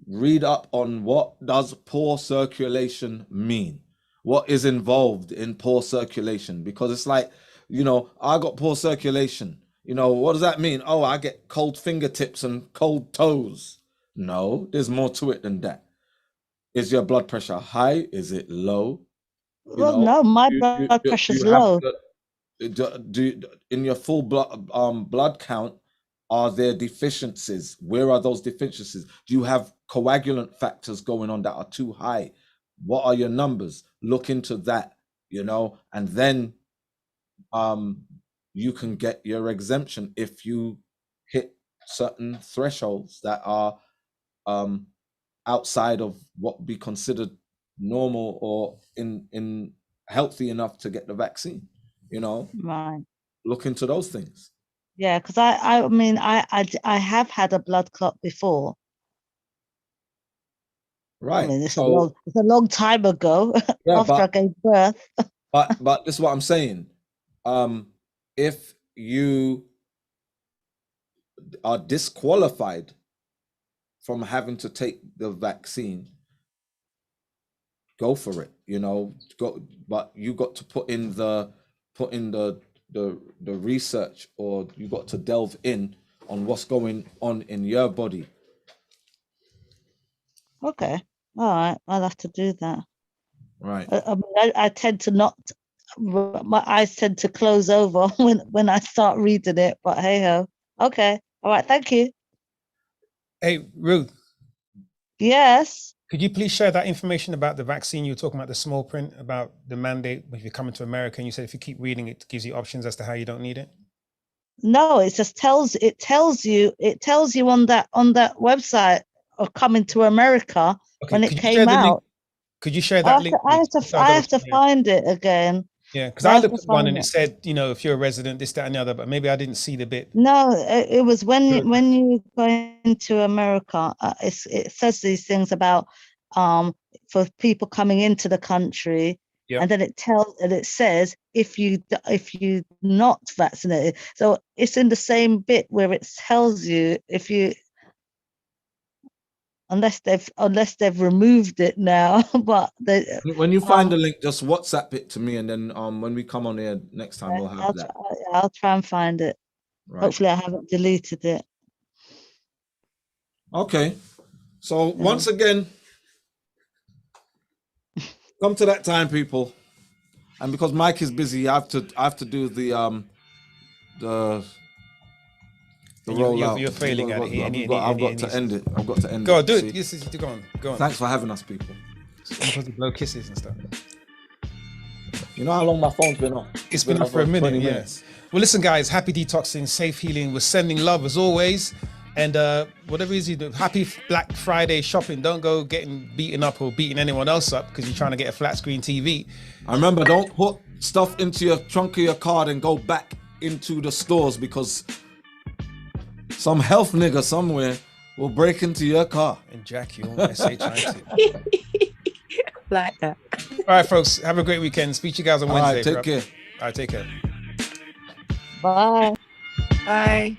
read up on what does poor circulation mean? What is involved in poor circulation? Because it's like, you know, I got poor circulation. You know, what does that mean? Oh, I get cold fingertips and cold toes. No, there's more to it than that. Is your blood pressure high? Is it low? Well, no, my blood pressure's low. In your full blood count, are there deficiencies? Where are those deficiencies? Do you have coagulant factors going on that are too high? What are your numbers? Look into that, you know, and then you can get your exemption if you hit certain thresholds that are outside of what would be considered normal or in healthy enough to get the vaccine, you know. Right. Look into those things. Yeah, because I mean I have had a blood clot before. Right. I mean, it's a long time ago, yeah, after I gave birth. but this is what I'm saying. If you are disqualified from having to take the vaccine, go for it. You know, but you got to put in the research, or you got to delve in on what's going on in your body. Okay. All right. I'll have to do that. Right. I tend to not, my eyes tend to close over when I start reading it, but hey ho. Okay. All right. Thank you. Hey, Ruth. Yes. Could you please share that information about the vaccine you were talking about, the small print about the mandate if you're coming to America, and you said if you keep reading it gives you options as to how you don't need it? No, it just tells you on that website of coming to America when it came out. Could you share that link? I have to find it again. Yeah, because I looked at one and it said, you know, if you're a resident, this, that, and the other, but maybe I didn't see the bit. No, it was when you go into America, it says these things about for people coming into the country, and then it says if you not vaccinated. So it's in the same bit where it tells you if you, unless they've removed it now. But when you find the link, just WhatsApp it to me, and then when we come on here next time, we'll have that. I'll try and find it. Right. Hopefully I haven't deleted it. Okay. So once again, come to that time, people. And because Mike is busy, I have to do the rollout. You're failing at it. I've got to end it. I've got to end it. Go, do it. Yes, go on. Thanks for having us, people. I'm supposed to blow kisses and stuff. You know how long my phone's been on? It's been on for a minute, yes. Well, listen, guys, happy detoxing, safe healing. We're sending love as always. And whatever it is you do, happy Black Friday shopping. Don't go getting beaten up or beating anyone else up because you're trying to get a flat screen TV. I remember, don't put stuff into your trunk of your car and go back into the stores, because some health nigga somewhere will break into your car and jack you on SHIT. Like that. All right, folks, have a great weekend. Speak to you guys on Wednesday. All right, take care. All right, take care. Bye. Bye.